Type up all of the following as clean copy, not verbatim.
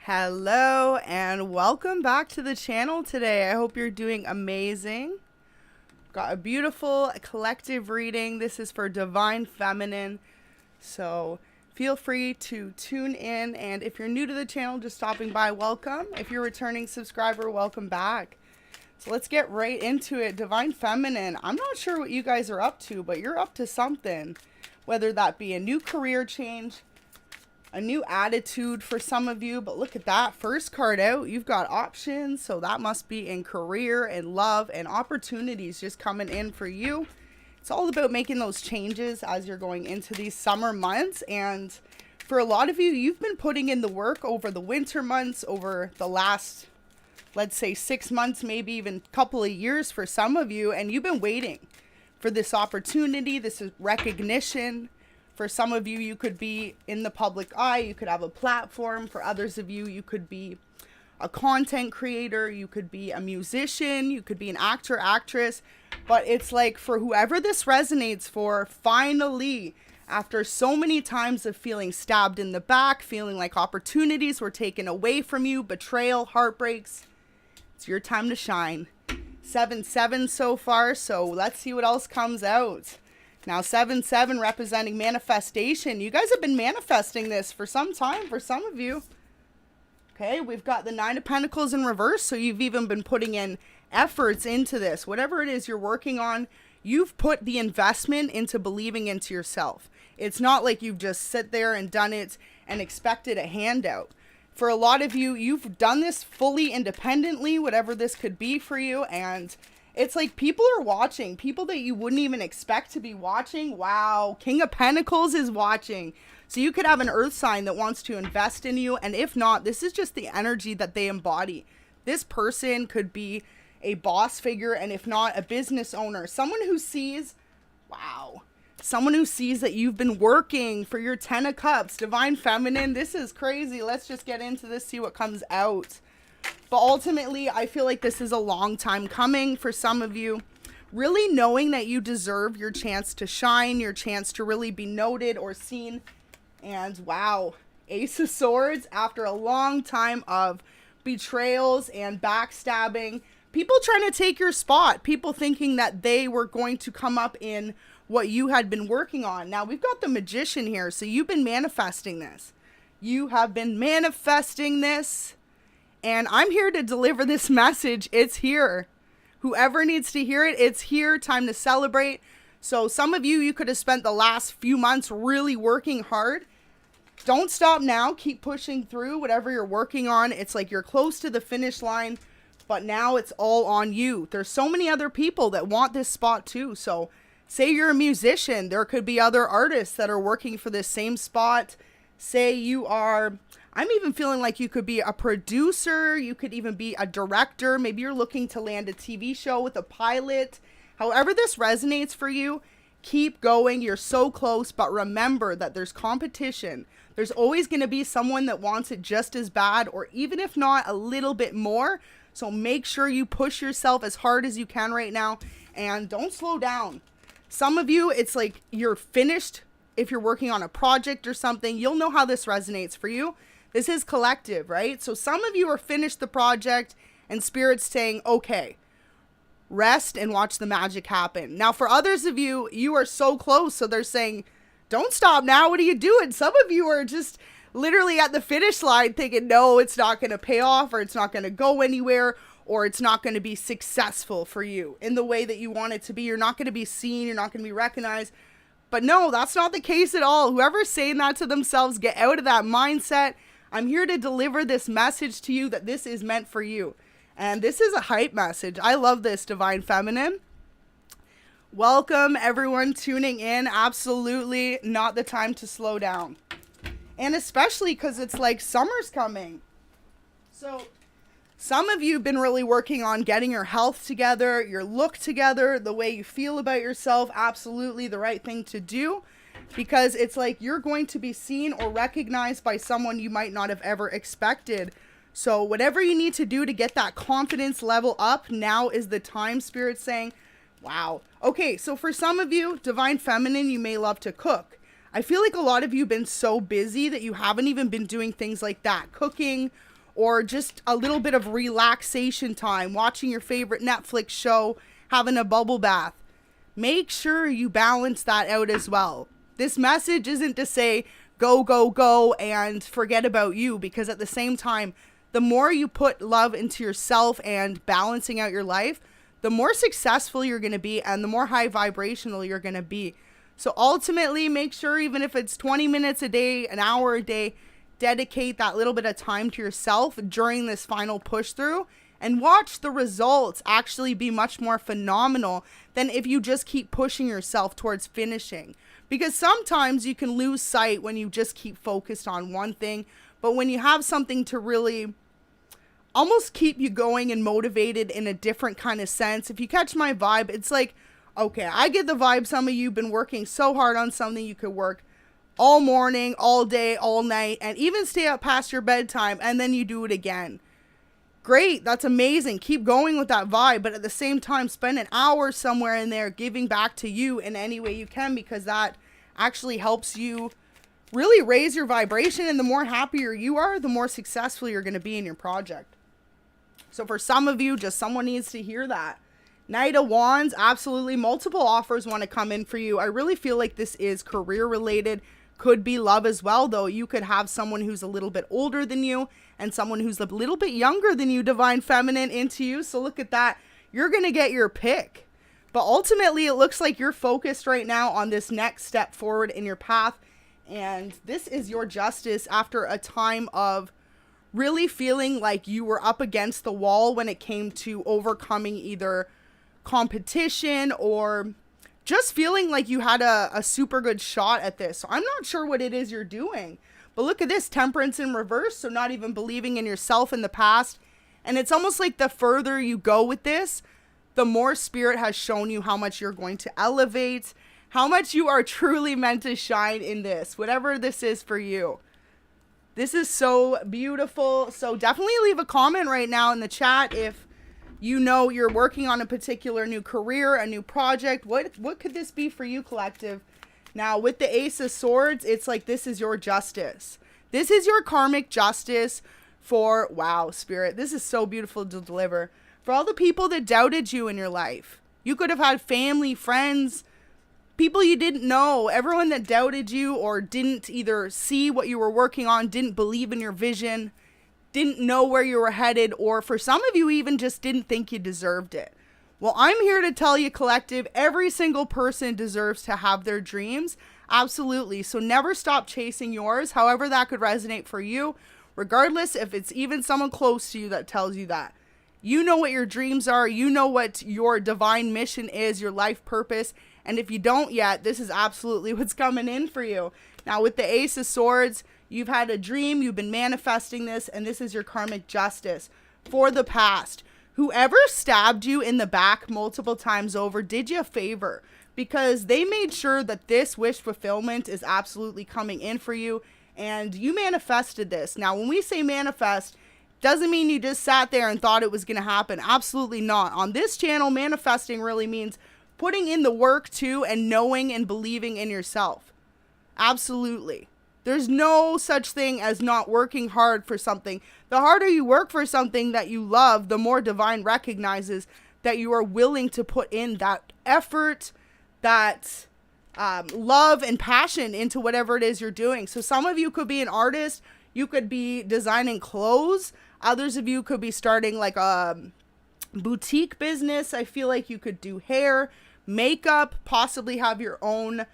Hello and welcome back to the channel today. I hope you're doing amazing. Got a beautiful collective reading. This is for Divine Feminine. So feel free to tune in, and if you're new to the channel, just stopping by, welcome. If you're a returning subscriber, welcome back. So let's get right into it. Divine Feminine, I'm not sure what you guys are up to, but you're up to something. Whether that be a new career change, a new attitude for some of you, but look at that first card out. You've got options, so that must be in career and love and opportunities just coming in for you. It's all about making those changes as you're going into these summer months, and for a lot of you, you've been putting in the work over the winter months, over the last, let's say 6 months, maybe even a couple of years for some of you, and you've been waiting for this opportunity. This is recognition. For some of you, you could be in the public eye. You could have a platform. For others of you, you could be a content creator. You could be a musician. You could be an actor, actress. But it's like for whoever this resonates for, finally, after so many times of feeling stabbed in the back, feeling like opportunities were taken away from you, betrayal, heartbreaks, it's your time to shine. 7-7 so far, so let's see what else comes out. Now, 7-7 representing manifestation. You guys have been manifesting this for some time, for some of you. Okay, we've got the 9 of Pentacles in reverse, so you've even been putting in efforts into this. Whatever it is you're working on, you've put the investment into believing into yourself. It's not like you've just sit there and done it and expected a handout. For a lot of you, you've done this fully independently, whatever this could be for you, and it's like people are watching, people that you wouldn't even expect to be watching. Wow, King of Pentacles is watching. So you could have an earth sign that wants to invest in you. And if not, this is just the energy that they embody. This person could be a boss figure, and if not, a business owner. Someone who sees, wow, someone who sees that you've been working for your 10 of Cups. Divine Feminine, this is crazy. Let's just get into this, see what comes out. But ultimately, I feel like this is a long time coming for some of you. Really knowing that you deserve your chance to shine, your chance to really be noted or seen. And wow, Ace of Swords, after a long time of betrayals and backstabbing, people trying to take your spot, people thinking that they were going to come up in what you had been working on. Now, we've got the Magician here, so you've been manifesting this. You have been manifesting this. And I'm here to deliver this message. It's here. Whoever needs to hear it, it's here. Time to celebrate. So some of you, you could have spent the last few months really working hard. Don't stop now. Keep pushing through whatever you're working on. It's like you're close to the finish line, but now it's all on you. There's so many other people that want this spot too. So say you're a musician. There could be other artists that are working for this same spot. Say you are... I'm even feeling like you could be a producer. You could even be a director. Maybe you're looking to land a TV show with a pilot. However this resonates for you, keep going. You're so close, but remember that there's competition. There's always going to be someone that wants it just as bad, or even if not, a little bit more. So make sure you push yourself as hard as you can right now, and don't slow down. Some of you, it's like you're finished. If you're working on a project or something, you'll know how this resonates for you. This is collective, right? So some of you are finished the project and Spirit's saying, okay, rest and watch the magic happen. Now, for others of you, you are so close. So they're saying, don't stop now. What are you doing? Some of you are just literally at the finish line thinking, no, it's not going to pay off, or it's not going to go anywhere, or it's not going to be successful for you in the way that you want it to be. You're not going to be seen. You're not going to be recognized. But no, that's not the case at all. Whoever's saying that to themselves, get out of that mindset. I'm here to deliver this message to you that this is meant for you. And this is a hype message. I love this, Divine Feminine. Welcome, everyone tuning in. Absolutely not the time to slow down. And especially because it's like summer's coming. So some of you have been really working on getting your health together, your look together, the way you feel about yourself. Absolutely the right thing to do. Because it's like you're going to be seen or recognized by someone you might not have ever expected. So whatever you need to do to get that confidence level up, now is the time. Spirit's saying, wow. Okay, so for some of you, Divine Feminine, you may love to cook. I feel like a lot of you have been so busy that you haven't even been doing things like that. Cooking or just a little bit of relaxation time, watching your favorite Netflix show, having a bubble bath. Make sure you balance that out as well. This message isn't to say go, go, go and forget about you, because at the same time, the more you put love into yourself and balancing out your life, the more successful you're going to be and the more high vibrational you're going to be. So ultimately, make sure, even if it's 20 minutes a day, an hour a day, dedicate that little bit of time to yourself during this final push through, and watch the results actually be much more phenomenal than if you just keep pushing yourself towards finishing. Because sometimes you can lose sight when you just keep focused on one thing, but when you have something to really almost keep you going and motivated in a different kind of sense. If you catch my vibe, it's like, okay, I get the vibe. Some of you have been working so hard on something, you could work all morning, all day, all night, and even stay up past your bedtime, and then you do it again. Great, that's amazing. Keep going with that vibe, but at the same time, spend an hour somewhere in there giving back to you in any way you can, because that actually helps you really raise your vibration, and the more happier you are, the more successful you're going to be in your project. So for some of you, just someone needs to hear that. Knight of Wands, absolutely multiple offers want to come in for you. I really feel like this is career related. Could be love as well, though. You could have someone who's a little bit older than you and someone who's a little bit younger than you, Divine Feminine, into you. So look at that. You're going to get your pick. But ultimately, it looks like you're focused right now on this next step forward in your path. And this is your justice after a time of really feeling like you were up against the wall when it came to overcoming either competition or just feeling like you had a super good shot at this. So I'm not sure what it is you're doing, but look at this, Temperance in reverse. So not even believing in yourself in the past. And it's almost like the further you go with this, the more Spirit has shown you how much you're going to elevate, how much you are truly meant to shine in this, whatever this is for you. This is so beautiful. So definitely leave a comment right now in the chat if you know you're working on a particular new career, a new project. What could this be for you, collective? Now, with the Ace of Swords, it's like this is your justice. This is your karmic justice for, wow, Spirit, this is so beautiful to deliver. For all the people that doubted you in your life. You could have had family, friends, people you didn't know, everyone that doubted you or didn't either see what you were working on, didn't believe in your vision, didn't know where you were headed, or for some of you even just didn't think you deserved it. Well, I'm here to tell you, collective, every single person deserves to have their dreams. Absolutely. So never stop chasing yours, however that could resonate for you, regardless if it's even someone close to you that tells you that. You know what your dreams are. You know what your divine mission is, your life purpose. And if you don't yet, this is absolutely what's coming in for you. Now, with the Ace of Swords, you've had a dream, you've been manifesting this, and this is your karmic justice for the past. Whoever stabbed you in the back multiple times over did you a favor, because they made sure that this wish fulfillment is absolutely coming in for you, and you manifested this. Now, when we say manifest, doesn't mean you just sat there and thought it was going to happen. Absolutely not. On this channel, manifesting really means putting in the work too, and knowing and believing in yourself. Absolutely. There's no such thing as not working hard for something. The harder you work for something that you love, the more divine recognizes that you are willing to put in that effort, that love and passion into whatever it is you're doing. So some of you could be an artist. You could be designing clothes. Others of you could be starting like a boutique business. I feel like you could do hair, makeup, possibly have your own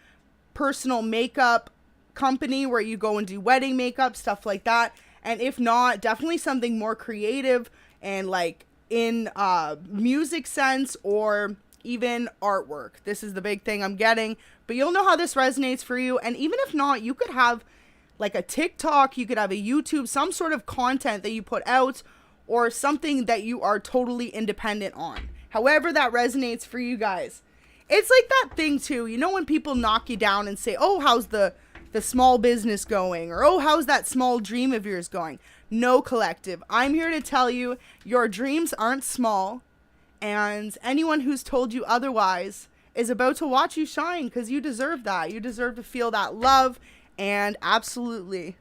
personal makeup company where you go and do wedding makeup, stuff like that. And if not, definitely something more creative and like in music sense or even artwork. This is the big thing I'm getting, but you'll know how this resonates for you. And even if not, you could have like a TikTok, you could have a YouTube, some sort of content that you put out, or something that you are totally independent on. However that resonates for you guys. It's like that thing too, you know, when people knock you down and say, oh, how's the small business going? Or, oh, how's that small dream of yours going? No, collective. I'm here to tell you your dreams aren't small. And anyone who's told you otherwise is about to watch you shine, because you deserve that. You deserve to feel that love. And absolutely,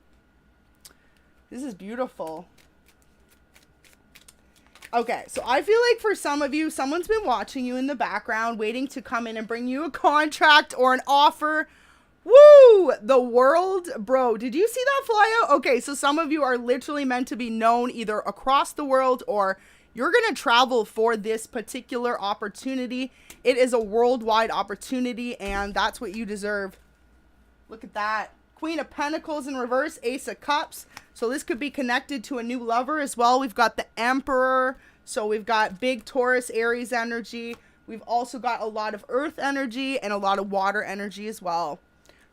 this is beautiful. Okay, so I feel like for some of you, someone's been watching you in the background, waiting to come in and bring you a contract or an offer. Woo! The world, bro. Did you see that fly out? Okay, so some of you are literally meant to be known either across the world or you're going to travel for this particular opportunity. It is a worldwide opportunity, and that's what you deserve. Look at that. Queen of Pentacles in reverse, Ace of Cups. So this could be connected to a new lover as well. We've got the Emperor. So we've got big Taurus, Aries energy. We've also got a lot of earth energy and a lot of water energy as well.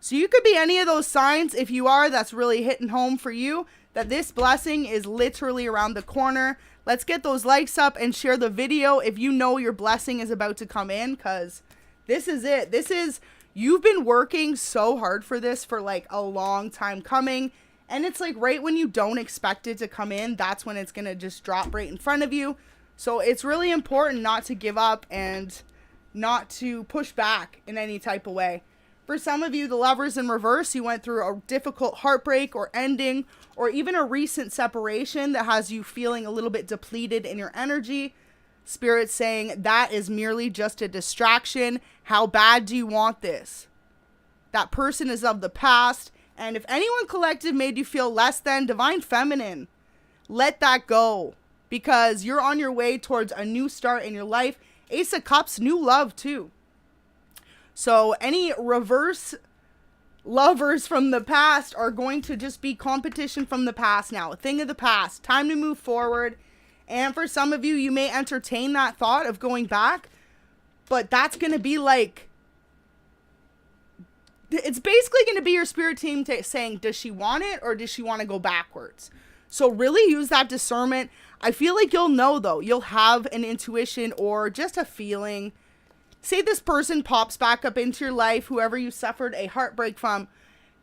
So you could be any of those signs. If you are, that's really hitting home for you that this blessing is literally around the corner. Let's get those likes up and share the video if you know your blessing is about to come in, because this is it. This is, you've been working so hard for this for like a long time coming. And it's like right when you don't expect it to come in, that's when it's going to just drop right in front of you. So it's really important not to give up and not to push back in any type of way. For some of you, the Lovers in reverse, you went through a difficult heartbreak or ending, or even a recent separation that has you feeling a little bit depleted in your energy. Spirit's saying that is merely just a distraction. How bad do you want this? That person is of the past. And if anyone collective made you feel less than, Divine Feminine, let that go, because you're on your way towards a new start in your life. Ace of Cups, new love too. So any reverse lovers from the past are going to just be competition from the past now, a thing of the past, time to move forward. And for some of you, you may entertain that thought of going back, but that's going to be like, it's basically going to be your spirit team saying, does she want it or does she want to go backwards? So really use that discernment. I feel like you'll know though, you'll have an intuition or just a feeling. Say this person pops back up into your life, whoever you suffered a heartbreak from.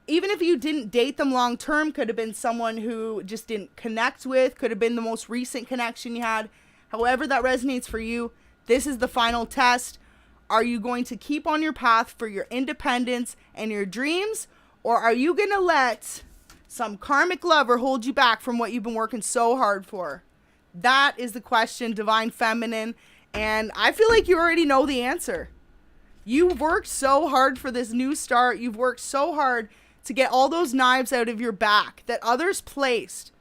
Even if you didn't date them long term, could have been someone who just didn't connect with, could have been the most recent connection you had. However that resonates for you, this is the final test. Are you going to keep on your path for your independence and your dreams? Or are you going to let some karmic lover hold you back from what you've been working so hard for? That is the question, Divine Feminine. And I feel like you already know the answer. You've worked so hard for this new start. You've worked so hard to get all those knives out of your back that others placed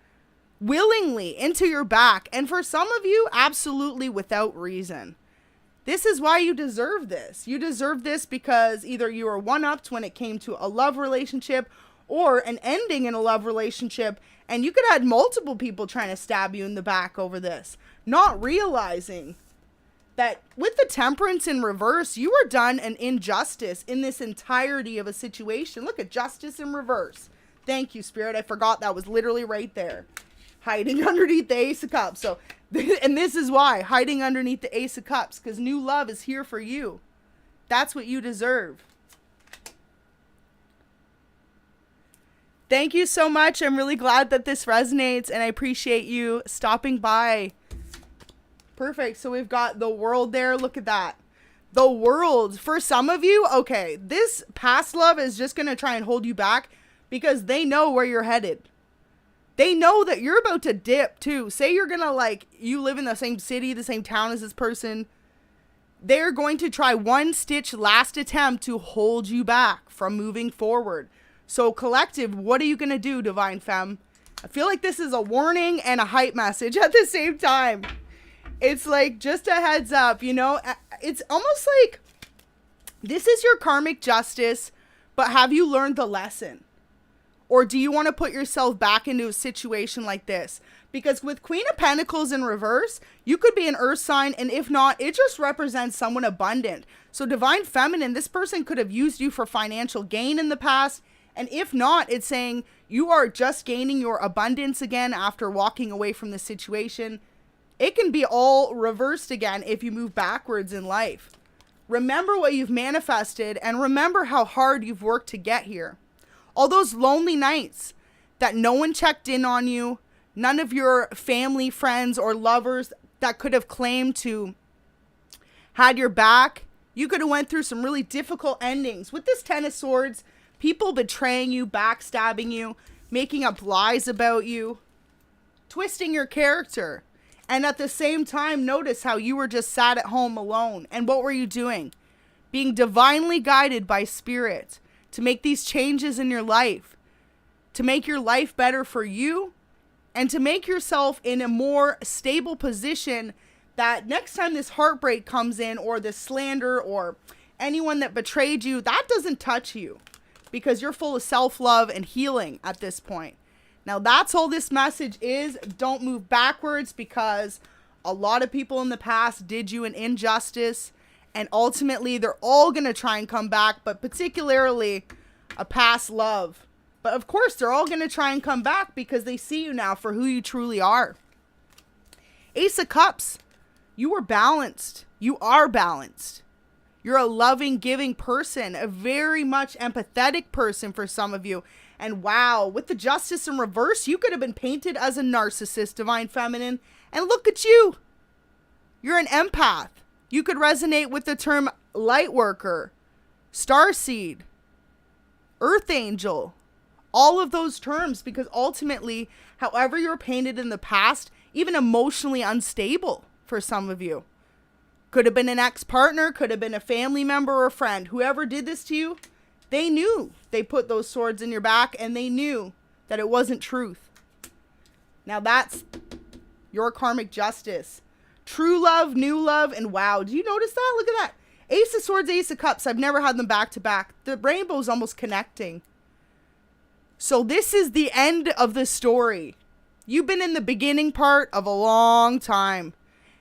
willingly into your back. And for some of you, absolutely without reason. This is why you deserve this. You deserve this because either you were one-upped when it came to a love relationship or an ending in a love relationship. And you could have had multiple people trying to stab you in the back over this, not realizing that with the Temperance in reverse, you were done an injustice in this entirety of a situation. Look at Justice in reverse. Thank you, Spirit. I forgot that was literally right there. Hiding underneath the Ace of Cups. So, and this is why. Hiding underneath the Ace of Cups. Because new love is here for you. That's what you deserve. Thank you so much. I'm really glad that this resonates. And I appreciate you stopping by. Perfect. So we've got the World there. Look at that. The World. For some of you, okay, this past love is just going to try and hold you back because they know where you're headed. They know that you're about to dip too. Say you're going to you live in the same city, the same town as this person. They're going to try one stitch last attempt to hold you back from moving forward. So collective, what are you going to do, Divine Femme? I feel like this is a warning and a hype message at the same time. It's like just a heads up, you know, it's almost like this is your karmic justice, but have you learned the lesson? Or do you want to put yourself back into a situation like this? Because with Queen of Pentacles in reverse, you could be an earth sign. And if not, it just represents someone abundant. So Divine Feminine, this person could have used you for financial gain in the past. And if not, it's saying you are just gaining your abundance again after walking away from the situation. It can be all reversed again if you move backwards in life. Remember what you've manifested and remember how hard you've worked to get here. All those lonely nights that no one checked in on you, none of your family, friends, or lovers that could have claimed to had your back. You could have went through some really difficult endings. With this Ten of Swords, people betraying you, backstabbing you, making up lies about you, twisting your character. And at the same time, notice how you were just sat at home alone. And what were you doing? Being divinely guided by spirit to make these changes in your life, to make your life better for you, and to make yourself in a more stable position that next time this heartbreak comes in, or this slander, or anyone that betrayed you, that doesn't touch you because you're full of self-love and healing at this point. Now that's all this message is. Don't move backwards, because a lot of people in the past did you an injustice, and ultimately they're all going to try and come back, but particularly a past love. But of course, they're all going to try and come back because they see you now for who you truly are. Ace of Cups, you were balanced. You are balanced. You're a loving, giving person, a very much empathetic person for some of you. And wow, with the Justice in reverse, you could have been painted as a narcissist, Divine Feminine. And look at you. You're an empath. You could resonate with the term light worker, starseed, earth angel, all of those terms, because ultimately, however you're painted in the past, even emotionally unstable for some of you. Could have been an ex-partner, could have been a family member or friend. Whoever did this to you, they knew they put those swords in your back, and they knew that it wasn't truth. Now that's your karmic justice. True love, new love, and wow. Do you notice that? Look at that. Ace of Swords, Ace of Cups. I've never had them back to back. The rainbow's almost connecting. So this is the end of the story. You've been in the beginning part of a long time.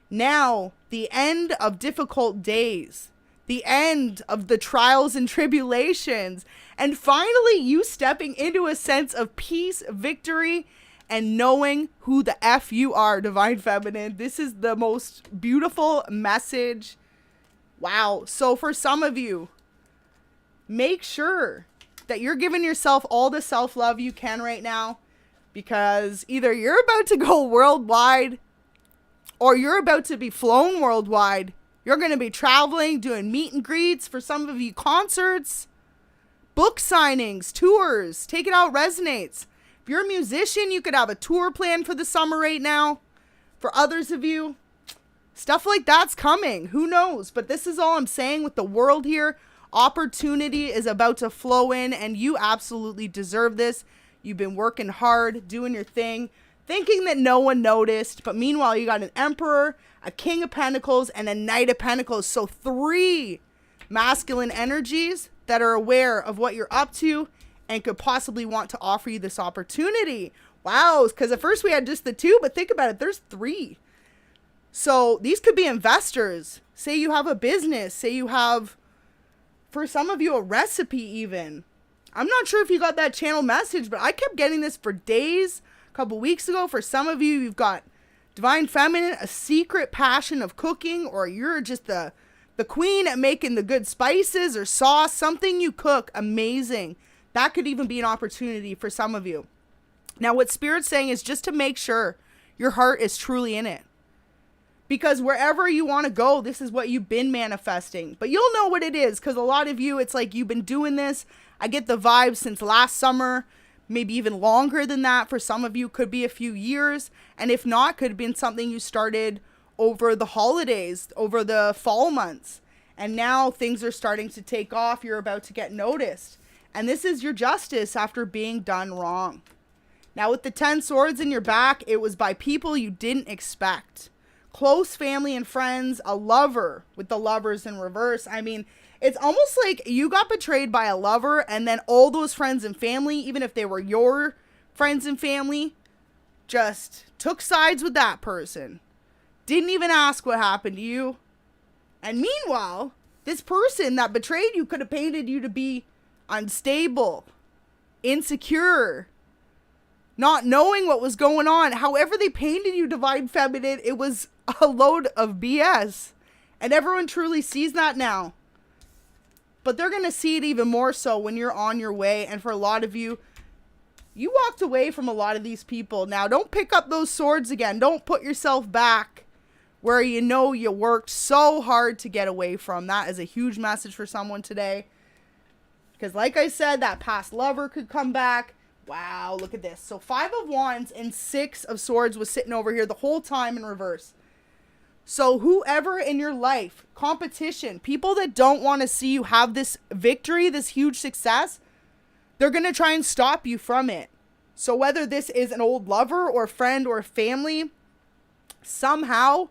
Now, the end of difficult days, the end of the trials and tribulations, and finally you stepping into a sense of peace, victory, and knowing who the F you are, Divine Feminine. This is the most beautiful message. Wow. So for some of you, make sure that you're giving yourself all the self-love you can right now, because either you're about to go worldwide, or you're about to be flown worldwide. You're going to be traveling, doing meet and greets, for some of you concerts, book signings, tours. Take It Out resonates. If you're a musician, you could have a tour planned for the summer right now. For others of you, stuff like that's coming. Who knows? But this is all I'm saying with the world here. Opportunity is about to flow in, and you absolutely deserve this. You've been working hard, doing your thing, thinking that no one noticed, but meanwhile you got an Emperor, a King of Pentacles, and a Knight of Pentacles. So 3 masculine energies that are aware of what you're up to and could possibly want to offer you this opportunity. Wow, because at first we had just the 2, but think about it, there's 3. So these could be investors. Say you have a business, say you have, for some of you, a recipe even. I'm not sure if you got that channel message, but I kept getting this for days. A couple weeks ago. For some of you, you've got Divine Feminine, a secret passion of cooking, or you're just the queen at making the good spices or sauce, something you cook amazing. That could even be an opportunity for some of you. Now, what Spirit's saying is just to make sure your heart is truly in it. Because wherever you want to go, this is what you've been manifesting. But you'll know what it is, because a lot of you, it's like you've been doing this. I get the vibe since last summer. Maybe even longer than that. For some of you, could be a few years. And if not, could have been something you started over the holidays, over the fall months. And now things are starting to take off. You're about to get noticed. And this is your justice after being done wrong. Now with the 10 swords in your back, it was by people you didn't expect. Close family and friends, a lover with the lovers in reverse. I mean, it's almost like you got betrayed by a lover, and then all those friends and family, even if they were your friends and family, just took sides with that person. Didn't even ask what happened to you. And meanwhile, this person that betrayed you could have painted you to be unstable, insecure, not knowing what was going on. However they painted you, Divine Feminine, it was a load of BS. And everyone truly sees that now. But they're going to see it even more so when you're on your way. And for a lot of you, you walked away from a lot of these people. Now, don't pick up those swords again. Don't put yourself back where you know you worked so hard to get away from. That is a huge message for someone today. Because like I said, that past lover could come back. Wow, look at this. So 5 of Wands and 6 of Swords was sitting over here the whole time in reverse. So whoever in your life, competition, people that don't want to see you have this victory, this huge success, they're going to try and stop you from it. So whether this is an old lover or friend or family, somehow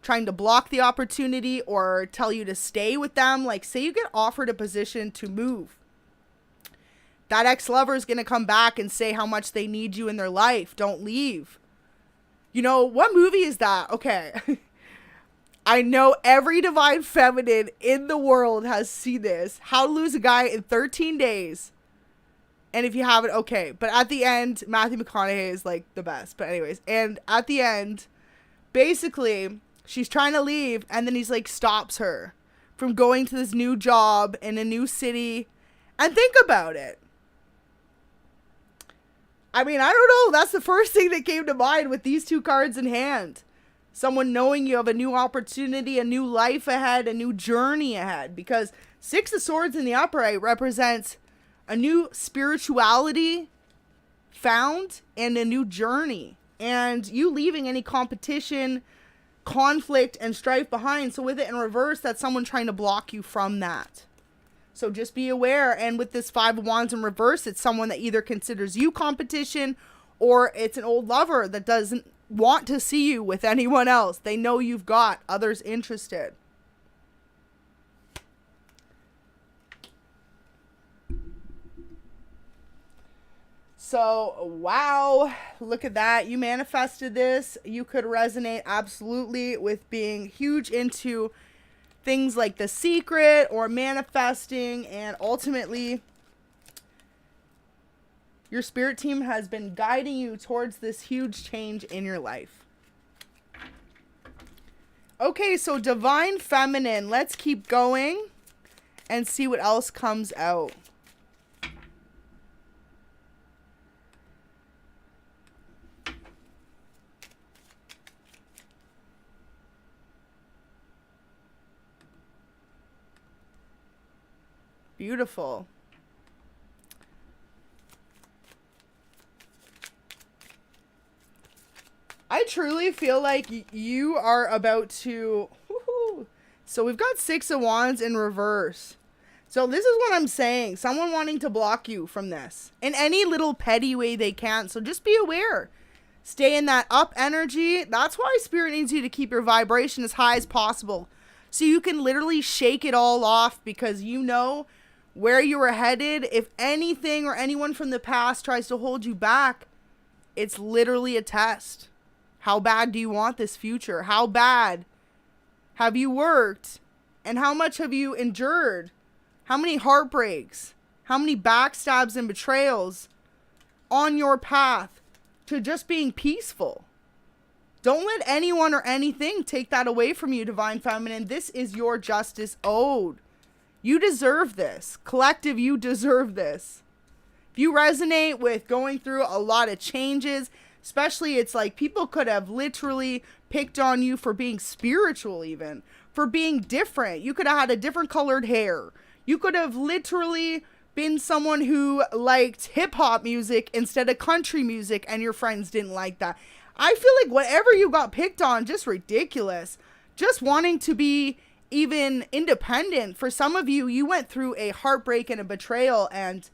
trying to block the opportunity or tell you to stay with them. Like, say you get offered a position to move. That ex-lover is going to come back and say how much they need you in their life. Don't leave. You know, what movie is that? Okay. I know every divine feminine in the world has seen this. How to Lose a Guy in 13 Days. And if you haven't, okay. But at the end, Matthew McConaughey is like the best. But anyways, and at the end, basically, she's trying to leave. And then he's like, stops her from going to this new job in a new city. And think about it. I mean, I don't know. That's the first thing that came to mind with these 2 cards in hand. Someone knowing you have a new opportunity, a new life ahead, a new journey ahead. Because 6 of Swords in the upright represents a new spirituality found and a new journey. And you leaving any competition, conflict, and strife behind. So with it in reverse, that's someone trying to block you from that. So just be aware. And with this 5 of Wands in reverse, it's someone that either considers you competition or it's an old lover that doesn't want to see you with anyone else. They know you've got others interested. So, wow, look at that. You manifested this. You could resonate absolutely with being huge into things like The Secret or manifesting, and ultimately your spirit team has been guiding you towards this huge change in your life. Okay, so Divine Feminine, let's keep going and see what else comes out. Beautiful. I truly feel like you are about to... Woohoo. So we've got 6 of Wands in reverse. So this is what I'm saying. Someone wanting to block you from this in any little petty way they can. So just be aware. Stay in that up energy. That's why Spirit needs you to keep your vibration as high as possible. So you can literally shake it all off, because you know where you were headed. If anything or anyone from the past tries to hold you back, it's literally a test. How bad do you want this future? How bad have you worked? And how much have you endured? How many heartbreaks? How many backstabs and betrayals on your path to just being peaceful? Don't let anyone or anything take that away from you, Divine Feminine. This is your justice owed. You deserve this. Collective, you deserve this. If you resonate with going through a lot of changes, especially, it's like people could have literally picked on you for being spiritual, even for being different. You could have had a different colored hair. You could have literally been someone who liked hip hop music instead of country music, and your friends didn't like that. I feel like whatever you got picked on, just ridiculous. Just wanting to be even independent. For some of you, you went through a heartbreak and a betrayal, and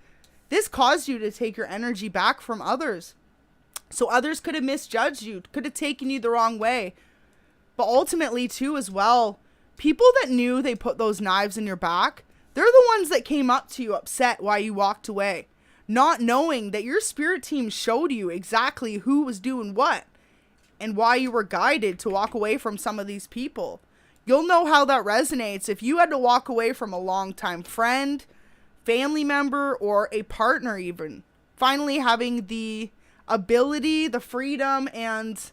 this caused you to take your energy back from others. So others could have misjudged you, could have taken you the wrong way. But ultimately, too, as well, people that knew they put those knives in your back, they're the ones that came up to you upset why you walked away, not knowing that your spirit team showed you exactly who was doing what and why you were guided to walk away from some of these people. You'll know how that resonates if you had to walk away from a longtime friend, family member, or a partner even. Finally having the ability, the freedom, and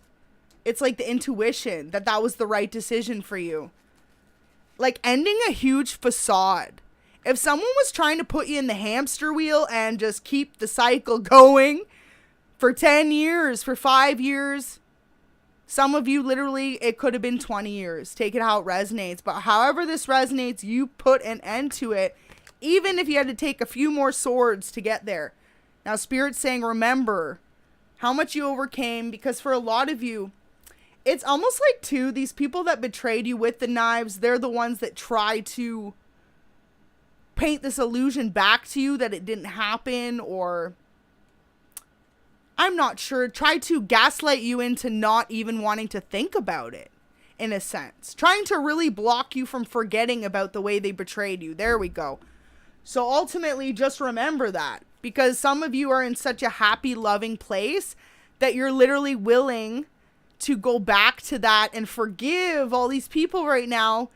it's like the intuition that that was the right decision for you. Like ending a huge facade. If someone was trying to put you in the hamster wheel and just keep the cycle going for 10 years, for 5 years, some of you literally, it could have been 20 years. Take it how it resonates. But however this resonates, you put an end to it, even if you had to take a few more swords to get there. Now, Spirit's saying, remember how much you overcame, because for a lot of you, it's almost like, too, these people that betrayed you with the knives, they're the ones that try to paint this illusion back to you that it didn't happen, or I'm not sure, try to gaslight you into not even wanting to think about it, in a sense. Trying to really block you from forgetting about the way they betrayed you. There we go. So ultimately, just remember that. Because some of you are in such a happy, loving place that you're literally willing to go back to that and forgive all these people right now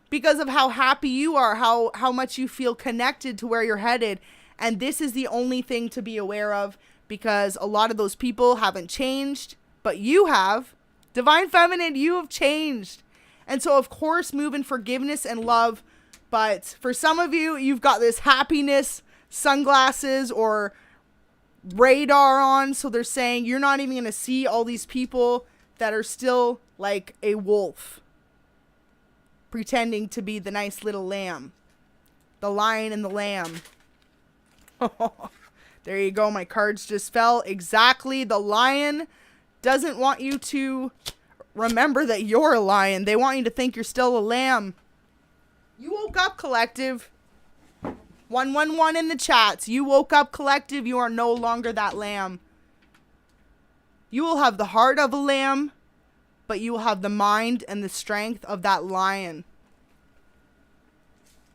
because of how happy you are, how much you feel connected to where you're headed. And this is the only thing to be aware of, because a lot of those people haven't changed, but you have. Divine Feminine, you have changed. And so, of course, move in forgiveness and love. But for some of you, you've got this happiness sunglasses or radar on. So they're saying you're not even going to see all these people that are still like a wolf pretending to be the nice little lamb. The lion and the lamb. There you go. My cards just fell. Exactly. The lion doesn't want you to remember that you're a lion. They want you to think you're still a lamb. You woke up, collective. 111 in the chats. You woke up, collective. You are no longer that lamb. You will have the heart of a lamb, but you will have the mind and the strength of that lion.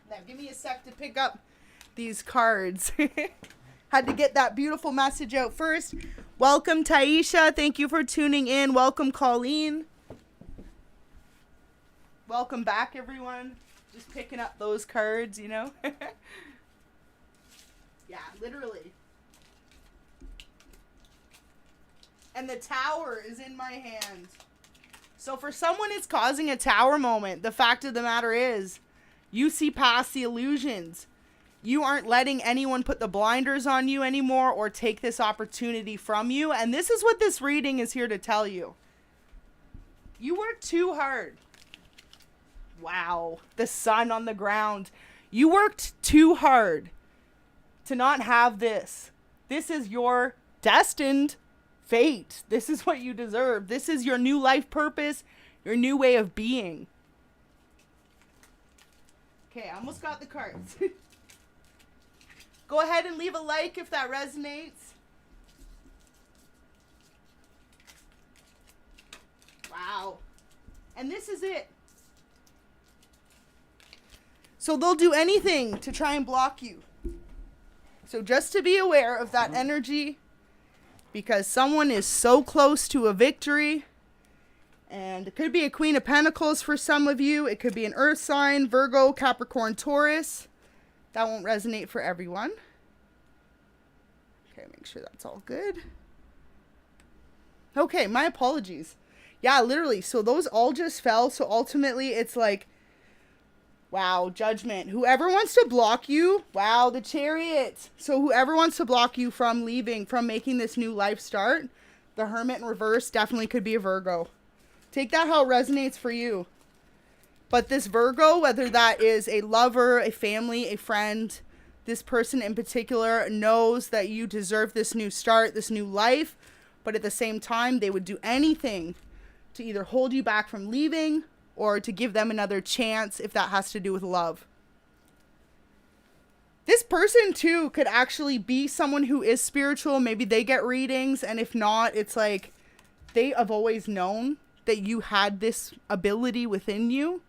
Now, give me a sec to pick up these cards. Had to get that beautiful message out first. Welcome, Taisha. Thank you for tuning in. Welcome, Colleen. Welcome back, everyone. Just picking up those cards, you know. Yeah, literally. And the tower is in my hand. So for someone it's causing a tower moment, the fact of the matter is, you see past the illusions. You aren't letting anyone put the blinders on you anymore or take this opportunity from you. And this is what this reading is here to tell you. You worked too hard. Wow. The sun on the ground. You worked too hard to not have this. This is your destined fate. This is what you deserve. This is your new life purpose, your new way of being. Okay, I almost got the cards. Go ahead and leave a like if that resonates. Wow. And this is it. So they'll do anything to try and block you. So just to be aware of that energy, because someone is so close to a victory. And it could be a Queen of Pentacles for some of you. It could be an Earth sign, Virgo, Capricorn, Taurus. That won't resonate for everyone. Okay, make sure that's all good. Okay, my apologies. Yeah, literally. So those all just fell. So ultimately, it's like, wow, judgment. Whoever wants to block you, wow, the Chariot. So whoever wants to block you from leaving, from making this new life start, the Hermit in reverse definitely could be a Virgo. Take that how it resonates for you. But this Virgo, whether that is a lover, a family, a friend, this person in particular knows that you deserve this new start, this new life. But at the same time, they would do anything to either hold you back from leaving or to give them another chance if that has to do with love. This person, too, could actually be someone who is spiritual. Maybe they get readings. And if not, it's like they have always known that you had this ability within you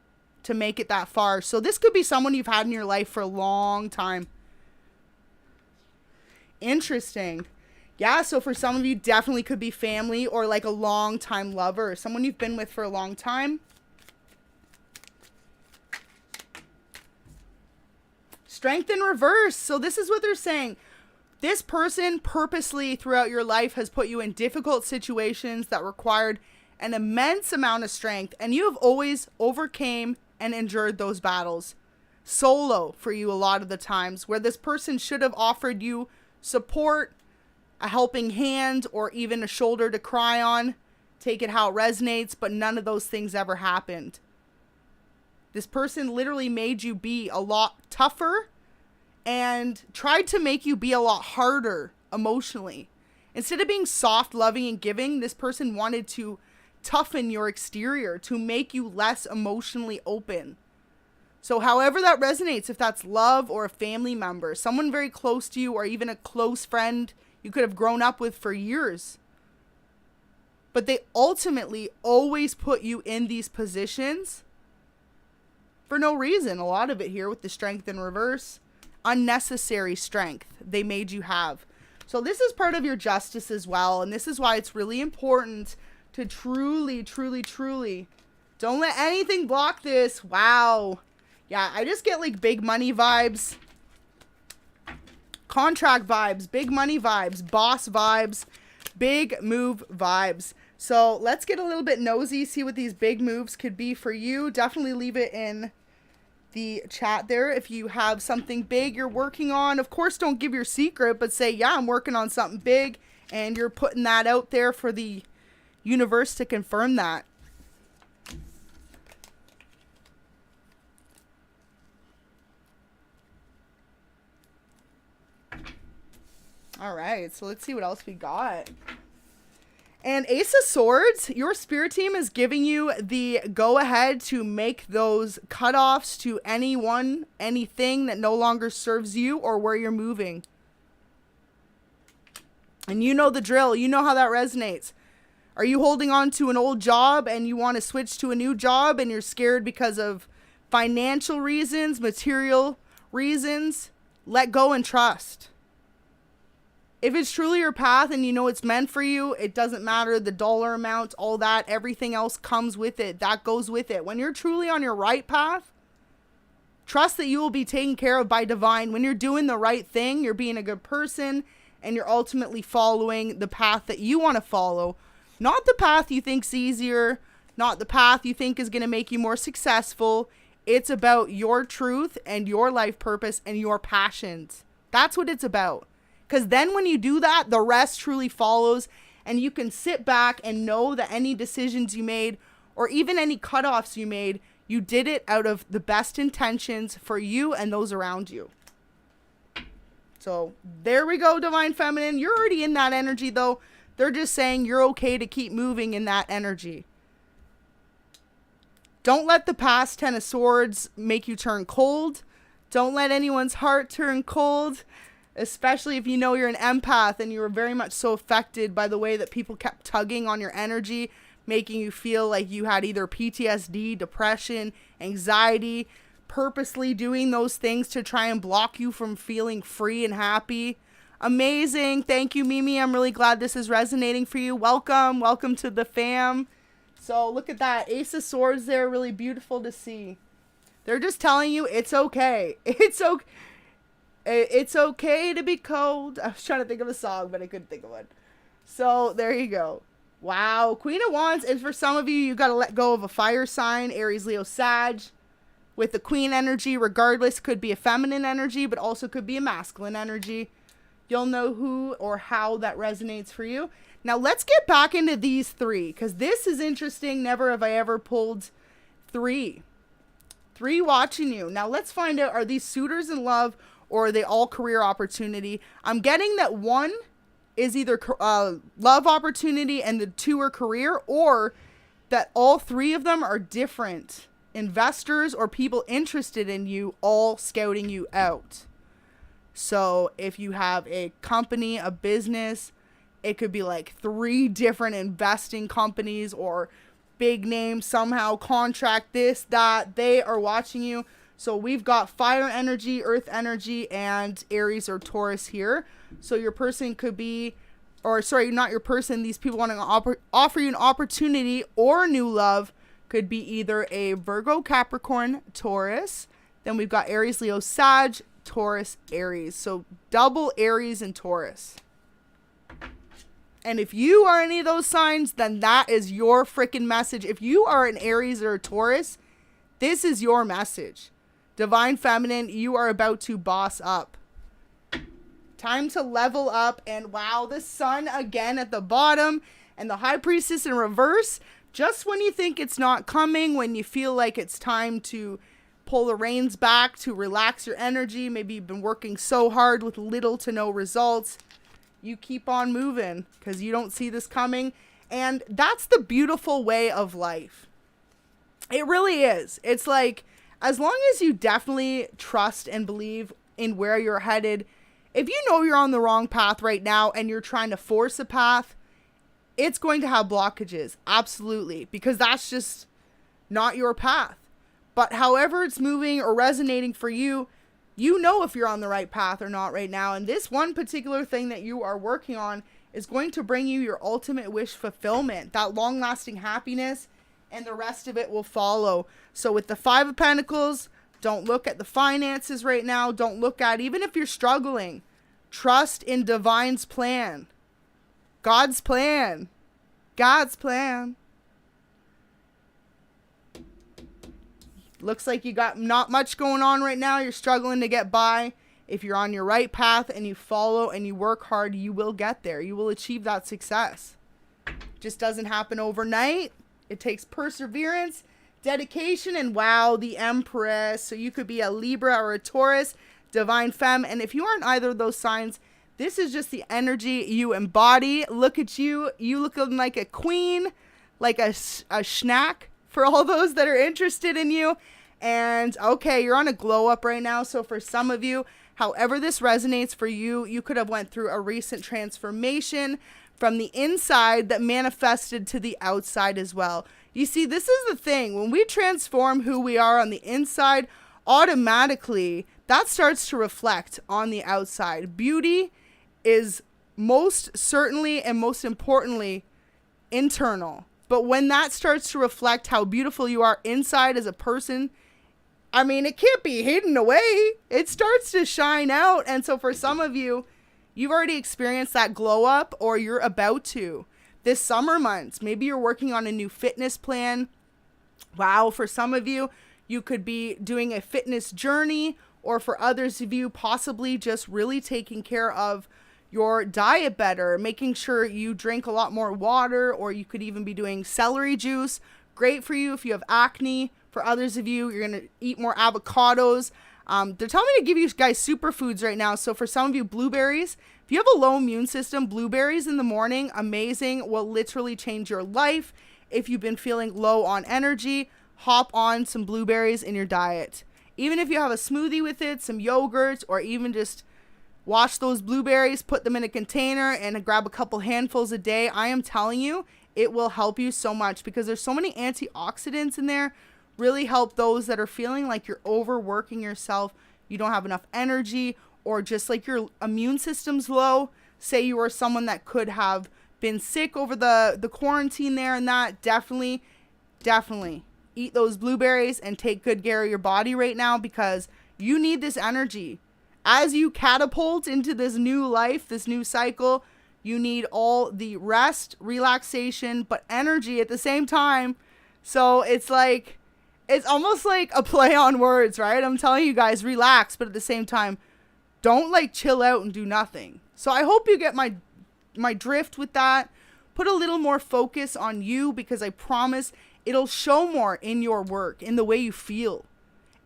to make it that far. So this could be someone you've had in your life for a long time. Interesting. Yeah, so for some of you, definitely could be family or like a long-time lover. Someone you've been with for a long time. Strength in reverse. So this is what they're saying. This person purposely throughout your life has put you in difficult situations that required an immense amount of strength, and you have always overcame and endured those battles solo for you a lot of the times, where this person should have offered you support, a helping hand, or even a shoulder to cry on. Take it how it resonates, but none of those things ever happened. This person literally made you be a lot tougher and tried to make you be a lot harder emotionally. Instead of being soft, loving, and giving, this person wanted to toughen your exterior to make you less emotionally open. So however that resonates, if that's love or a family member, someone very close to you, or even a close friend you could have grown up with for years. But they ultimately always put you in these positions for no reason. A lot of it here with the strength in reverse, unnecessary strength they made you have. So this is part of your justice as well. And this is why it's really important to truly, truly, truly don't let anything block this. Wow. Yeah, I just get like big money vibes, contract vibes, big money vibes, boss vibes, big move vibes. So let's get a little bit nosy, see what these big moves could be for you. Definitely leave it in the chat there if you have something big you're working on. Of course, don't give your secret, but say, yeah, I'm working on something big, and you're putting that out there for the universe to confirm that. All right, so let's see what else we got. And Ace of Swords, your spirit team is giving you the go-ahead to make those cutoffs to anyone, anything that no longer serves you or where you're moving. And you know the drill. You know how that resonates. Are you holding on to an old job and you want to switch to a new job and you're scared because of financial reasons, material reasons? Let go and trust. If it's truly your path and you know it's meant for you, it doesn't matter the dollar amount, all that, everything else comes with it. That goes with it. When you're truly on your right path, trust that you will be taken care of by divine. When you're doing the right thing, you're being a good person, and you're ultimately following the path that you want to follow. Not the path you think's easier, not the path you think is going to make you more successful. It's about your truth and your life purpose and your passions. That's what it's about. Because then when you do that, the rest truly follows, and you can sit back and know that any decisions you made or even any cutoffs you made, you did it out of the best intentions for you and those around you. So there we go, Divine Feminine. You're already in that energy, though. They're just saying you're okay to keep moving in that energy. Don't let the past Ten of Swords make you turn cold. Don't let anyone's heart turn cold. Especially if you know you're an empath and you were very much so affected by the way that people kept tugging on your energy, making you feel like you had either PTSD, depression, anxiety, purposely doing those things to try and block you from feeling free and happy. Amazing. Thank you, Mimi. I'm really glad this is resonating for you. Welcome. Welcome to the fam. So look at that. Ace of Swords there. Really beautiful to see. They're just telling you it's okay. It's okay. It's okay to be cold. I was trying to think of a song, but I couldn't think of one. So there you go. Wow. Queen of Wands. And for some of you, you got to let go of a fire sign. Aries, Leo, Sag. With the queen energy, regardless, could be a feminine energy, but also could be a masculine energy. You'll know who or how that resonates for you. Now let's get back into these three, because this is interesting. Never have I ever pulled three. Three watching you. Now let's find out, are these suitors in love, or are they all career opportunity? I'm getting that one is either love opportunity and the two are career, or that all three of them are different investors or people interested in you, all scouting you out. So if you have a company, a business, it could be like three different investing companies or big names somehow, contract this, that, they are watching you. So we've got fire energy, earth energy, and Aries or Taurus here. So your person could be, or sorry, not your person, these people want to offer you an opportunity or new love. Could be either a Virgo, Capricorn, Taurus. Then we've got Aries, Leo, Sag, Taurus, Aries. So double Aries and Taurus. And if you are any of those signs, then that is your freaking message. If you are an Aries or a Taurus, this is your message. Divine Feminine, you are about to boss up. Time to level up. And wow, the Sun again at the bottom and the High Priestess in reverse. Just when you think it's not coming, when you feel like it's time to pull the reins back, to relax your energy, maybe you've been working so hard with little to no results. you keep on moving because you don't see this coming. And that's the beautiful way of life. It really is. It's like, as long as you definitely trust and believe in where you're headed, if you know you're on the wrong path right now and you're trying to force a path, it's going to have blockages. Absolutely. Because that's just not your path. But however it's moving or resonating for you, you know if you're on the right path or not right now. And this one particular thing that you are working on is going to bring you your ultimate wish fulfillment, that long-lasting happiness, and the rest of it will follow. So with the Five of Pentacles, don't look at the finances right now. Don't look at, even if you're struggling, trust in Divine's plan. God's plan. God's plan. Looks like you got not much going on right now. You're struggling to get by. If you're on your right path and you follow and you work hard, you will get there. You will achieve that success. Just doesn't happen overnight. It takes perseverance, dedication, and wow, the Empress. So you could be a Libra or a Taurus, Divine Femme. And if you aren't either of those signs, this is just the energy you embody. Look at you. You looking like a queen, like a snack for all those that are interested in you. And okay, you're on a glow up right now. So for some of you, however this resonates for you, you could have went through a recent transformation from the inside that manifested to the outside as well. You see, this is the thing. When we transform who we are on the inside, automatically that starts to reflect on the outside. Beauty is most certainly and most importantly internal. But when that starts to reflect how beautiful you are inside as a person, I mean, it can't be hidden away. It starts to shine out. And so for some of you, you've already experienced that glow up, or you're about to. This summer months, maybe you're working on a new fitness plan. Wow, for some of you, you could be doing a fitness journey, or for others of you, possibly just really taking care of your diet better, making sure you drink a lot more water, or you could even be doing celery juice. Great for you if you have acne. For others of you, you're going to eat more avocados. They're telling me to give you guys superfoods right now. So for some of you, blueberries. If you have a low immune system, blueberries in the morning, amazing, will literally change your life. If you've been feeling low on energy, hop on some blueberries in your diet. Even if you have a smoothie with it, some yogurt, or even just wash those blueberries, put them in a container and grab a couple handfuls a day. I am telling you, it will help you so much because there's so many antioxidants in there. Really help those that are feeling like you're overworking yourself, you don't have enough energy, or just like your immune system's low. Say you are someone that could have been sick over the quarantine there and that. Definitely eat those blueberries and take good care of your body right now because you need this energy. As you catapult into this new life, this new cycle, you need all the rest, relaxation, but energy at the same time. So it's like, it's almost like a play on words, right? I'm telling you guys, relax, but at the same time, don't like chill out and do nothing. So I hope you get my drift with that. Put a little more focus on you because I promise it'll show more in your work, in the way you feel,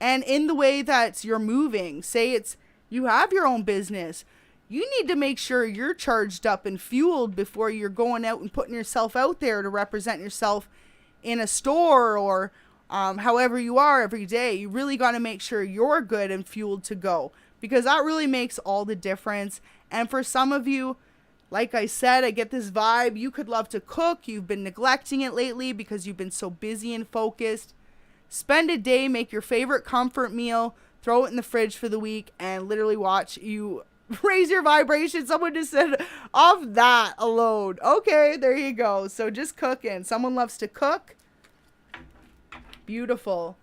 and in the way that you're moving. Say it's, you have your own business. You need to make sure you're charged up and fueled before you're going out and putting yourself out there to represent yourself in a store or however you are every day. You really got to make sure you're good and fueled to go because that really makes all the difference. And for some of you, like I said, I get this vibe. You could love to cook. You've been neglecting it lately because you've been so busy and focused. Spend a day, make your favorite comfort meal, throw it in the fridge for the week, and literally watch you raise your vibration. Someone just said off that alone. Okay, there you go. So just cooking. Someone loves to cook. Beautiful.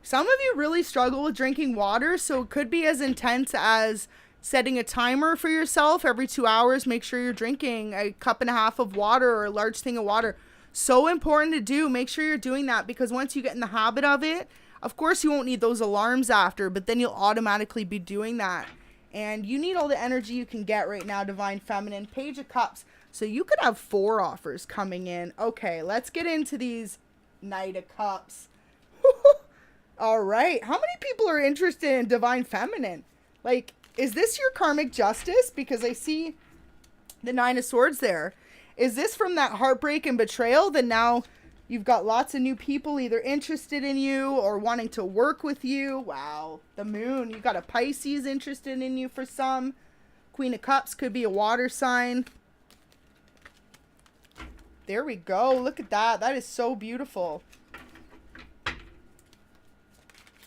Some of you really struggle with drinking water, so it could be as intense as setting a timer for yourself every 2 hours. Make sure you're drinking a cup and a half of water or a large thing of water. So important to do. Make sure you're doing that because once you get in the habit of it, of course you won't need those alarms after, but then you'll automatically be doing that. And you need all the energy you can get right now, Divine Feminine. Page of Cups. So you could have 4 offers coming in. Okay, let's get into these Knight of Cups. All right. How many people are interested in Divine Feminine? Like, Is this your karmic justice? Because I see the 9 of Swords there. Is this from that heartbreak and betrayal that now you've got lots of new people either interested in you or wanting to work with you? Wow. The Moon. You got a Pisces interested in you for some. Queen of Cups could be a water sign. There we go. Look at that. That is so beautiful.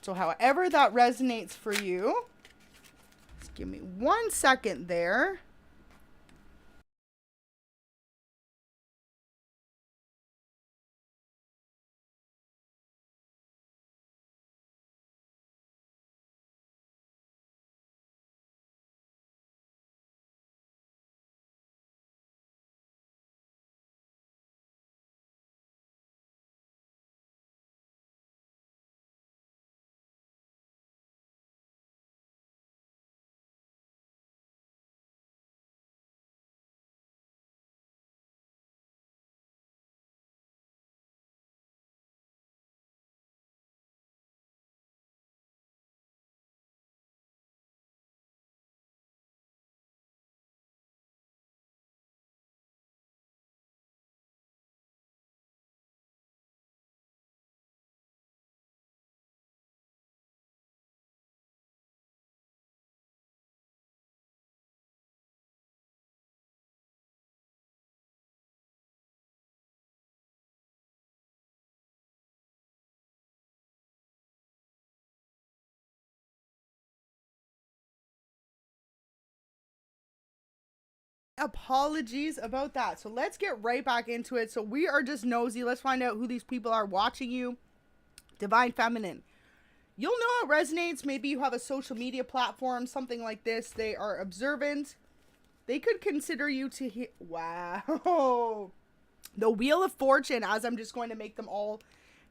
So however that resonates for you, just give me 1 second there. Apologies about that. So let's get right back into it. So we are just nosy. Let's find out who these people are watching you. Divine Feminine. You'll know it resonates. Maybe you have a social media platform, something like this. They are observant. They could consider you to wow. The Wheel of Fortune, as I'm just going to make them all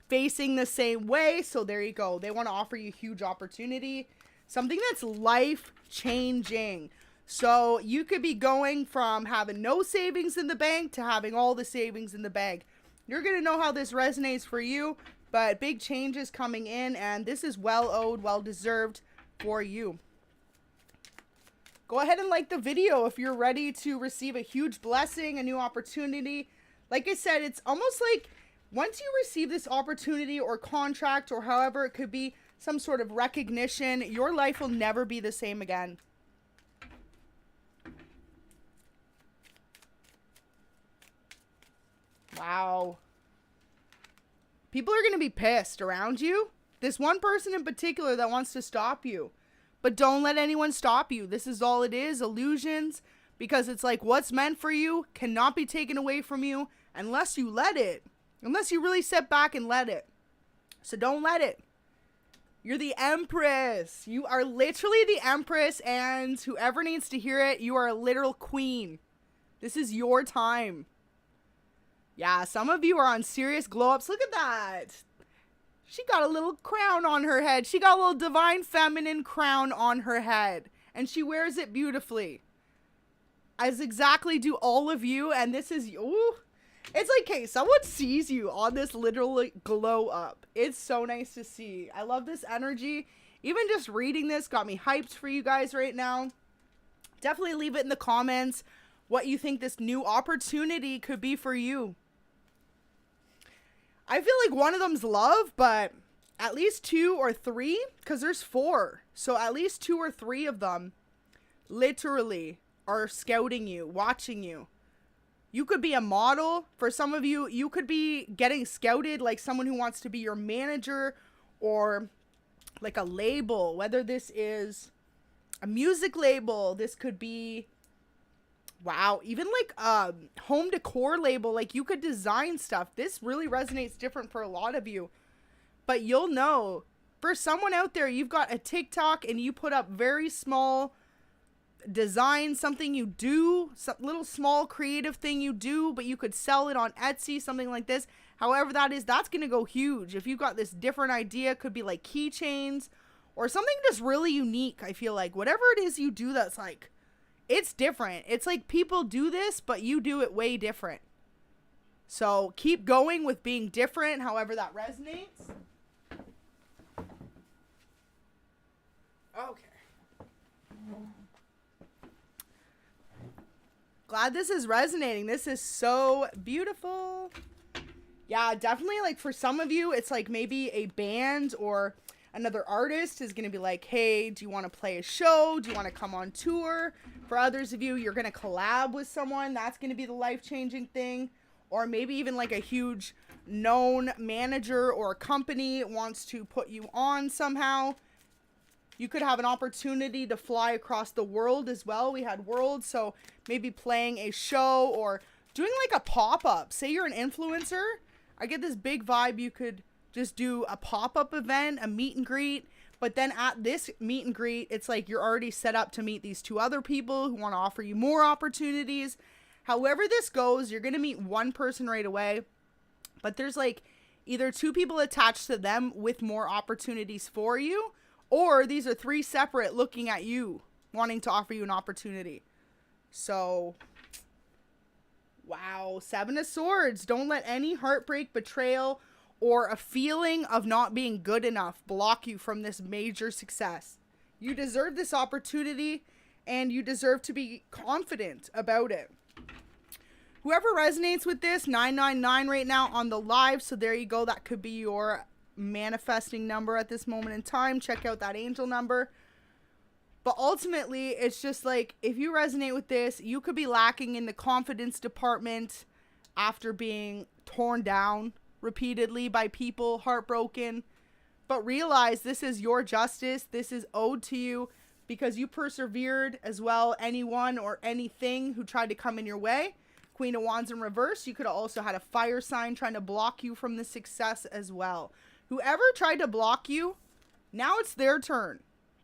facing the same way. So there you go. They want to offer you huge opportunity. Something that's life changing. So you could be going from having no savings in the bank to having all the savings in the bank. You're going to know how this resonates for you, but big changes coming in, and this is well owed, well deserved for you. Go ahead and like the video if you're ready to receive a huge blessing, a new opportunity. Like I said, it's almost like once you receive this opportunity or contract or however it could be, some sort of recognition, your life will never be the same again. Wow. People are going to be pissed around you. This one person in particular that wants to stop you. But don't let anyone stop you. This is all it is, illusions. Because it's like what's meant for you cannot be taken away from you unless you let it. Unless you really sit back and let it. So don't let it. You're the Empress. You are literally the Empress, and whoever needs to hear it, you are a literal queen. This is your time. Yeah, some of you are on serious glow-ups. Look at that. She got a little crown on her head. She got a little Divine Feminine crown on her head. And she wears it beautifully. As exactly do all of you. And this is... Ooh, it's like, hey, someone sees you on this literal glow-up. It's so nice to see. I love this energy. Even just reading this got me hyped for you guys right now. Definitely leave it in the comments what you think this new opportunity could be for you. I feel like one of them's love, but at least 2 or 3, because there's 4. So at least 2 or 3 of them literally are scouting you, watching you. You could be a model. For some of you, you could be getting scouted like someone who wants to be your manager or like a label, whether this is a music label, this could be... Wow, even like home decor label, like you could design stuff. This really resonates different for a lot of you. But you'll know, for someone out there, you've got a TikTok and you put up very small design, something you do, some little small creative thing you do, but you could sell it on Etsy, something like this. However that is, that's going to go huge. If you've got this different idea, could be like keychains or something just really unique. I feel like whatever it is you do that's like, it's different. It's like people do this, but you do it way different. So keep going with being different, however that resonates. Okay. Glad this is resonating. This is so beautiful. Yeah, definitely, like, for some of you, it's like maybe a band or another artist is going to be like, hey, do you want to play a show? Do you want to come on tour? For others of you, you're going to collab with someone. That's going to be the life-changing thing. Or maybe even like a huge known manager or a company wants to put you on somehow. You could have an opportunity to fly across the world as well. We had world, so maybe playing a show or doing like a pop-up. Say you're an influencer. I get this big vibe. You could just do a pop-up event, a meet and greet. But then at this meet and greet, it's like you're already set up to meet these two other people who want to offer you more opportunities. However this goes, you're going to meet one person right away. But there's like either two people attached to them with more opportunities for you, or these are three separate looking at you, wanting to offer you an opportunity. So, wow. 7 of Swords. Don't let any heartbreak, betrayal, or a feeling of not being good enough block you from this major success. You deserve this opportunity, and you deserve to be confident about it. Whoever resonates with this, 999 right now on the live. So there you go. That could be your manifesting number at this moment in time. Check out that angel number. But ultimately, it's just like, if you resonate with this, you could be lacking in the confidence department after being torn down repeatedly by people, heartbroken. But realize this is your justice. This is owed to you because you persevered as well. Anyone or anything who tried to come in your way. Queen of Wands in reverse. You could have also had a fire sign trying to block you from the success as well. Whoever tried to block you, now it's their turn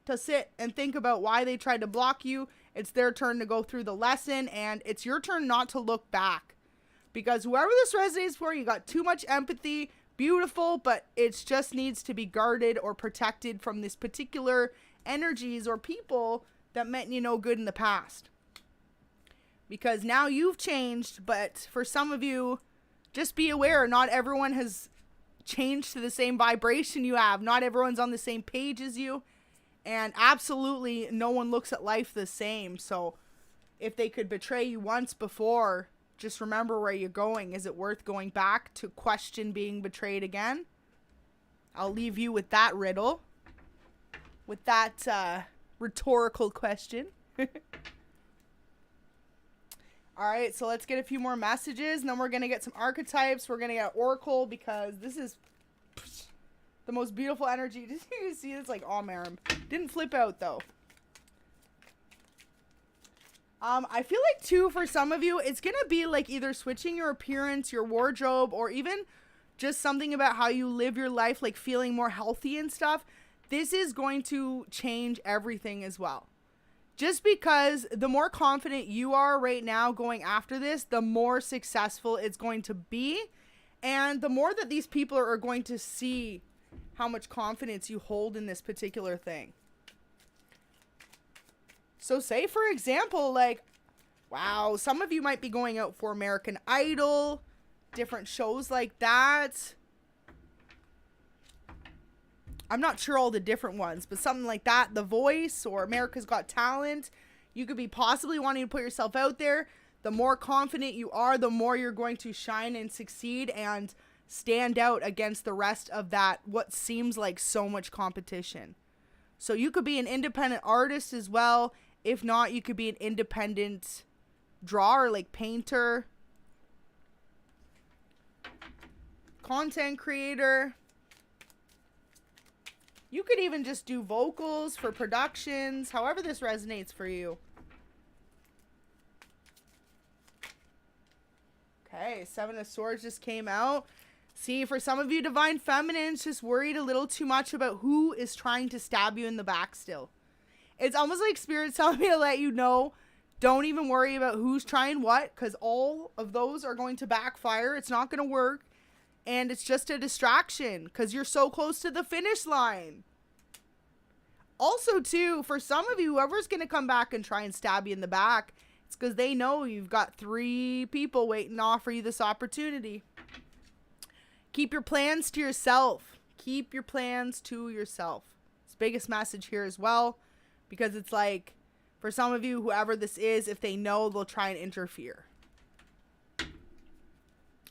to sit and think about why they tried to block you. It's their turn to go through the lesson, and it's your turn not to look back. Because whoever this resonates for, you got too much empathy, beautiful, but it just needs to be guarded or protected from this particular energies or people that meant you no good in the past. Because now you've changed, but for some of you, just be aware, not everyone has changed to the same vibration you have. Not everyone's on the same page as you. And absolutely no one looks at life the same. So if they could betray you once before, just remember where you're going. Is it worth going back to question being betrayed again? I'll leave you with that riddle. With that rhetorical question. All right, so let's get a few more messages, and then we're going to get some archetypes. We're going to get Oracle, because this is the most beautiful energy. Did you see this? Like, oh, man. Didn't flip out, though. I feel like, too, for some of you, it's going to be, like, either switching your appearance, your wardrobe, or even just something about how you live your life, like feeling more healthy and stuff. This is going to change everything as well. Just because the more confident you are right now going after this, the more successful it's going to be. And the more that these people are going to see how much confidence you hold in this particular thing. So say, for example, like, wow, some of you might be going out for American Idol, different shows like that. I'm not sure all the different ones, but something like that, The Voice or America's Got Talent. You could be possibly wanting to put yourself out there. The more confident you are, the more you're going to shine and succeed and stand out against the rest of that, what seems like so much competition. So you could be an independent artist as well. If not, you could be an independent drawer, like painter, content creator. You could even just do vocals for productions, however this resonates for you. Okay, 7 of Swords just came out. See, for some of you Divine Feminines, just worried a little too much about who is trying to stab you in the back still. It's almost like Spirit's telling me to let you know, don't even worry about who's trying what, because all of those are going to backfire. It's not going to work. And it's just a distraction because you're so close to the finish line. Also, too, for some of you, whoever's going to come back and try and stab you in the back, it's because they know you've got 3 people waiting to offer you this opportunity. Keep your plans to yourself. Keep your plans to yourself. It's the biggest message here as well, because it's like For some of you, whoever this is, if they know, they'll try and interfere.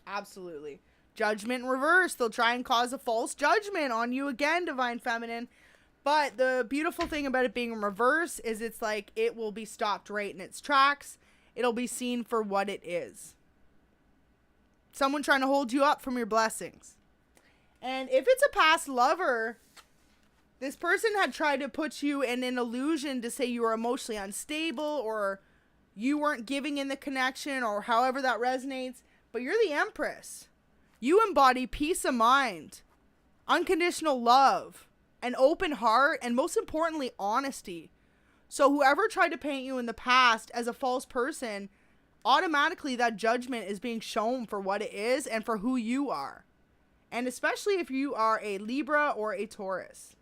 Absolutely. Judgment in reverse. They'll try and cause a false judgment on you again, Divine Feminine. But the beautiful thing about it being in reverse is it's like it will be stopped right in its tracks. It'll be seen for what it is. Someone trying to hold you up from your blessings. And if it's a past lover, this person had tried to put you in an illusion to say you were emotionally unstable or you weren't giving in the connection or however that resonates. But you're the Empress. You embody peace of mind, unconditional love, an open heart, and most importantly, honesty. So whoever tried to paint you in the past as a false person, automatically that judgment is being shown for what it is and for who you are. And especially if you are a Libra or a Taurus.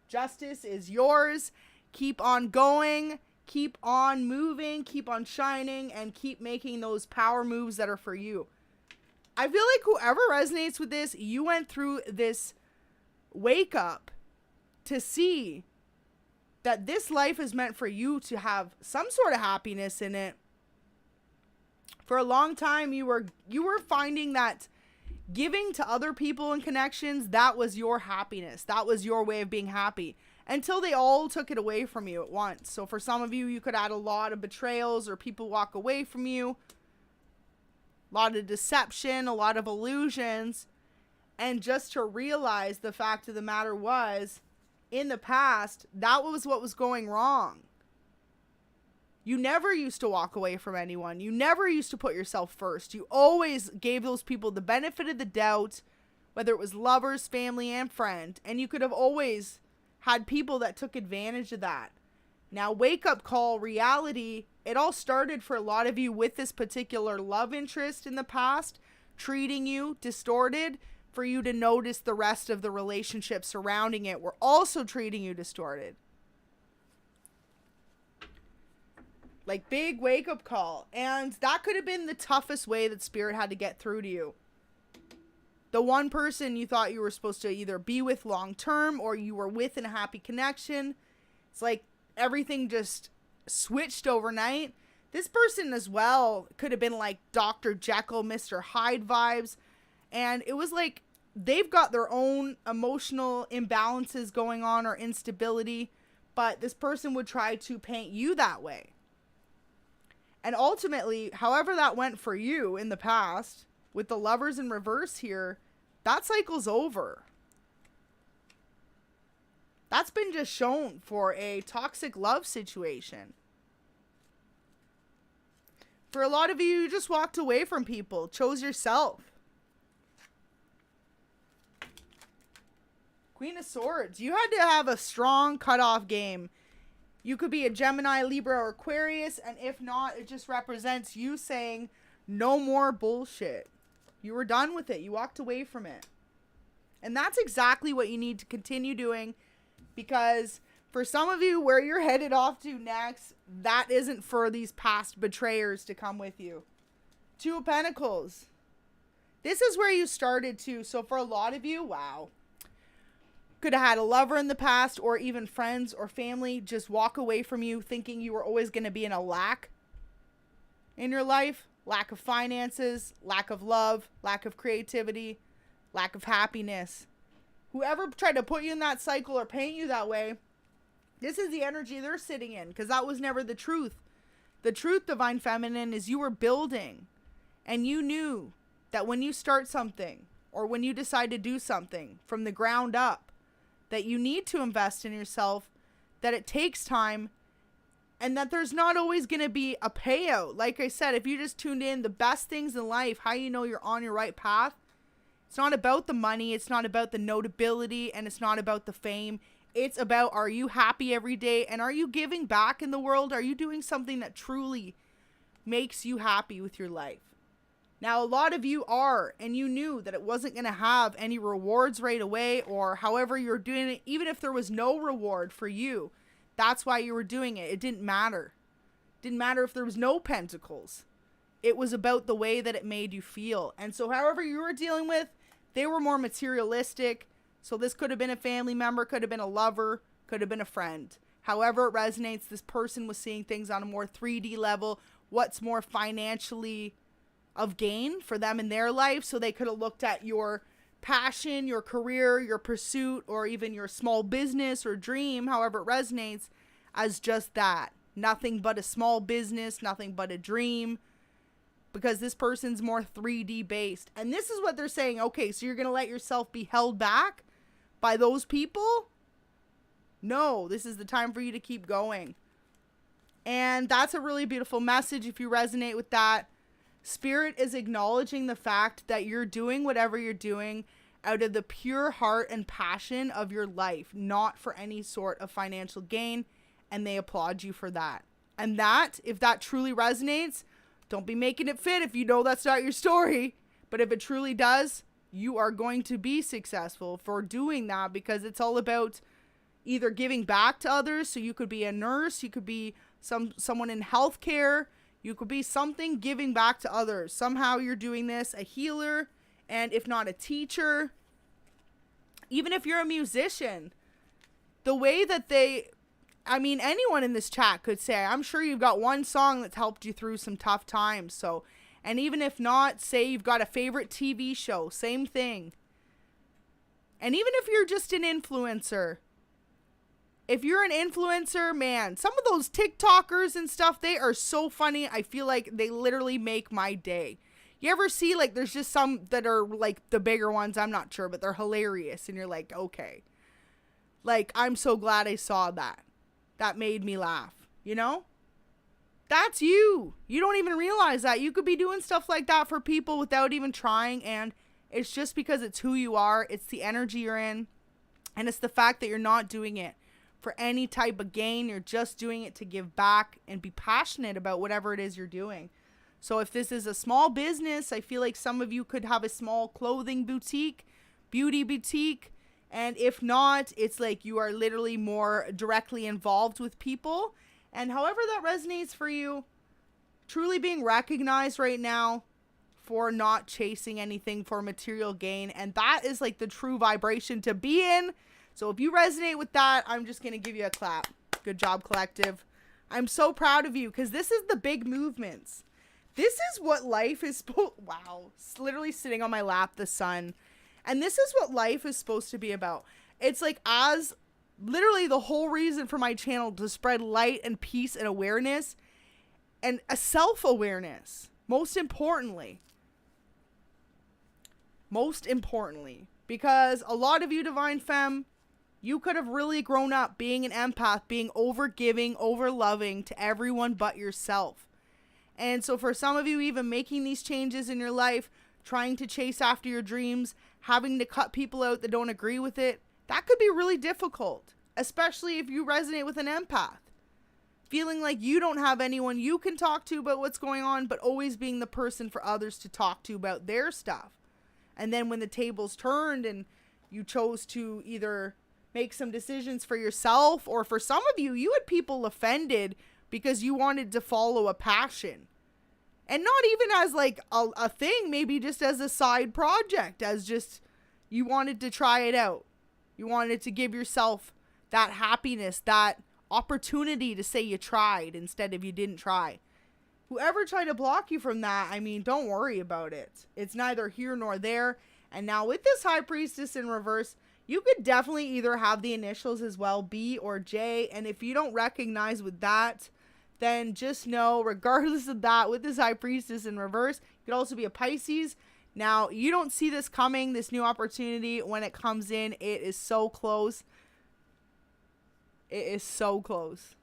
Justice is yours. Keep on going. Keep on moving. Keep on shining. And keep making those power moves that are for you. I feel like whoever resonates with this, you went through this wake up to see that this life is meant for you to have some sort of happiness in it. For a long time, you were finding that giving to other people and connections, that was your happiness. That was your way of being happy until they all took it away from you at once. So for some of you, you could add a lot of betrayals or people walk away from you. A lot of deception, a lot of illusions. And just to realize the fact of the matter was, in the past, that was what was going wrong. You never used to walk away from anyone. You never used to put yourself first. You always gave those people the benefit of the doubt, whether it was lovers, family, and friend. And you could have always had people that took advantage of that. Now, wake up call, reality, it all started for a lot of you with this particular love interest in the past, treating you distorted, for you to notice the rest of the relationships surrounding it were also treating you distorted. Like, big wake up call. And that could have been the toughest way that Spirit had to get through to you. The one person you thought you were supposed to either be with long term or you were with in a happy connection. It's like everything just switched overnight. This person as well could have been like Dr. Jekyll, Mr. Hyde vibes. And it was like they've got their own emotional imbalances going on or instability. But this person would try to paint you that way. And ultimately, however that went for you in the past, with the Lovers in reverse here, that cycle's over. That's been just shown for a toxic love situation. For a lot of you, you just walked away from people, chose yourself. Queen of Swords. You had to have a strong cutoff game. You could be a Gemini, Libra, or Aquarius, and if not, it just represents you saying, no more bullshit. You were done with it. You walked away from it. And that's exactly what you need to continue doing, because for some of you, where you're headed off to next, that isn't for these past betrayers to come with you. Two of Pentacles. This is where you started to. So for a lot of you, wow. Could have had a lover in the past, or even friends or family just walk away from you thinking you were always going to be in a lack in your life. Lack of finances, lack of love, lack of creativity, lack of happiness. Whoever tried to put you in that cycle or paint you that way, this is the energy they're sitting in, because that was never the truth. The truth, Divine Feminine, is you were building, and you knew that when you start something or when you decide to do something from the ground up, that you need to invest in yourself, that it takes time, and that there's not always going to be a payout. Like I said, if you just tuned in, the best things in life, how you know you're on your right path, it's not about the money, it's not about the notability, and it's not about the fame. It's about, are you happy every day, and are you giving back in the world? Are you doing something that truly makes you happy with your life? Now, a lot of you are, and you knew that it wasn't going to have any rewards right away, or however you're doing it, even if there was no reward for you. That's why you were doing it. It didn't matter. It didn't matter if there was no pentacles. It was about the way that it made you feel. And so however you were dealing with, they were more materialistic. So this could have been a family member, could have been a lover, could have been a friend. However it resonates, this person was seeing things on a more 3D level, what's more financially of gain for them in their life. So they could have looked at your passion, your career, your pursuit, or even your small business or dream, however it resonates, as just that. Nothing but a small business, nothing but a dream, because this person's more 3D based. And this is what they're saying. Okay, so you're going to let yourself be held back by those people? No, this is the time for you to keep going. And that's a really beautiful message if you resonate with that. Spirit is acknowledging the fact that you're doing whatever you're doing out of the pure heart and passion of your life, not for any sort of financial gain, and they applaud you for that. And that, if that truly resonates, don't be making it fit if you know that's not your story, but if it truly does, you are going to be successful for doing that, because it's all about either giving back to others. So you could be a nurse, you could be someone in healthcare, you could be something giving back to others. Somehow you're doing this, a healer, and if not a teacher, even if you're a musician, the way that anyone in this chat could say, I'm sure you've got one song that's helped you through some tough times. So, and even if not, say you've got a favorite TV show, same thing. And even if you're just an influencer, if you're an influencer, man, some of those TikTokers and stuff, they are so funny. I feel like they literally make my day. You ever see, like, there's just some that are, like, the bigger ones, I'm not sure, but they're hilarious. And you're like, okay. Like, I'm so glad I saw that. That made me laugh, you know? That's you. You don't even realize that. You could be doing stuff like that for people without even trying. And it's just because it's who you are. It's the energy you're in. And it's the fact that you're not doing it for any type of gain. You're just doing it to give back and be passionate about whatever it is you're doing. So if this is a small business, I feel like some of you could have a small clothing boutique, beauty boutique. And if not, it's like you are literally more directly involved with people. And however that resonates for you, truly being recognized right now for not chasing anything for material gain. And that is like the true vibration to be in. So if you resonate with that, I'm just going to give you a clap. Good job, collective. I'm so proud of you, because this is the big movements. This is what life is wow. It's literally sitting on my lap, the sun. And this is what life is supposed to be about. It's like, as literally the whole reason for my channel, to spread light and peace and awareness and a self-awareness. Most importantly, because a lot of you Divine Femme, you could have really grown up being an empath, being over-giving, over-loving to everyone but yourself. And so for some of you, even making these changes in your life, trying to chase after your dreams, having to cut people out that don't agree with it, that could be really difficult, especially if you resonate with an empath. Feeling like you don't have anyone you can talk to about what's going on, but always being the person for others to talk to about their stuff. And then when the tables turned and you chose to either make some decisions for yourself, or for some of you, you had people offended because you wanted to follow a passion. And not even as like a thing, maybe just as a side project, as just you wanted to try it out. You wanted to give yourself that happiness, that opportunity to say you tried instead of you didn't try. Whoever tried to block you from that, I mean, don't worry about it. It's neither here nor there. And now with this High Priestess in reverse, you could definitely either have the initials as well, B or J. And if you don't recognize with that, then just know, regardless of that, with this High Priestess in reverse, you could also be a Pisces. Now, you don't see this coming, this new opportunity. When it comes in, it is so close. It is so close.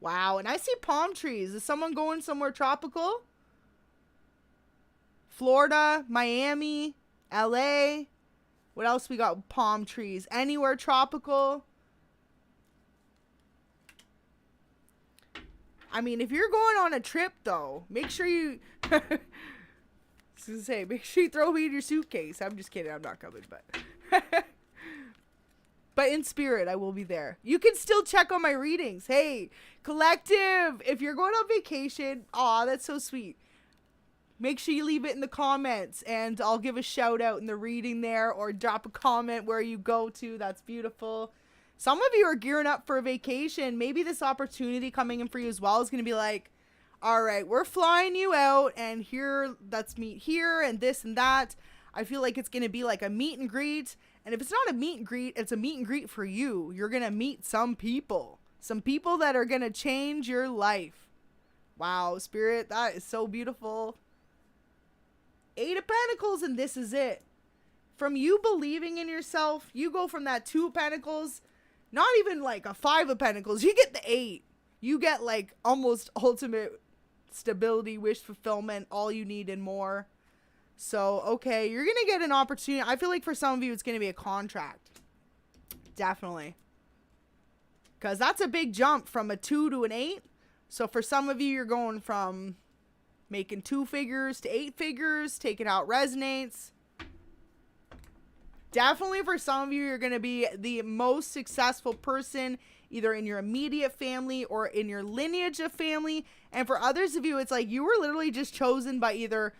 Wow. And I see palm trees. Is someone going somewhere tropical? Florida, Miami, LA. What else we got? Palm trees. Anywhere tropical. I mean, if you're going on a trip, though, make sure you... I was going to say, make sure you throw me in your suitcase. I'm just kidding. I'm not coming, but... But in spirit, I will be there. You can still check on my readings. Hey, collective, if you're going on vacation, aw, that's so sweet. Make sure you leave it in the comments, and I'll give a shout out in the reading there, or drop a comment where you go to. That's beautiful. Some of you are gearing up for a vacation. Maybe this opportunity coming in for you as well is going to be like, all right, we're flying you out and here, let's meet here and this and that. I feel like it's going to be like a meet and greet. And if it's not a meet and greet, it's a meet and greet for you. You're going to meet some people that are going to change your life. Wow, Spirit, that is so beautiful. 8 of Pentacles, and this is it. From you believing in yourself, you go from that 2 of Pentacles, not even like a 5 of Pentacles, you get the 8. You get like almost ultimate stability, wish fulfillment, all you need and more. So, okay, you're going to get an opportunity. I feel like for some of you, it's going to be a contract. Definitely. Because that's a big jump from a 2 to an 8. So for some of you, you're going from making 2 figures to 8 figures. Take it how it resonates. Definitely for some of you, you're going to be the most successful person either in your immediate family or in your lineage of family. And for others of you, it's like you were literally just chosen by either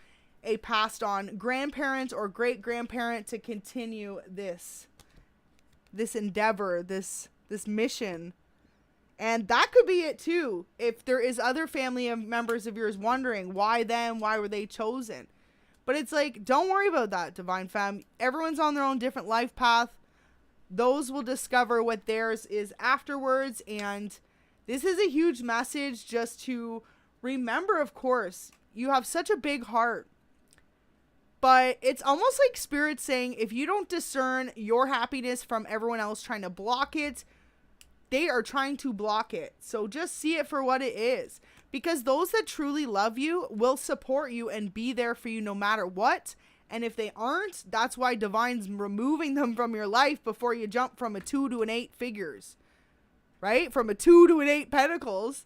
a passed on grandparent or great grandparent to continue this endeavor, this mission. And that could be it too. If there is other family members of yours wondering why them, why were they chosen? But it's like, don't worry about that, Divine Femme. Everyone's on their own different life path. Those will discover what theirs is afterwards. And this is a huge message just to remember, of course, you have such a big heart. But it's almost like Spirit saying, if you don't discern your happiness from everyone else trying to block it, they are trying to block it. So just see it for what it is. Because those that truly love you will support you and be there for you no matter what. And if they aren't, that's why Divine's removing them from your life before you jump from a 2 to an 8 figures. Right? From a 2 to an 8 Pentacles.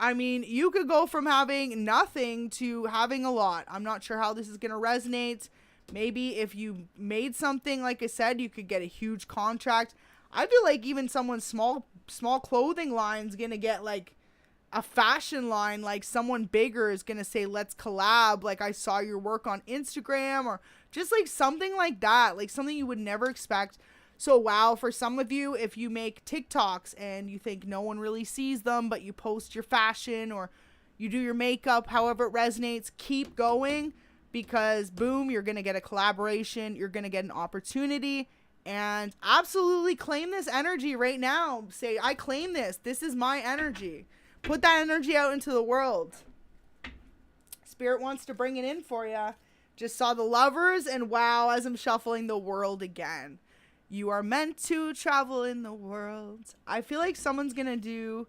I mean, you could go from having nothing to having a lot. I'm not sure how this is going to resonate. Maybe if you made something, like I said, you could get a huge contract. I feel like even someone's small clothing line's going to get like a fashion line, like someone bigger is going to say, let's collab. Like I saw your work on Instagram, or just like something like that, like something you would never expect. So wow, for some of you, if you make TikToks and you think no one really sees them, but you post your fashion or you do your makeup, however it resonates, keep going, because boom, you're going to get a collaboration. You're going to get an opportunity. And absolutely claim this energy right now. Say, I claim this. This is my energy. Put that energy out into the world. Spirit wants to bring it in for you. Just saw the Lovers, and wow, as I'm shuffling the World again. You are meant to travel in the world. I feel like someone's going to do...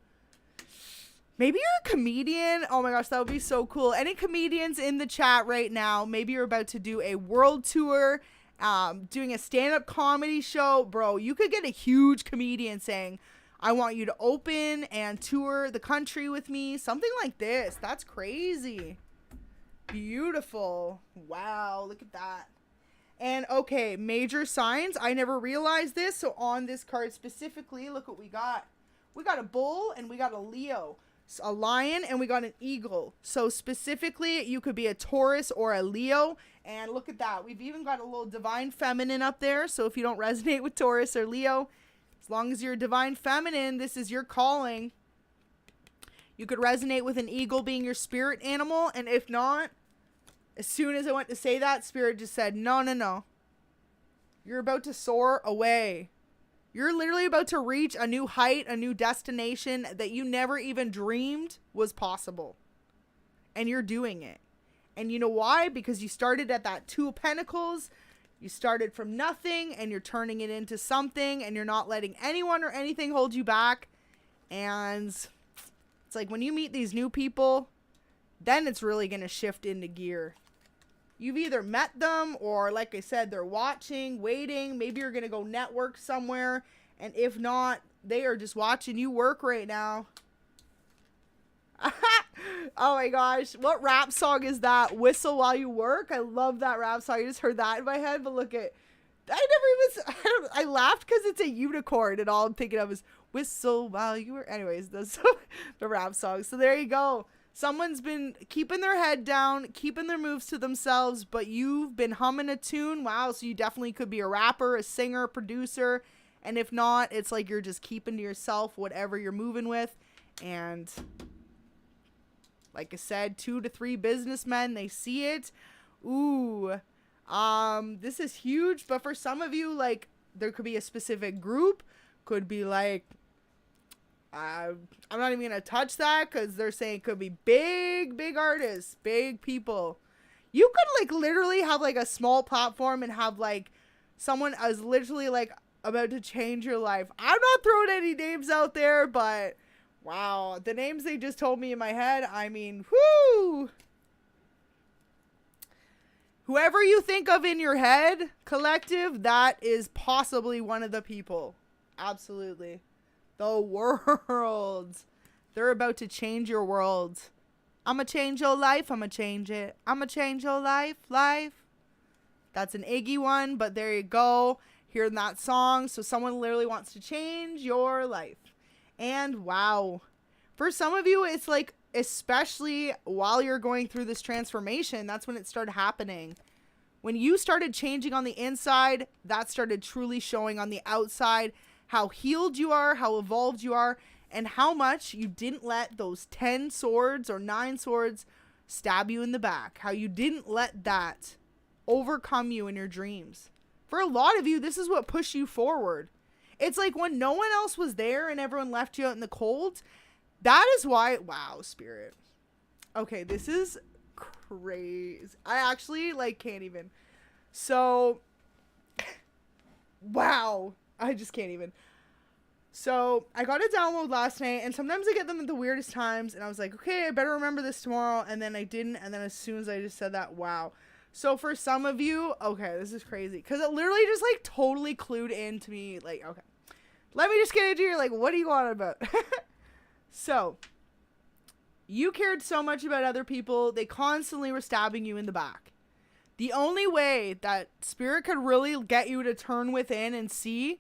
Maybe you're a comedian. Oh my gosh, that would be so cool. Any comedians in the chat right now? Maybe you're about to do a world tour. Doing a stand-up comedy show. Bro, you could get a huge comedian saying, I want you to open and tour the country with me. Something like this. That's crazy. Beautiful. Wow, look at that. And okay, major signs. I never realized this. So on this card specifically, look what we got. We got a bull and we got a Leo. A lion and we got an eagle. So specifically, you could be a Taurus or a Leo. And look at that. We've even got a little Divine Feminine up there. So if you don't resonate with Taurus or Leo, as long as you're a Divine Feminine, this is your calling. You could resonate with an eagle being your spirit animal. And if not, as soon as I went to say that, Spirit just said, no, no, no. You're about to soar away. You're literally about to reach a new height, a new destination that you never even dreamed was possible. And you're doing it. And you know why? Because you started at that 2 of Pentacles. You started from nothing and you're turning it into something, and you're not letting anyone or anything hold you back. And it's like when you meet these new people, then it's really going to shift into gear. You've either met them or, like I said, they're watching, waiting. Maybe you're going to go network somewhere. And if not, they are just watching you work right now. Oh my gosh. What rap song is that? Whistle While You Work? I love that rap song. I just heard that in my head. But look at... I laughed because it's a unicorn. And all I'm thinking of is whistle while you work. Anyways, that's the rap song. So there you go. Someone's been keeping their head down, keeping their moves to themselves, but you've been humming a tune. Wow, so you definitely could be a rapper, a singer, producer, And if not, it's like you're just keeping to yourself whatever you're moving with. And like I said, 2 to 3 businessmen, they see it. Ooh, this is huge. But for some of you, like, there could be a specific group, could be like, I'm not even gonna touch that because they're saying it could be big artists, big people. You could like literally have like a small platform and have like someone as literally like about to change your life. I'm not throwing any names out there, but wow, the names they just told me in my head, I mean, whoo! Whoever you think of in your head, collective, that is possibly one of the people. Absolutely. The world. They're about to change your world. I'ma change your life. I'ma change it. I'ma change your life. That's an Iggy one, but there you go. Hearing that song. So someone literally wants to change your life. And wow. For some of you, it's like, especially while you're going through this transformation, that's when it started happening. When you started changing on the inside, that started truly showing on the outside. How healed you are, how evolved you are, and how much you didn't let those 10 swords or 9 swords stab you in the back. How you didn't let that overcome you in your dreams. For a lot of you, this is what pushed you forward. It's like when no one else was there and everyone left you out in the cold. That is why, wow, spirit. Okay, this is crazy. I actually like can't even. So, wow. I just can't even. So I got a download last night, and sometimes I get them at the weirdest times, and I was like, okay, I better remember this tomorrow, and then I didn't, and then as soon as I just said that, wow. So for some of you, okay, this is crazy, because it literally just like totally clued into me, like, okay, let me just get into your, like, what do you want about? So you cared so much about other people, they constantly were stabbing you in the back. The only way that spirit could really get you to turn within and see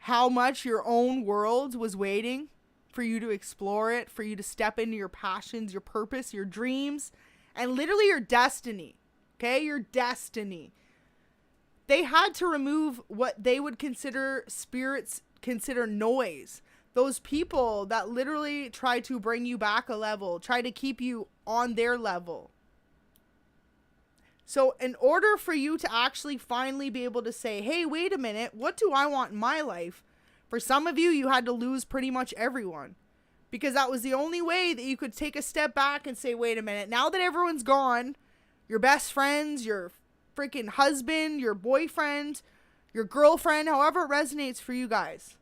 how much your own world was waiting for you to explore it, for you to step into your passions, your purpose, your dreams, and literally your destiny. Okay? Your destiny. They had to remove what they would consider spirits consider noise. Those people that literally try to bring you back a level, try to keep you on their level. So in order for you to actually finally be able to say, hey, wait a minute, what do I want in my life? For some of you, you had to lose pretty much everyone. Because that was the only way that you could take a step back and say, wait a minute, now that everyone's gone, your best friends, your freaking husband, your boyfriend, your girlfriend, however it resonates for you guys.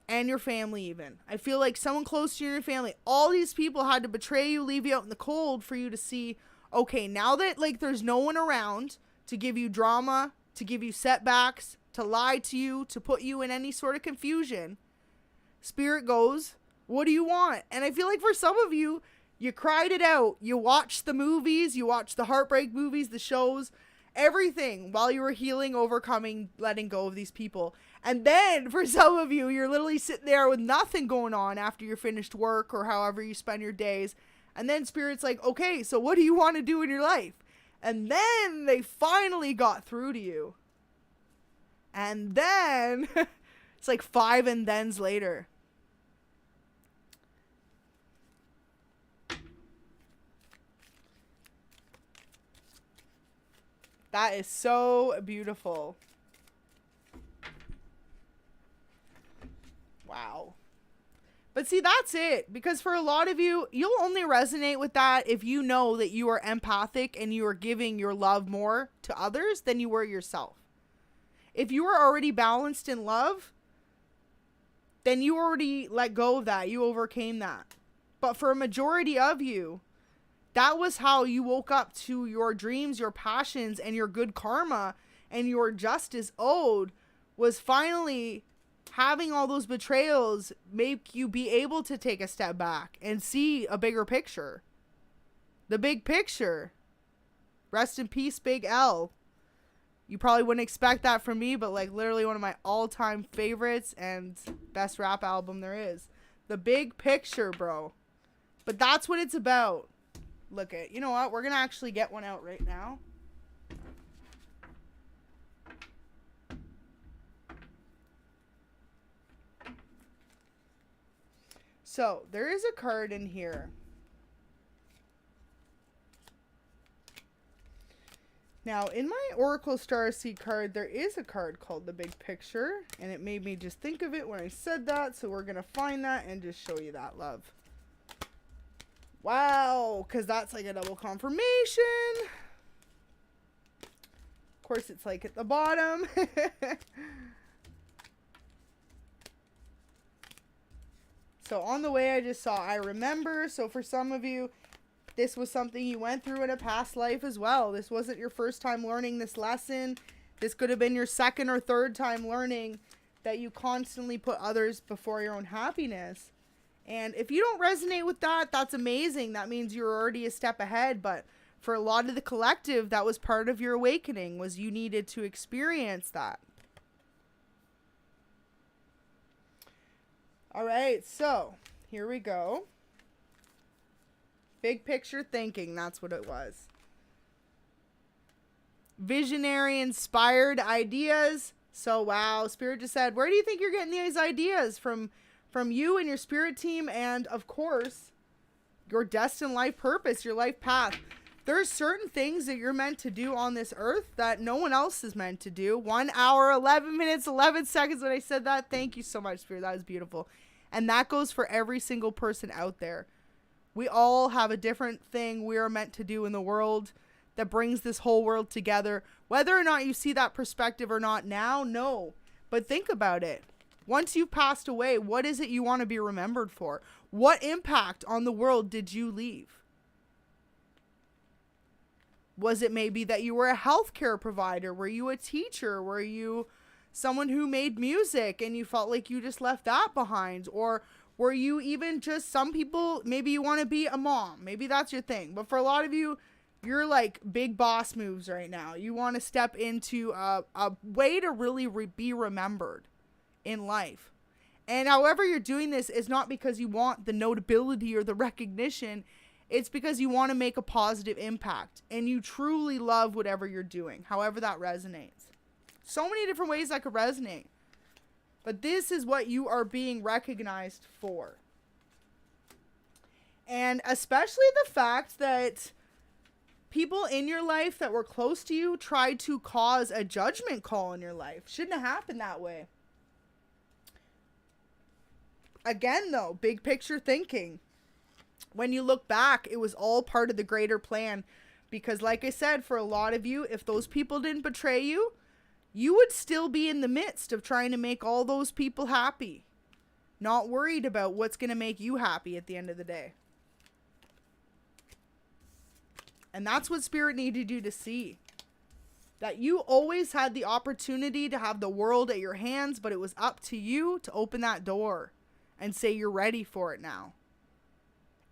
And your family even. I feel like someone close to you and your family, all these people had to betray you, leave you out in the cold for you to see, okay, now that like there's no one around to give you drama, to give you setbacks, to lie to you, to put you in any sort of confusion, spirit goes, what do you want? And I feel like for some of you, you cried it out. You watched the movies, you watched the heartbreak movies, the shows, everything while you were healing, overcoming, letting go of these people. And then for some of you, you're literally sitting there with nothing going on after you're finished work or however you spend your days. And then spirit's like, okay, so what do you want to do in your life? And then they finally got through to you. And then it's like 5 and thens later. That is so beautiful. Wow. But see, that's it. Because for a lot of you, you'll only resonate with that if you know that you are empathic and you are giving your love more to others than you were yourself. If you were already balanced in love, then you already let go of that. You overcame that. But for a majority of you, that was how you woke up to your dreams, your passions, and your good karma, and your justice owed was finally having all those betrayals make you be able to take a step back and see a bigger picture. The big picture. Rest in peace, Big L. You probably wouldn't expect that from me, but like literally one of my all-time favorites and best rap album there is. The big picture, bro. But that's what it's about. Look at, you know what? We're going to actually get one out right now. So there is a card in here. Now, in my Oracle Starseed card, there is a card called the Big Picture, and it made me just think of it when I said that, so we're going to find that and just show you that, love. Wow, because that's like a double confirmation. Of course, it's like at the bottom. So on the way, I just saw I remember. So for some of you, this was something you went through in a past life as well. This wasn't your first time learning this lesson. This could have been your second or third time learning that you constantly put others before your own happiness. And if you don't resonate with that, that's amazing. That means you're already a step ahead. But for a lot of the collective, that was part of your awakening, was you needed to experience that. All right, so here we go. Big picture thinking, that's what it was. Visionary, inspired ideas. So, wow, Spirit just said, where do you think you're getting these ideas from you and your spirit team, and, of course, your destined life purpose, your life path? There's certain things that you're meant to do on this earth that no one else is meant to do. 1 hour, 11 minutes, 11 seconds when I said that. Thank you so much, Spirit. That was beautiful. And that goes for every single person out there. We all have a different thing we are meant to do in the world that brings this whole world together. Whether or not you see that perspective or not now, no. But think about it. Once you've passed away, what is it you want to be remembered for? What impact on the world did you leave? Was it maybe that you were a healthcare provider? Were you a teacher? Were you someone who made music and you felt like you just left that behind? Or were you even just, some people, maybe you want to be a mom. Maybe that's your thing. But for a lot of you, you're like big boss moves right now. You want to step into a way to really be remembered in life. And however you're doing this is not because you want the notability or the recognition. It's because you want to make a positive impact and you truly love whatever you're doing, however that resonates. So many different ways that could resonate. But this is what you are being recognized for. And especially the fact that people in your life that were close to you tried to cause a judgment call in your life. Shouldn't have happened that way. Again, though, big picture thinking. When you look back, it was all part of the greater plan. Because like I said, for a lot of you, if those people didn't betray you, you would still be in the midst of trying to make all those people happy. Not worried about what's going to make you happy at the end of the day. And that's what Spirit needed you to see. That you always had the opportunity to have the world at your hands, but it was up to you to open that door and say you're ready for it now.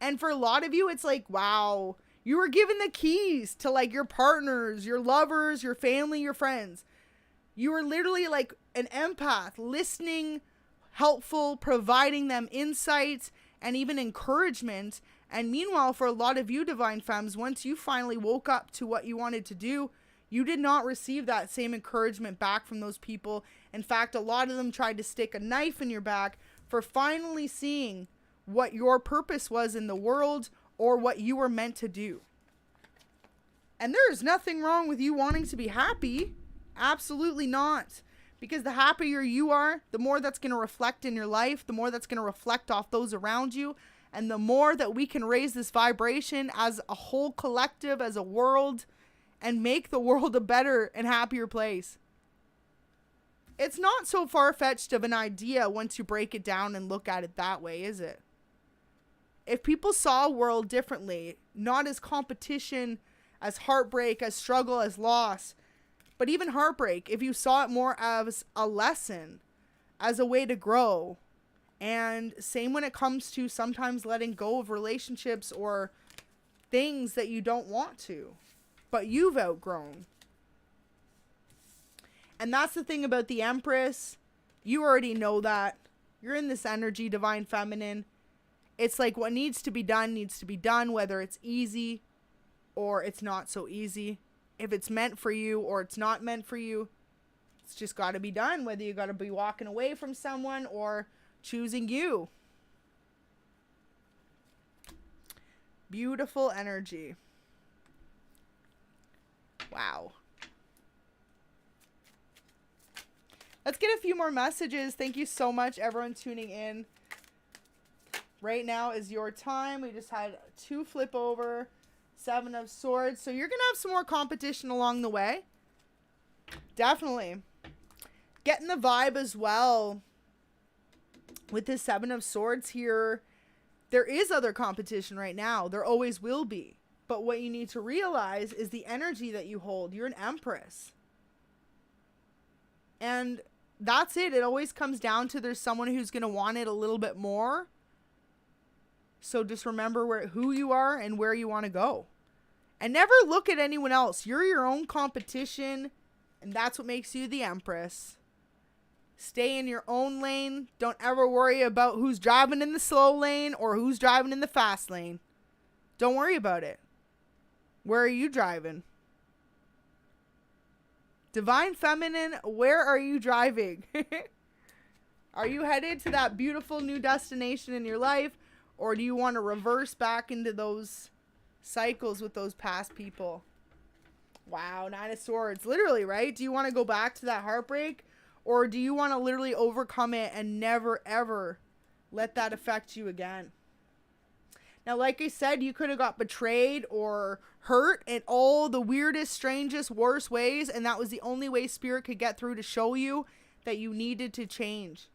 And for a lot of you, it's like, wow, you were given the keys to like your partners, your lovers, your family, your friends. You were literally like an empath, listening, helpful, providing them insights and even encouragement. And meanwhile, for a lot of you Divine Femmes, once you finally woke up to what you wanted to do, you did not receive that same encouragement back from those people. In fact, a lot of them tried to stick a knife in your back for finally seeing what your purpose was in the world or what you were meant to do. And there is nothing wrong with you wanting to be happy. Absolutely not. Because the happier you are, the more that's going to reflect in your life, the more that's going to reflect off those around you, and the more that we can raise this vibration as a whole collective, as a world, and make the world a better and happier place. It's not so far-fetched of an idea once you break it down and look at it that way, is it? If people saw a world differently, not as competition, as heartbreak, as struggle, as loss, but even heartbreak, if you saw it more as a lesson, as a way to grow, and same when it comes to sometimes letting go of relationships or things that you don't want to, but you've outgrown. And that's the thing about the Empress. You already know that. You're in this energy, Divine Feminine. It's like what needs to be done, whether it's easy or it's not so easy. If it's meant for you or it's not meant for you, it's just got to be done. Whether you got to be walking away from someone or choosing you. Beautiful energy. Wow. Let's get a few more messages. Thank you so much, everyone tuning in. Right now is your time. We just had 2 flip over, 7 of swords. So you're going to have some more competition along the way. Definitely. Getting the vibe as well. With this 7 of swords here, there is other competition right now. There always will be. But what you need to realize is the energy that you hold. You're an empress. And that's it. It always comes down to there's someone who's going to want it a little bit more. So just remember who you are and where you want to go. And never look at anyone else. You're your own competition. And that's what makes you the empress. Stay in your own lane. Don't ever worry about who's driving in the slow lane or who's driving in the fast lane. Don't worry about it. Where are you driving? Divine Feminine, where are you driving? Are you headed to that beautiful new destination in your life? Or do you want to reverse back into those cycles with those past people? Wow, 9 of Swords. Literally, right? Do you want to go back to that heartbreak? Or do you want to literally overcome it and never, ever let that affect you again? Now, like I said, you could have got betrayed or hurt in all the weirdest, strangest, worst ways. And that was the only way Spirit could get through to show you that you needed to change.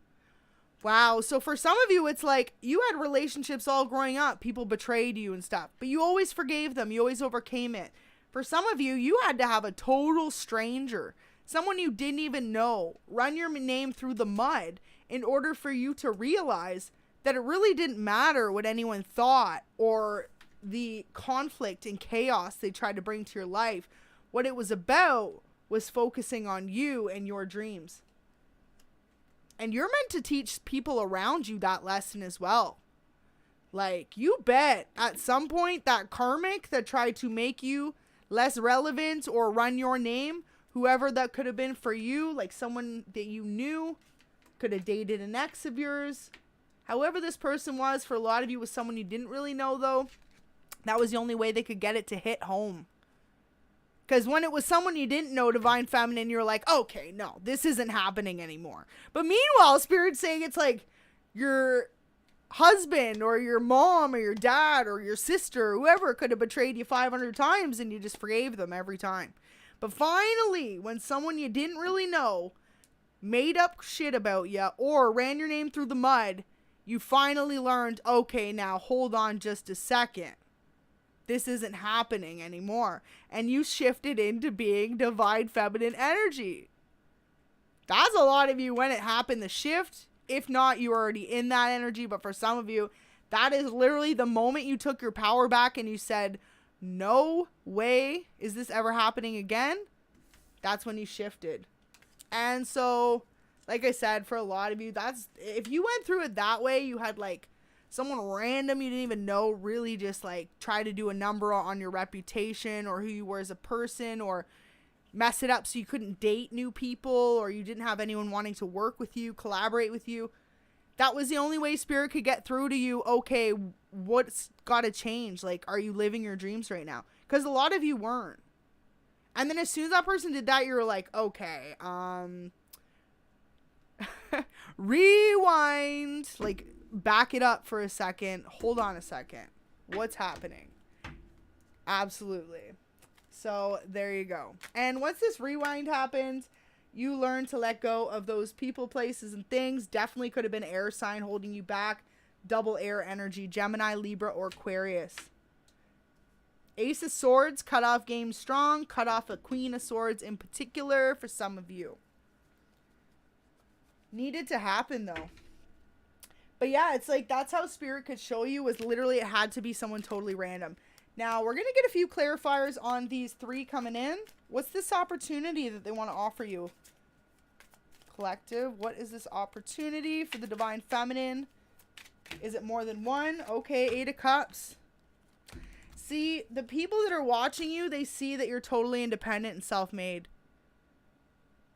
Wow. So for some of you, it's like you had relationships all growing up. People betrayed you and stuff. But you always forgave them. You always overcame it. For some of you, you had to have a total stranger, someone you didn't even know, run your name through the mud in order for you to realize that it really didn't matter what anyone thought or the conflict and chaos they tried to bring to your life. What it was about was focusing on you and your dreams. And you're meant to teach people around you that lesson as well. Like, you bet at some point that karmic that tried to make you less relevant or run your name, whoever that could have been for you, like someone that you knew, could have dated an ex of yours. However this person was, for a lot of you, was someone you didn't really know, though. That was the only way they could get it to hit home. Because when it was someone you didn't know, Divine Feminine, you're like, okay, no, this isn't happening anymore. But meanwhile, Spirit's saying it's like your husband or your mom or your dad or your sister, whoever could have betrayed you 500 times and you just forgave them every time. But finally, when someone you didn't really know made up shit about you or ran your name through the mud, you finally learned, okay, now hold on just a second. This isn't happening anymore. And you shifted into being Divine Feminine energy. That's a lot of you when it happened, the shift. If not, you were already in that energy. But for some of you, that is literally the moment you took your power back and you said, no way is this ever happening again. That's when you shifted. And so, like I said, for a lot of you, that's, if you went through it that way, you had like someone random you didn't even know really just like try to do a number on your reputation or who you were as a person, or mess it up so you couldn't date new people, or you didn't have anyone wanting to work with you, collaborate with you. That was the only way Spirit could get through to you. Okay, what's got to change? Like, are you living your dreams right now? Because a lot of you weren't. And then as soon as that person did that, you were like, okay, rewind, like back it up for a second. Hold on a second. What's happening? Absolutely. So there you go. And once this rewind happens, you learn to let go of those people, places, and things. Definitely could have been air sign holding you back. Double air energy. Gemini, Libra, or Aquarius. Ace of Swords. Cut off game strong. Cut off a Queen of Swords in particular for some of you. Needed to happen though. But yeah, it's like that's how Spirit could show you, was literally it had to be someone totally random. Now, we're going to get a few clarifiers on these 3 coming in. What's this opportunity that they want to offer you? Collective, what is this opportunity for the Divine Feminine? Is it more than one? Okay, 8 of Cups. See, the people that are watching you, they see that you're totally independent and self-made.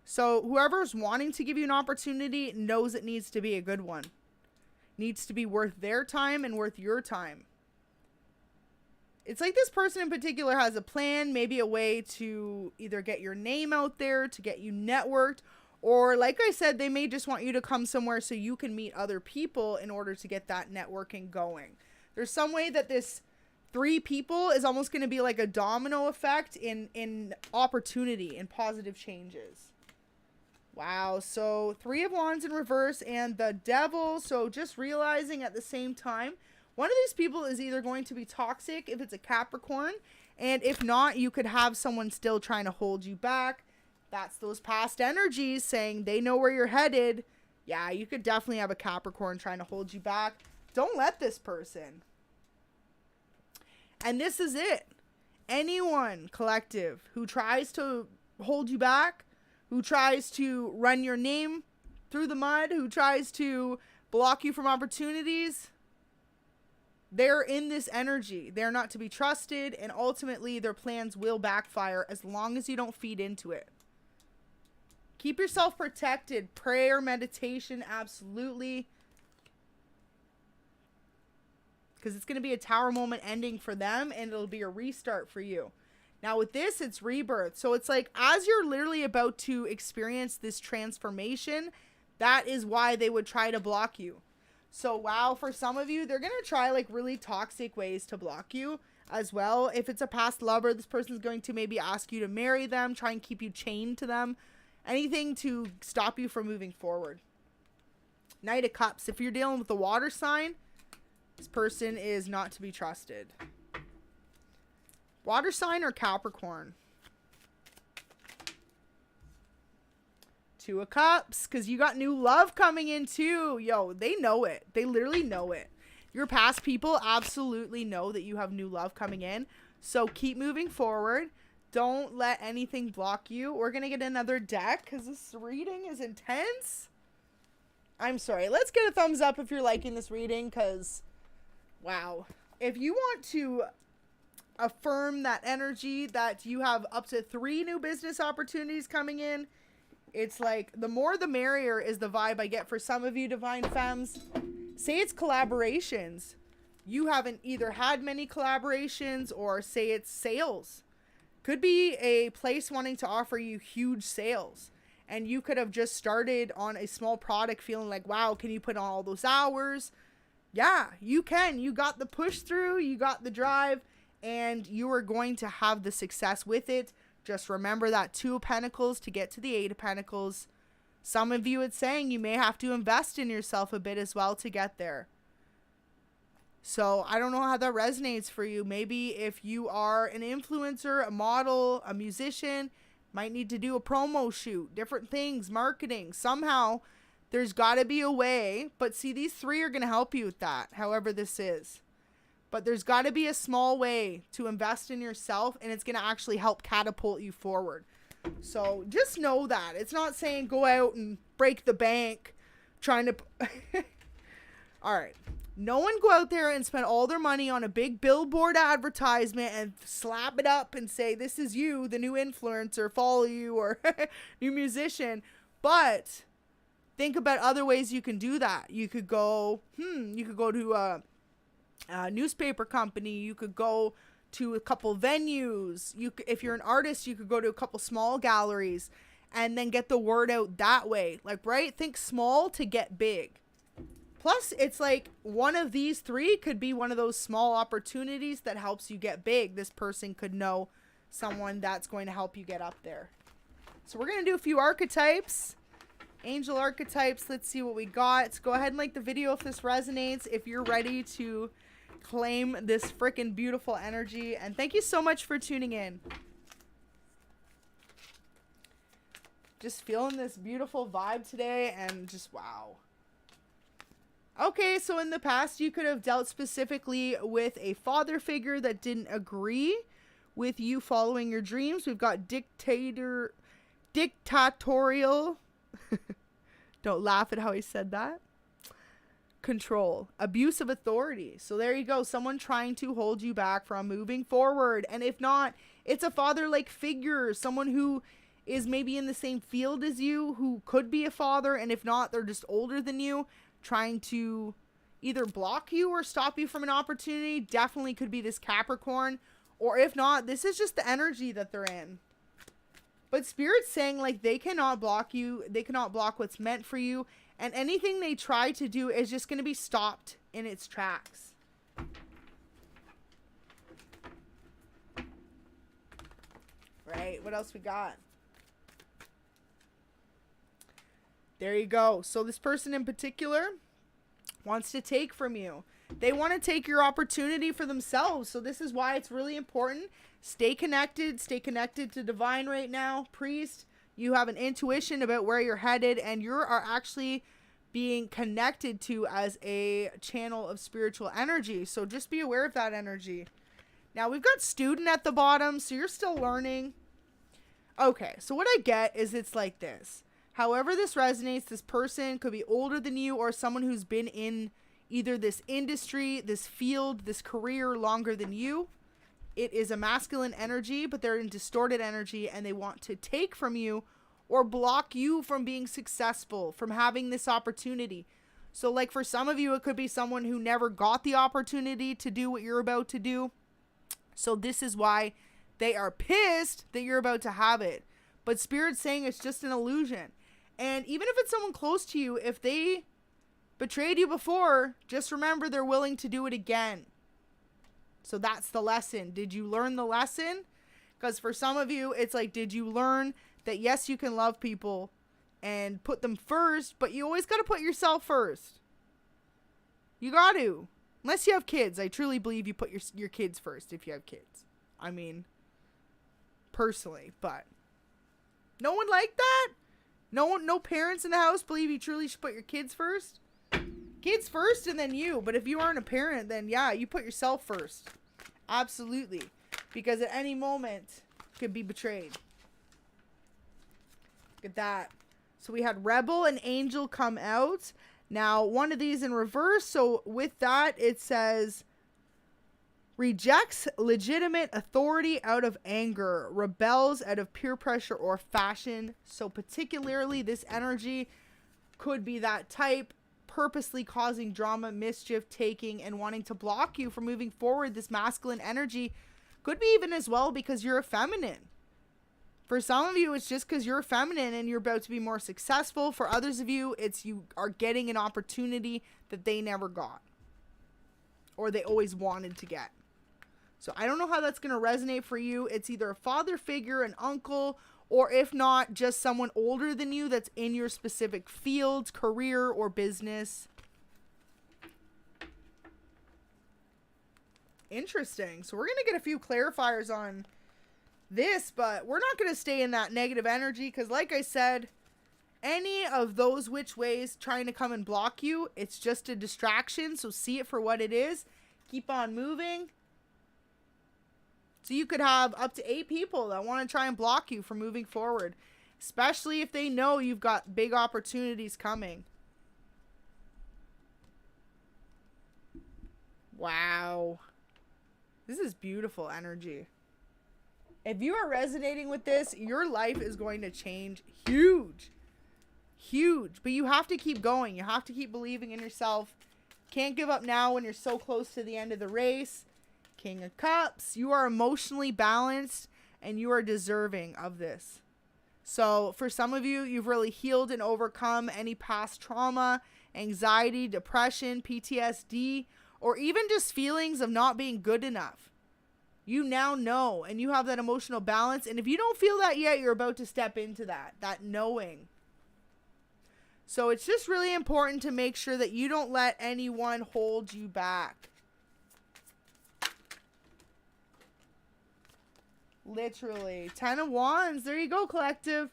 So whoever's wanting to give you an opportunity knows it needs to be a good one. Needs to be worth their time and worth your time. It's like this person in particular has a plan, maybe a way to either get your name out there, to get you networked, or like I said, they may just want you to come somewhere so you can meet other people in order to get that networking going. There's some way that this 3 people is almost going to be like a domino effect in opportunity and positive changes. Wow, so 3 of Wands in reverse and the Devil. So just realizing at the same time, one of these people is either going to be toxic if it's a Capricorn, and if not, you could have someone still trying to hold you back. That's those past energies saying they know where you're headed. Yeah, you could definitely have a Capricorn trying to hold you back. Don't let this person. And this is it. Anyone, collective, who tries to hold you back, who tries to run your name through the mud, who tries to block you from opportunities, they're in this energy. They're not to be trusted, and ultimately their plans will backfire as long as you don't feed into it. Keep yourself protected. Prayer, meditation, absolutely. Because it's going to be a Tower moment ending for them, and it'll be a restart for you. Now with this, it's rebirth. So it's like as you're literally about to experience this transformation, that is why they would try to block you. So wow, for some of you, they're going to try like really toxic ways to block you as well. If it's a past lover, this person's going to maybe ask you to marry them, try and keep you chained to them. Anything to stop you from moving forward. Knight of Cups. If you're dealing with a water sign, this person is not to be trusted. Water sign or Capricorn? 2 of Cups, because you got new love coming in too. Yo, they know it. They literally know it. Your past people absolutely know that you have new love coming in. So keep moving forward. Don't let anything block you. We're going to get another deck because this reading is intense. I'm sorry. Let's get a thumbs up if you're liking this reading because, wow. If you want to affirm that energy that you have up to 3 new business opportunities coming in, it's like the more the merrier is the vibe I get for some of you divine femmes. Say it's collaborations. You haven't either had many collaborations, or say it's sales. Could be a place wanting to offer you huge sales, and you could have just started on a small product feeling like, wow, can you put on all those hours? Yeah, you can. You got the push through, you got the drive, and you are going to have the success with it. Just remember that 2 of Pentacles to get to the 8 of Pentacles. Some of you, it's saying you may have to invest in yourself a bit as well to get there. So I don't know how that resonates for you. Maybe if you are an influencer, a model, a musician, might need to do a promo shoot, different things, marketing. Somehow there's got to be a way. But see, these 3 are going to help you with that, however this is. But there's got to be a small way to invest in yourself, and it's going to actually help catapult you forward. So just know that. It's not saying go out and break the bank trying to... All right. No one go out there and spend all their money on a big billboard advertisement and slap it up and say, this is you, the new influencer, follow you, or new musician. But think about other ways you can do that. You could go, to a newspaper company. You could go to a couple venues. If you're an artist, you could go to a couple small galleries and then get the word out that way. Like, right? Think small to get big. Plus, it's like one of these 3 could be one of those small opportunities that helps you get big. This person could know someone that's going to help you get up there. So we're going to do a few archetypes. Angel archetypes. Let's see what we got. So go ahead and like the video if this resonates. If you're ready to claim this freaking beautiful energy. And thank you so much for tuning in. Just feeling this beautiful vibe today, and just wow. Okay, so in the past, you could have dealt specifically with a father figure that didn't agree with you following your dreams. We've got dictatorial. Don't laugh at how he said that. Control. Abuse of authority. So there you go. Someone trying to hold you back from moving forward. And if not, it's a father-like figure. Someone who is maybe in the same field as you, who could be a father. And if not, they're just older than you, trying to either block you or stop you from an opportunity. Definitely could be this Capricorn. Or if not, this is just the energy that they're in. But Spirit's saying, like, they cannot block you. They cannot block what's meant for you. And anything they try to do is just going to be stopped in its tracks. Right, what else we got? There you go. So this person in particular wants to take from you. They want to take your opportunity for themselves. So this is why it's really important. Stay connected. Stay connected to divine right now. Priest, you have an intuition about where you're headed, and you are actually being connected to as a channel of spiritual energy. So just be aware of that energy. Now we've got student at the bottom, so you're still learning. Okay, so what I get is it's like this. However this resonates, this person could be older than you or someone who's been in either this industry, this field, this career longer than you. It is a masculine energy, but they're in distorted energy and they want to take from you or block you from being successful, from having this opportunity. So like for some of you, it could be someone who never got the opportunity to do what you're about to do. So this is why they are pissed that you're about to have it. But Spirit's saying it's just an illusion. And even if it's someone close to you, if they betrayed you before, just remember they're willing to do it again. So that's the lesson. Did you learn the lesson? Because for some of you, it's like, did you learn that yes, you can love people and put them first, but you always got to put yourself first. You got to. Unless you have kids. I truly believe you put your kids first if you have kids. I mean, personally, but no one like that? No parents in the house believe you truly should put your kids first? Kids first and then you. But if you aren't a parent, then yeah, you put yourself first. Absolutely. Because at any moment, you could be betrayed. Look at that. So we had Rebel and Angel come out. Now, one of these in reverse. So with that, it says, rejects legitimate authority out of anger, rebels out of peer pressure or fashion. So particularly this energy could be that type, purposely causing drama, mischief, taking, and wanting to block you from moving forward. This masculine energy could be even as well because you're a feminine. For some of you, it's just because you're feminine and you're about to be more successful. For others of you, it's you are getting an opportunity that they never got or they always wanted to get. So I don't know how that's going to resonate for you. It's either a father figure, an uncle, or if not, just someone older than you that's in your specific field, career, or business. Interesting. So we're going to get a few clarifiers on this, but we're not going to stay in that negative energy because like I said, any of those which ways trying to come and block you, it's just a distraction. So see it for what it is. Keep on moving. So you could have up to 8 people that want to try and block you from moving forward, especially if they know you've got big opportunities coming. Wow. This is beautiful energy. If you are resonating with this, your life is going to change huge. Huge. But you have to keep going. You have to keep believing in yourself. Can't give up now when you're so close to the end of the race. King of Cups. You are emotionally balanced and you are deserving of this. So for some of you, you've really healed and overcome any past trauma, anxiety, depression, PTSD, or even just feelings of not being good enough. You now know and you have that emotional balance. And if you don't feel that yet, you're about to step into that knowing. So it's just really important to make sure that you don't let anyone hold you back. Literally. 10 of Wands. There you go, collective.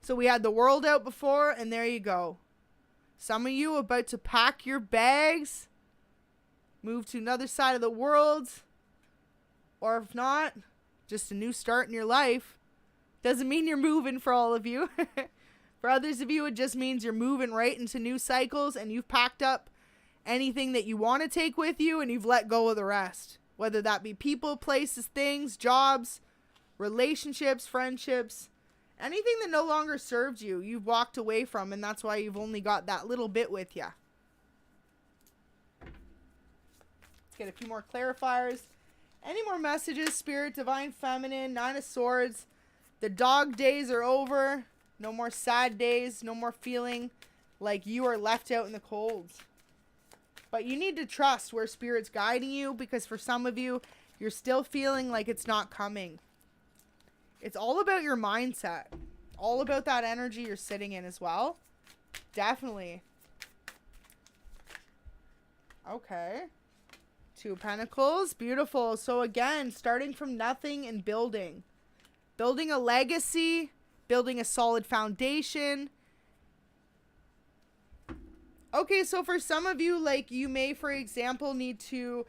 So we had the World out before, and there you go. Some of you are about to pack your bags, move to another side of the world, or if not, just a new start in your life. Doesn't mean you're moving for all of you. For others of you, it just means you're moving right into new cycles, and you've packed up anything that you want to take with you, and you've let go of the rest. Whether that be people, places, things, jobs, relationships, friendships, anything that no longer served you, you've walked away from, and that's why you've only got that little bit with you. Let's get a few more clarifiers. Any more messages, Spirit, Divine Feminine, Nine of Swords. The dog days are over. No more sad days. No more feeling like you are left out in the cold. But you need to trust where Spirit's guiding you, because for some of you, you're still feeling like it's not coming. It's all about your mindset. All about that energy you're sitting in as well. Definitely. Okay. Two of Pentacles. Beautiful. So again, starting from nothing and building. Building a legacy. Building a solid foundation. Okay, so for some of you, like you may, for example, need to,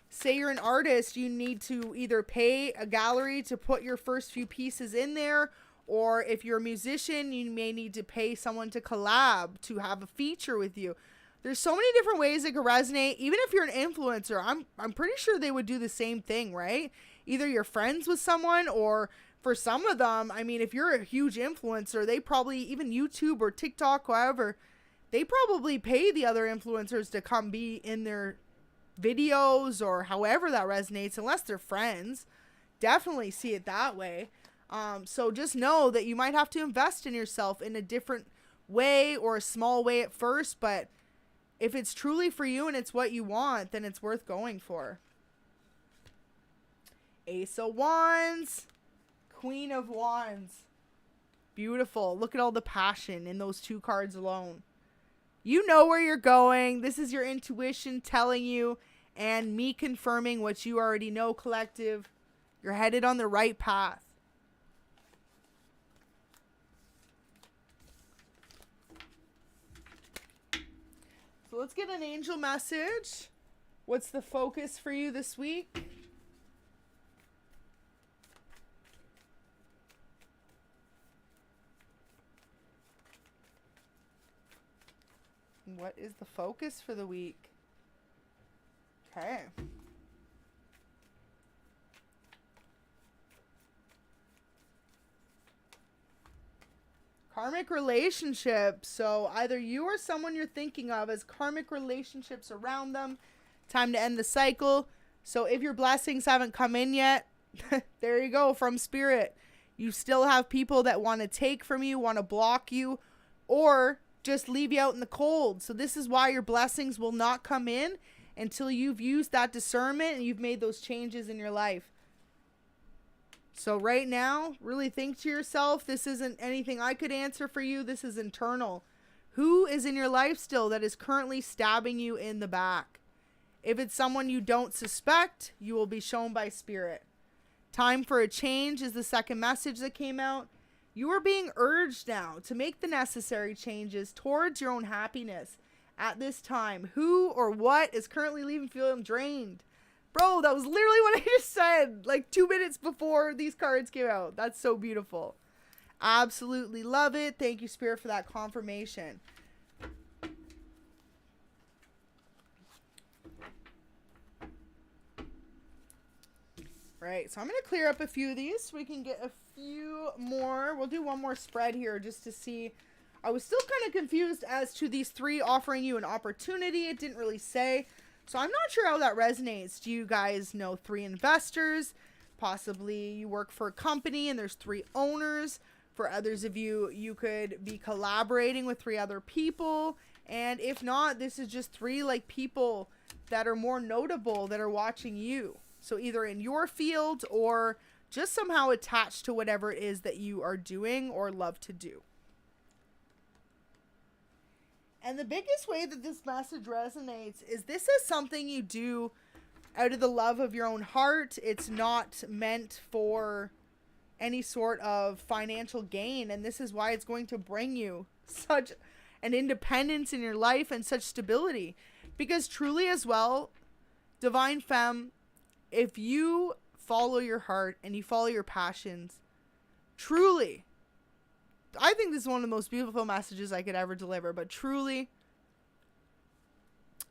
say you're an artist, you need to either pay a gallery to put your first few pieces in there, or if you're a musician, you may need to pay someone to collab, to have a feature with you. There's so many different ways it could resonate. Even if you're an influencer, I'm pretty sure they would do the same thing, right? Either you're friends with someone, or for some of them, I mean, if you're a huge influencer, they probably, even YouTube or TikTok, however, they probably pay the other influencers to come be in their videos or however that resonates, unless they're friends. Definitely see it that way. So just know that you might have to invest in yourself in a different way or a small way at first, but if it's truly for you and it's what you want, then it's worth going for. Ace of Wands, Queen of Wands. Beautiful. Look at all the passion in those two cards alone. You know where you're going. This is your intuition telling you, and me confirming what you already know, collective. You're headed on the right path. So let's get an angel message. What's the focus for you this week? What is the focus for the week? Okay. Karmic relationships. So either you or someone you're thinking of as karmic relationships around them. Time to end the cycle. So if your blessings haven't come in yet, there you go, from Spirit. You still have people that want to take from you, want to block you, or just leave you out in the cold. So this is why your blessings will not come in until you've used that discernment and you've made those changes in your life. So right now, really think to yourself, this isn't anything I could answer for you. This is internal. Who is in your life still that is currently stabbing you in the back? If it's someone you don't suspect, you will be shown by Spirit. Time for a change is the second message that came out. You are being urged now to make the necessary changes towards your own happiness at this time. Who or what is currently leaving feeling drained? Bro, that was literally what I just said like 2 minutes before these cards came out. That's so beautiful. Absolutely love it. Thank you, Spirit, for that confirmation. Right, so I'm going to clear up a few of these so we can get a few more. We'll do one more spread here just to see. I was still kind of confused as to these three offering you an opportunity. It didn't really say. So I'm not sure how that resonates. Do you guys know three investors? Possibly you work for a company and there's three owners. For others of you, you could be collaborating with three other people. And if not, this is just three like people that are more notable that are watching you. So either in your field or just somehow attached to whatever it is that you are doing or love to do. And the biggest way that this message resonates is this is something you do out of the love of your own heart. It's not meant for any sort of financial gain. And this is why it's going to bring you such an independence in your life and such stability. Because truly as well, Divine Femme, if you follow your heart and you follow your passions, truly, I think this is one of the most beautiful messages I could ever deliver, but truly,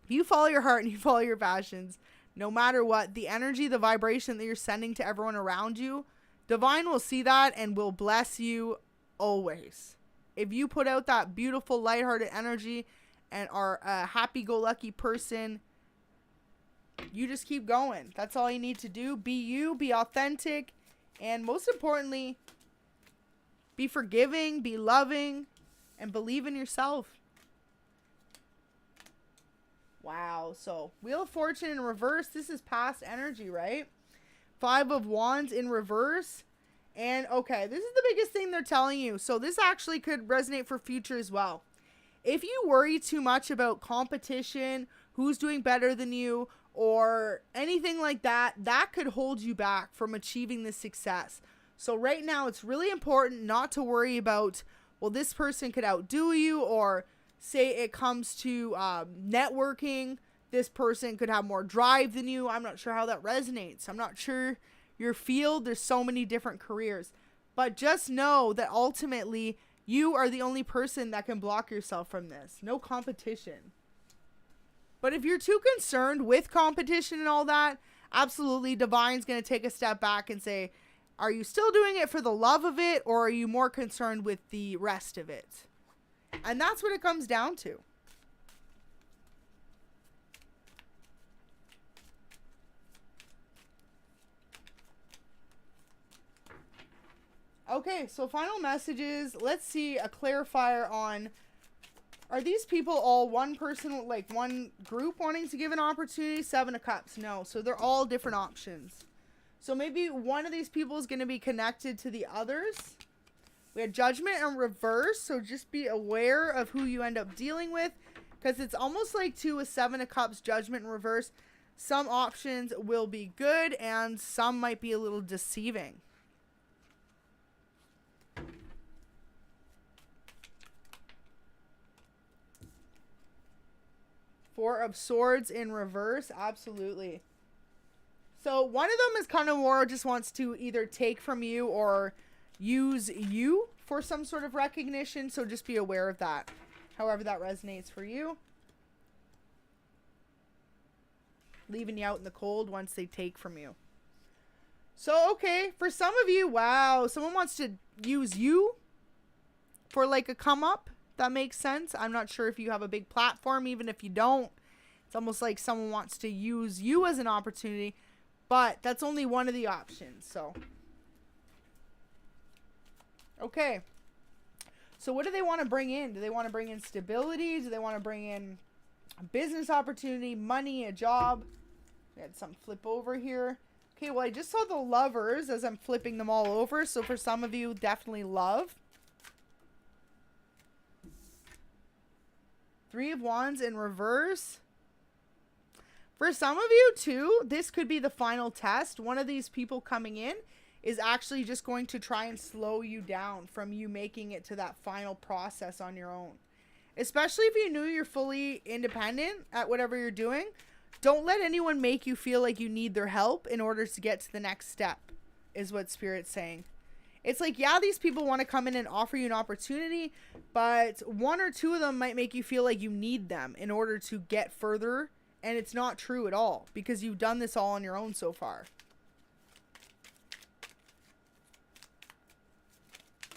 if you follow your heart and you follow your passions, no matter what, the energy, the vibration that you're sending to everyone around you, Divine will see that and will bless you always. If you put out that beautiful, lighthearted energy and are a happy-go-lucky person, you just keep going. That's all you need to do. Be you, be authentic, and most importantly, be forgiving, be loving, and believe in yourself. Wow. So Wheel of Fortune in reverse. This is past energy, right? 5 of Wands in reverse. And okay, this is the biggest thing they're telling you. So this actually could resonate for future as well. If you worry too much about competition, who's doing better than you, or anything like that, that could hold you back from achieving this success. So right now, it's really important not to worry about, well, this person could outdo you, or say it comes to networking, this person could have more drive than you. I'm not sure how that resonates. I'm not sure your field. There's so many different careers. But just know that ultimately, you are the only person that can block yourself from this. No competition. But if you're too concerned with competition and all that, absolutely, Divine's going to take a step back and say, are you still doing it for the love of it, or are you more concerned with the rest of it? And that's what it comes down to. Okay, so final messages. Let's see a clarifier on, are these people all one person, like one group wanting to give an opportunity? 7 of Cups. No. So they're all different options. So maybe one of these people is going to be connected to the others. We had Judgment in reverse. So just be aware of who you end up dealing with, because it's almost like 2 with 7 of Cups, Judgment in reverse. Some options will be good and some might be a little deceiving. Four of Swords in reverse. Absolutely. So one of them is kind of more just wants to either take from you or use you for some sort of recognition. So just be aware of that. However that resonates for you. Leaving you out in the cold once they take from you. So, okay. For some of you, wow. Someone wants to use you for like a come up. That makes sense. I'm not sure if you have a big platform. Even if you don't, it's almost like someone wants to use you as an opportunity, but that's only one of the options. So okay, so what do they want to bring in? Do they want to bring in stability? Do they want to bring in a business opportunity, money, a job? We had some flip over here. Okay, well, I just saw the Lovers as I'm flipping them all over. So for some of you, definitely love. 3 of Wands in reverse. For some of you too, this could be the final test. One of these people coming in is actually just going to try and slow you down from you making it to that final process on your own. Especially if you know you're fully independent at whatever you're doing. Don't let anyone make you feel like you need their help in order to get to the next step, is what Spirit's saying. It's like, yeah, these people want to come in and offer you an opportunity, but 1 or 2 of them might make you feel like you need them in order to get further. And it's not true at all, because you've done this all on your own so far.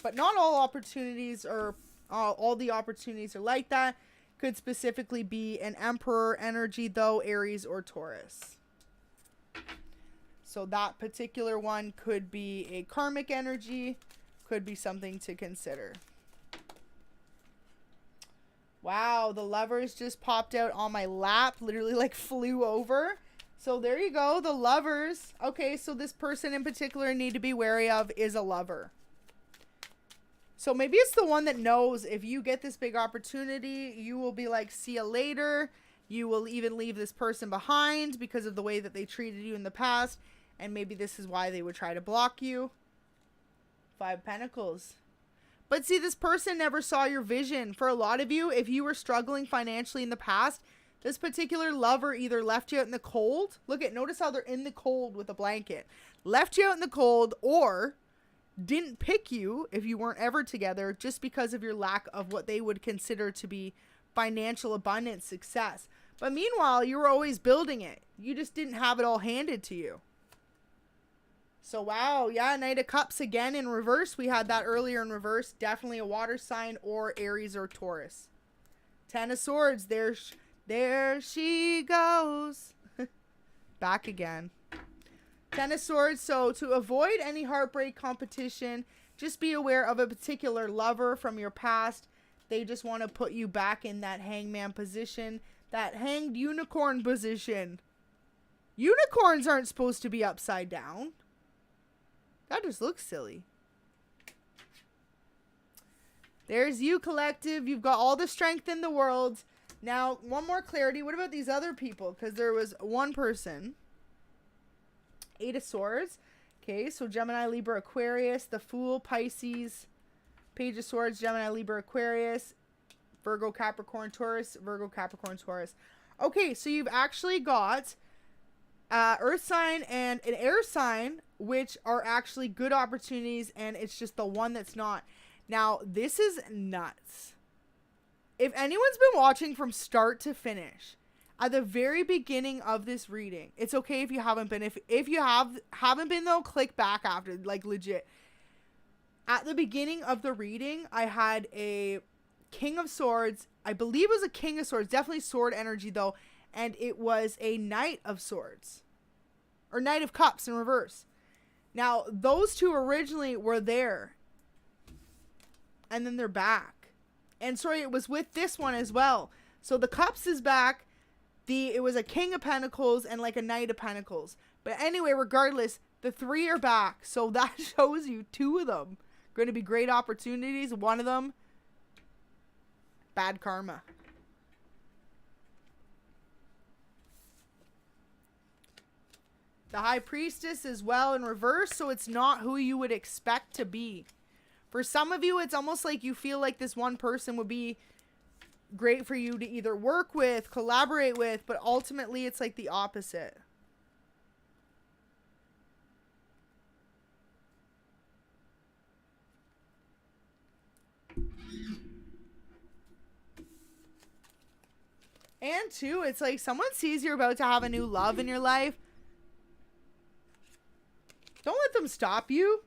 But not all opportunities or all the opportunities are like that. Could specifically be an Emperor energy though, Aries or Taurus. So that particular one could be a karmic energy, could be something to consider. Wow, the Lovers just popped out on my lap, literally like flew over. So there you go, the Lovers. Okay, so this person in particular need to be wary of is a lover. So maybe it's the one that knows if you get this big opportunity, you will be like, see you later. You will even leave this person behind because of the way that they treated you in the past. And maybe this is why they would try to block you. 5 of Pentacles. But see, this person never saw your vision. For a lot of you, if you were struggling financially in the past, this particular lover either left you out in the cold. Notice how they're in the cold with a blanket. Left you out in the cold, or didn't pick you if you weren't ever together just because of your lack of what they would consider to be financial abundance, success. But meanwhile, you were always building it. You just didn't have it all handed to you. So, wow. Yeah, Knight of Cups again in reverse. We had that earlier in reverse. Definitely a water sign or Aries or Taurus. 10 of Swords. There she goes. back again. Ten of Swords. So to avoid any heartbreak competition, just be aware of a particular lover from your past. They just want to put you back in that hangman position, that hanged unicorn position. Unicorns aren't supposed to be upside down. That just looks silly. There's you, collective. You've got all the strength in the world. Now, one more clarity. What about these other people? Because there was one person. Eight of Swords. Okay, so Gemini, Libra, Aquarius, the Fool, Pisces, Page of Swords, Gemini, Libra, Aquarius, Virgo, Capricorn, Taurus, Virgo, Capricorn, Taurus. Okay, so you've actually got Earth sign and an air sign, which are actually good opportunities, and it's just the one that's not. Now, this is nuts. If anyone's been watching from start to finish, at the very beginning of this reading, it's okay if you haven't been. If you haven't been, though, click back after, like, legit. At the beginning of the reading, I had a King of Swords. I believe it was a King of Swords. Definitely sword energy, though. And it was a Knight of Swords. Or Knight of Cups in reverse. Now, those two originally were there. And then they're back. And sorry, it was with this one as well. So the Cups is back. It was a King of Pentacles and like a Knight of Pentacles. But anyway, regardless, the three are back. So that shows you two of them going to be great opportunities. One of them, bad karma. The High Priestess as well in reverse. So it's not who you would expect to be. For some of you, it's almost like you feel like this one person would be great for you to either work with, collaborate with, but ultimately it's like the opposite. And two, it's like someone sees you're about to have a new love in your life. Don't let them stop you.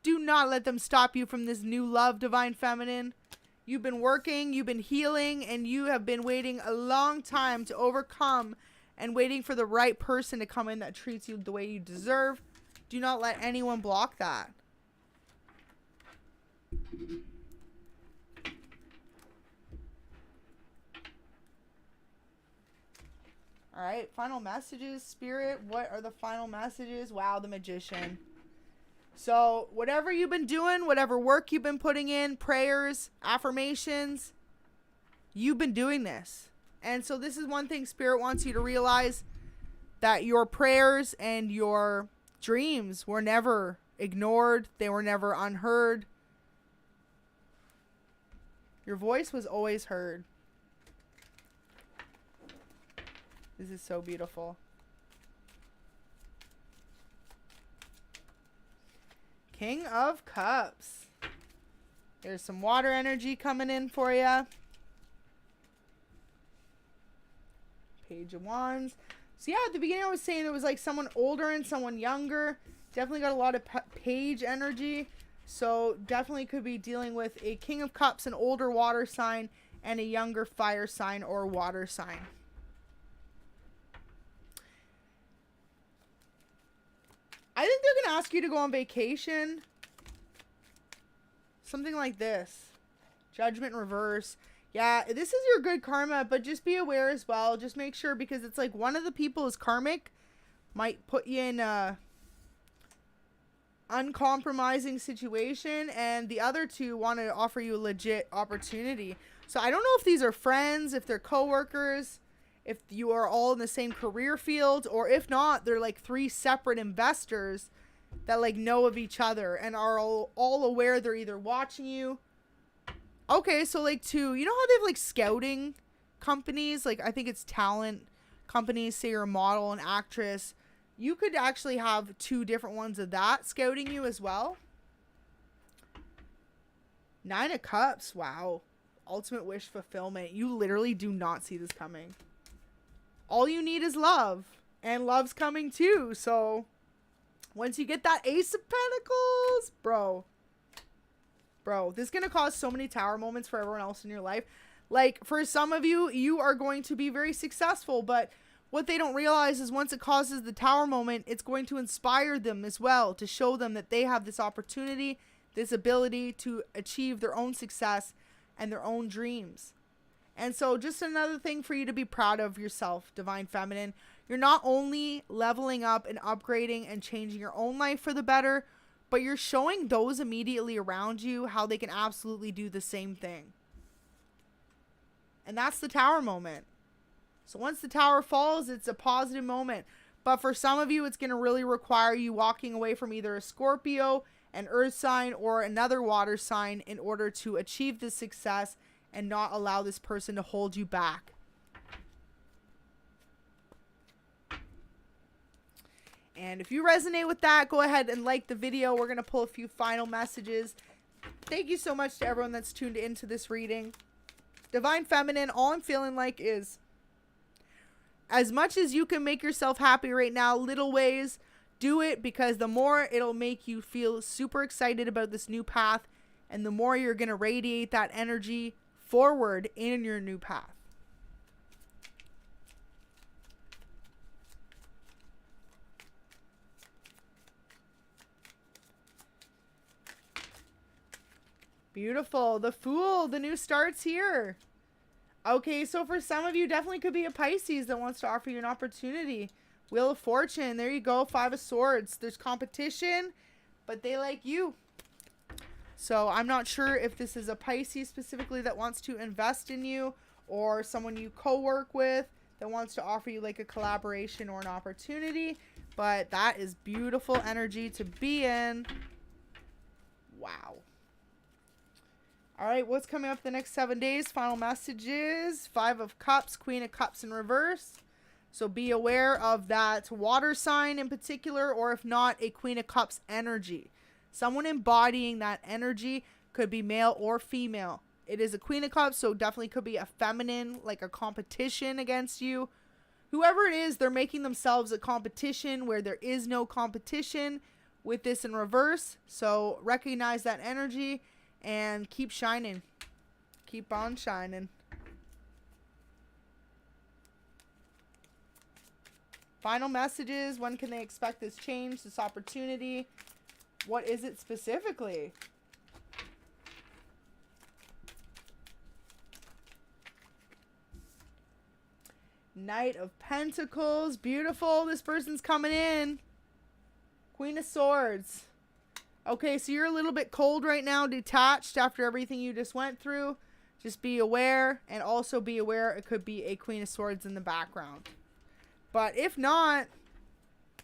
Do not let them stop you from this new love, Divine Feminine. You've been working, you've been healing, and you have been waiting a long time to overcome and waiting for the right person to come in that treats you the way you deserve. Do not let anyone block that. All right, final messages, Spirit. What are the final messages? Wow, the Magician. So whatever you've been doing, whatever work you've been putting in, prayers, affirmations, you've been doing this. And so this is one thing Spirit wants you to realize, that your prayers and your dreams were never ignored. They were never unheard. Your voice was always heard. This is so beautiful. King of Cups. There's some water energy coming in for you. Page of Wands. So yeah, at the beginning I was saying there was like someone older and someone younger. Definitely got a lot of page energy. So definitely could be dealing with a King of Cups, an older water sign, and a younger fire sign or water sign. I think they're going to ask you to go on vacation. Something like this. Judgment in reverse. Yeah, this is your good karma, but just be aware as well. Just make sure, because it's like one of the people is karmic. Might put you in a uncompromising situation, and the other two want to offer you a legit opportunity. So I don't know if these are friends, if they're co-workers, if you are all in the same career field, or if not, they're like three separate investors that like know of each other and are all aware they're either watching you. Okay, so like two, you know how they have like scouting companies? Like I think it's talent companies, say you're a model, an actress. You could actually have two different ones of that scouting you as well. Nine of Cups, wow. Ultimate wish fulfillment. You literally do not see this coming. All you need is love, and love's coming too. So once you get that Ace of Pentacles, bro, this is going to cause so many tower moments for everyone else in your life. Like for some of you, you are going to be very successful, but what they don't realize is once it causes the tower moment, it's going to inspire them as well to show them that they have this opportunity, this ability to achieve their own success and their own dreams. And so just another thing for you to be proud of yourself, Divine Feminine. You're not only leveling up and upgrading and changing your own life for the better, but you're showing those immediately around you how they can absolutely do the same thing. And that's the tower moment. So once the tower falls, it's a positive moment. But for some of you, it's going to really require you walking away from either a Scorpio, an earth sign, or another water sign in order to achieve this success and not allow this person to hold you back. And if you resonate with that, go ahead and like the video. We're going to pull a few final messages. Thank you so much to everyone that's tuned into this reading. Divine Feminine, all I'm feeling like is, as much as you can make yourself happy right now, little ways, do it, because the more it'll make you feel super excited about this new path, and the more you're going to radiate that energy forward in your new path. Beautiful. The Fool, the new start's here. Okay, so for some of you, definitely could be a Pisces that wants to offer you an opportunity. Wheel of Fortune, there you go. 5 of Swords. There's competition, but they like you. So I'm not sure if this is a Pisces specifically that wants to invest in you, or someone you co-work with that wants to offer you like a collaboration or an opportunity, but that is beautiful energy to be in. Wow. All right, what's coming up the next 7 days? Final messages. 5 of Cups, Queen of Cups in reverse. So be aware of that water sign in particular, or if not, a Queen of Cups energy. Someone embodying that energy could be male or female. It is a Queen of Cups, so definitely could be a feminine, like a competition against you. Whoever it is, they're making themselves a competition where there is no competition with this in reverse. So recognize that energy and keep shining. Keep on shining. Final messages. When can they expect this change, this opportunity? What is it specifically? Knight of Pentacles. Beautiful. This person's coming in. Queen of Swords. Okay, so you're a little bit cold right now, detached after everything you just went through. Just be aware, and also be aware it could be a Queen of Swords in the background. But if not,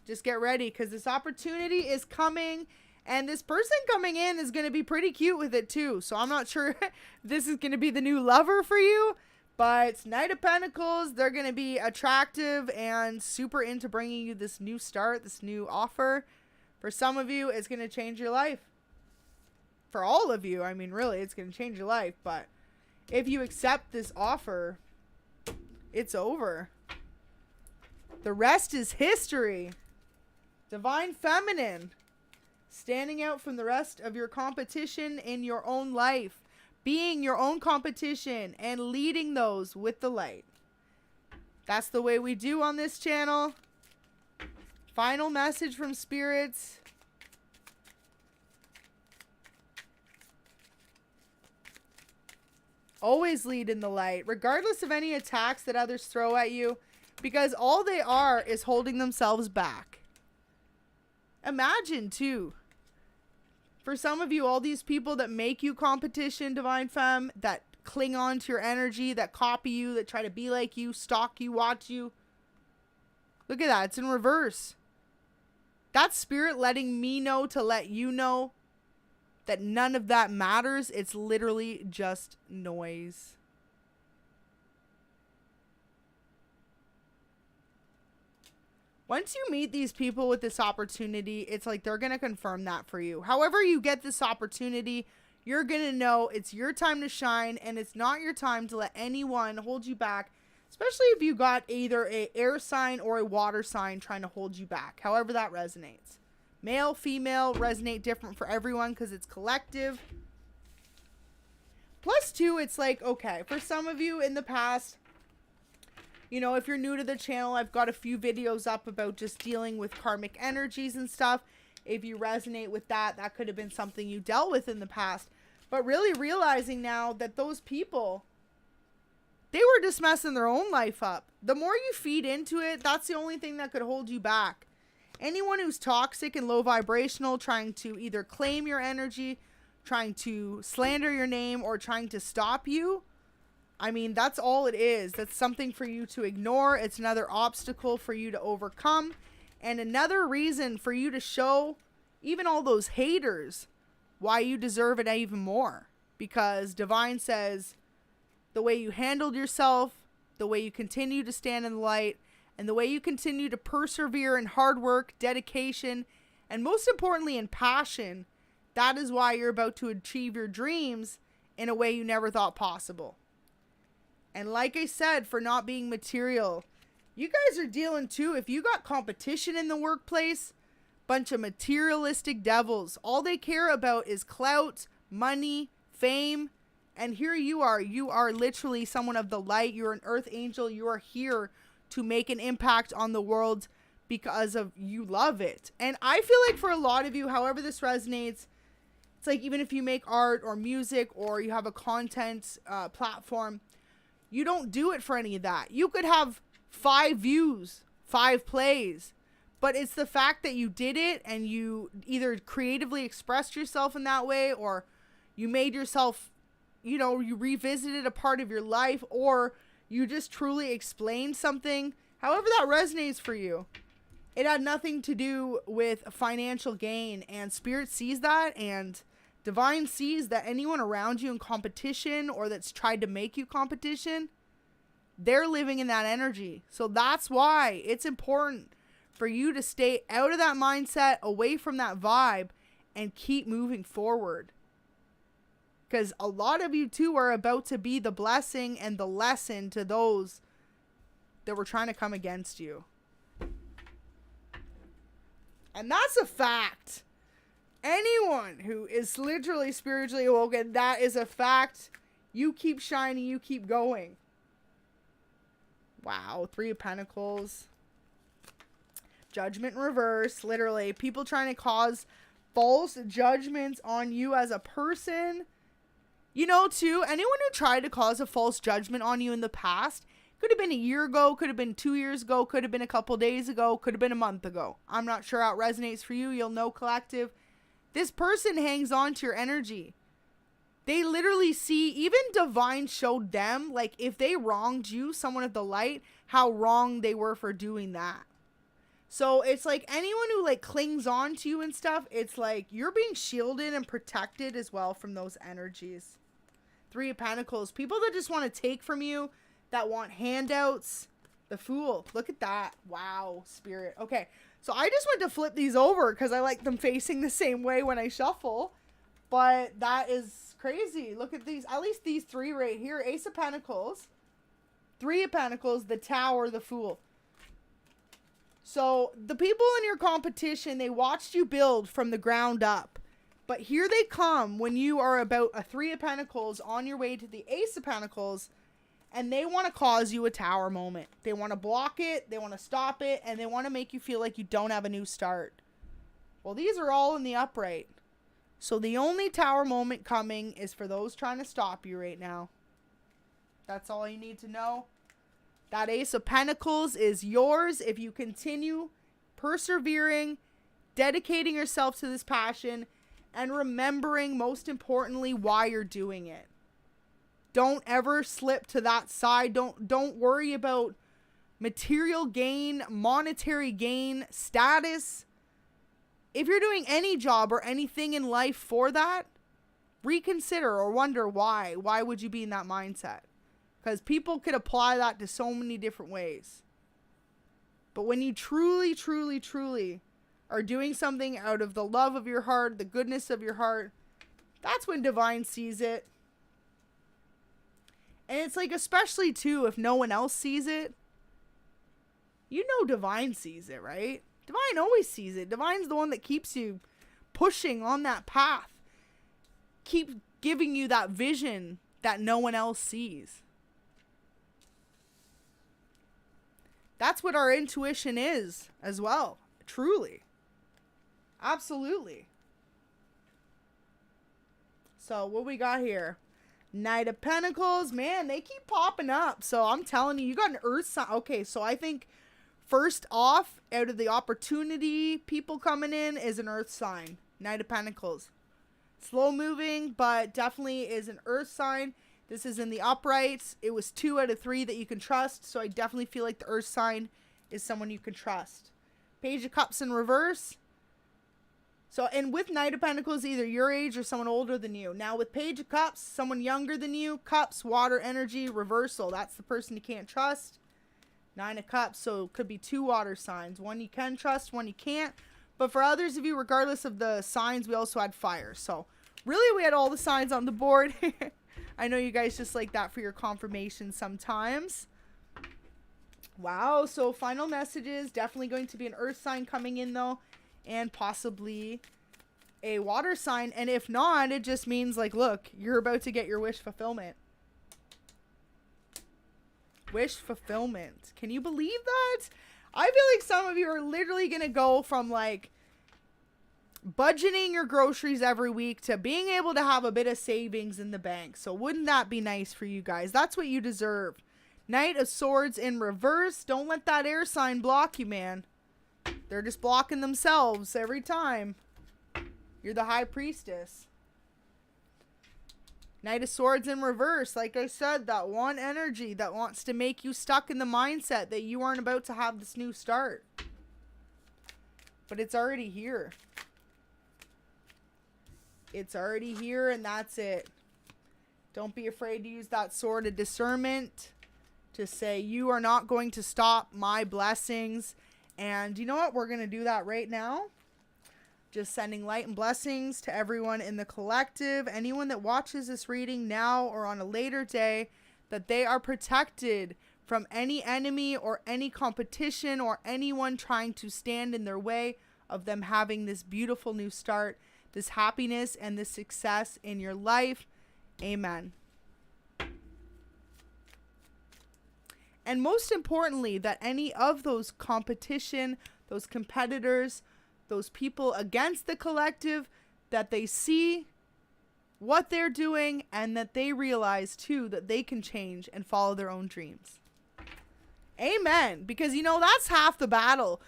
just get ready, because this opportunity is coming, and this person coming in is going to be pretty cute with it too. So I'm not sure this is going to be the new lover for you, but Knight of Pentacles, they're going to be attractive and super into bringing you this new start, this new offer. For some of you, it's going to change your life. For all of you, I mean, really, it's going to change your life. But if you accept this offer, it's over. The rest is history. Divine Feminine, standing out from the rest of your competition in your own life, being your own competition and leading those with the light. That's the way we do on this channel. Final message from spirits. Always lead in the light, regardless of any attacks that others throw at you, because all they are is holding themselves back. Imagine, too, for some of you, all these people that make you competition, Divine Femme, that cling on to your energy, that copy you, that try to be like you, stalk you, watch you. Look at that. It's in reverse. That's spirit letting me know to let you know that none of that matters. It's literally just noise. Once you meet these people with this opportunity, it's like they're going to confirm that for you. However you get this opportunity, you're going to know it's your time to shine, and it's not your time to let anyone hold you back, especially if you got either a air sign or a water sign trying to hold you back. However that resonates. Male, female, resonate different for everyone because it's collective. Plus, too, it's like, okay, for some of you in the past, You know, if you're new to the channel, I've got a few videos up about just dealing with karmic energies and stuff. If you resonate with that, that could have been something you dealt with in the past. But really realizing now that those people, they were just messing their own life up. The more you feed into it, that's the only thing that could hold you back. Anyone who's toxic and low vibrational, trying to either claim your energy, trying to slander your name, or trying to stop you, I mean, that's all it is. That's something for you to ignore. It's another obstacle for you to overcome. And another reason for you to show even all those haters why you deserve it even more. Because Divine says the way you handled yourself, the way you continue to stand in the light, and the way you continue to persevere in hard work, dedication, and most importantly in passion, that is why you're about to achieve your dreams in a way you never thought possible. And like I said, for not being material, you guys are dealing too. If you got competition in the workplace, bunch of materialistic devils, all they care about is clout, money, fame. And here you are literally someone of the light. You're an earth angel. You are here to make an impact on the world because of you love it. And I feel like for a lot of you, however this resonates, it's like even if you make art or music or you have a content platform, you don't do it for any of that. You could have 5 views, 5 plays, but it's the fact that you did it and you either creatively expressed yourself in that way, or you made yourself, you know, you revisited a part of your life, or you just truly explained something. However that resonates for you. It had nothing to do with financial gain, and Spirit sees that, and Divine sees that anyone around you in competition or that's tried to make you competition, they're living in that energy. So that's why it's important for you to stay out of that mindset, away from that vibe, and keep moving forward. Because a lot of you too are about to be the blessing and the lesson to those that were trying to come against you. And that's a fact. Anyone who is literally spiritually awoken, that is a fact. You keep shining, you keep going. Wow, 3 of Pentacles. Judgment in reverse, literally. People trying to cause false judgments on you as a person. You know, too, anyone who tried to cause a false judgment on you in the past, could have been a year ago, could have been 2 years ago, could have been a couple days ago, could have been a month ago. I'm not sure how it resonates for you. You'll know, collective. This person hangs on to your energy. They literally see, even Divine showed them, like, if they wronged you, someone of the light, how wrong they were for doing that. So it's like anyone who like clings on to you and stuff, it's like you're being shielded and protected as well from those energies. 3 of Pentacles. People that just want to take from you, that want handouts. The Fool. Look at that. Wow, Spirit. Okay, so I just went to flip these over because I like them facing the same way when I shuffle. But that is crazy. Look at these. At least these 3 right here. Ace of Pentacles. 3 of Pentacles. The Tower. The Fool. So the people in your competition, they watched you build from the ground up. But here they come when you are about a 3 of Pentacles on your way to the Ace of Pentacles. And they want to cause you a tower moment. They want to block it. They want to stop it. And they want to make you feel like you don't have a new start. Well, these are all in the upright. So the only tower moment coming is for those trying to stop you right now. That's all you need to know. That Ace of Pentacles is yours if you continue persevering, dedicating yourself to this passion, and remembering, most importantly, why you're doing it. Don't ever slip to that side. Don't worry about material gain, monetary gain, status. If you're doing any job or anything in life for that, reconsider or wonder why. Why would you be in that mindset? Because people could apply that to so many different ways. But when you truly, truly, truly are doing something out of the love of your heart, the goodness of your heart, that's when Divine sees it. And it's like, especially too, if no one else sees it, you know Divine sees it, right? Divine always sees it. Divine's the one that keeps you pushing on that path. Keep giving you that vision that no one else sees. That's what our intuition is as well. Truly. Absolutely. So what we got here? Knight of Pentacles. Man, they keep popping up. So I'm telling you, you got an earth sign. Okay, so I think first off, out of the opportunity people coming in is an earth sign. Knight of Pentacles. Slow moving, but definitely is an earth sign. This is in the uprights. It was 2 out of 3 that you can trust. So I definitely feel like the earth sign is someone you can trust. Page of Cups in reverse. So, and with Knight of Pentacles, either your age or someone older than you. Now with Page of Cups, someone younger than you. Cups, water energy, reversal. That's the person you can't trust. 9 of Cups, so it could be 2 water signs. One you can trust, one you can't. But for others of you, regardless of the signs, we also had fire. So, really, we had all the signs on the board. I know you guys just like that for your confirmation sometimes. Wow, so final messages. Definitely going to be an earth sign coming in, though. And possibly a water sign. And if not, it just means, like, look, you're about to get your wish fulfillment. Wish fulfillment. Can you believe that? I feel like some of you are literally going to go from, like, budgeting your groceries every week to being able to have a bit of savings in the bank. So wouldn't that be nice for you guys? That's what you deserve. Knight of Swords in reverse. Don't let that air sign block you, man. They're just blocking themselves every time. You're the High Priestess. Knight of Swords in reverse. Like I said, that one energy that wants to make you stuck in the mindset that you aren't about to have this new start. But it's already here. It's already here, and that's it. Don't be afraid to use that sword of discernment to say, you are not going to stop my blessings. And you know what? We're going to do that right now. Just sending light and blessings to everyone in the collective. Anyone that watches this reading now or on a later day, that they are protected from any enemy or any competition or anyone trying to stand in their way of them having this beautiful new start, this happiness and this success in your life. Amen. And most importantly, that any of those competition, those competitors, those people against the collective, that they see what they're doing and that they realize too that they can change and follow their own dreams. Amen. Because, you know, that's half the battle.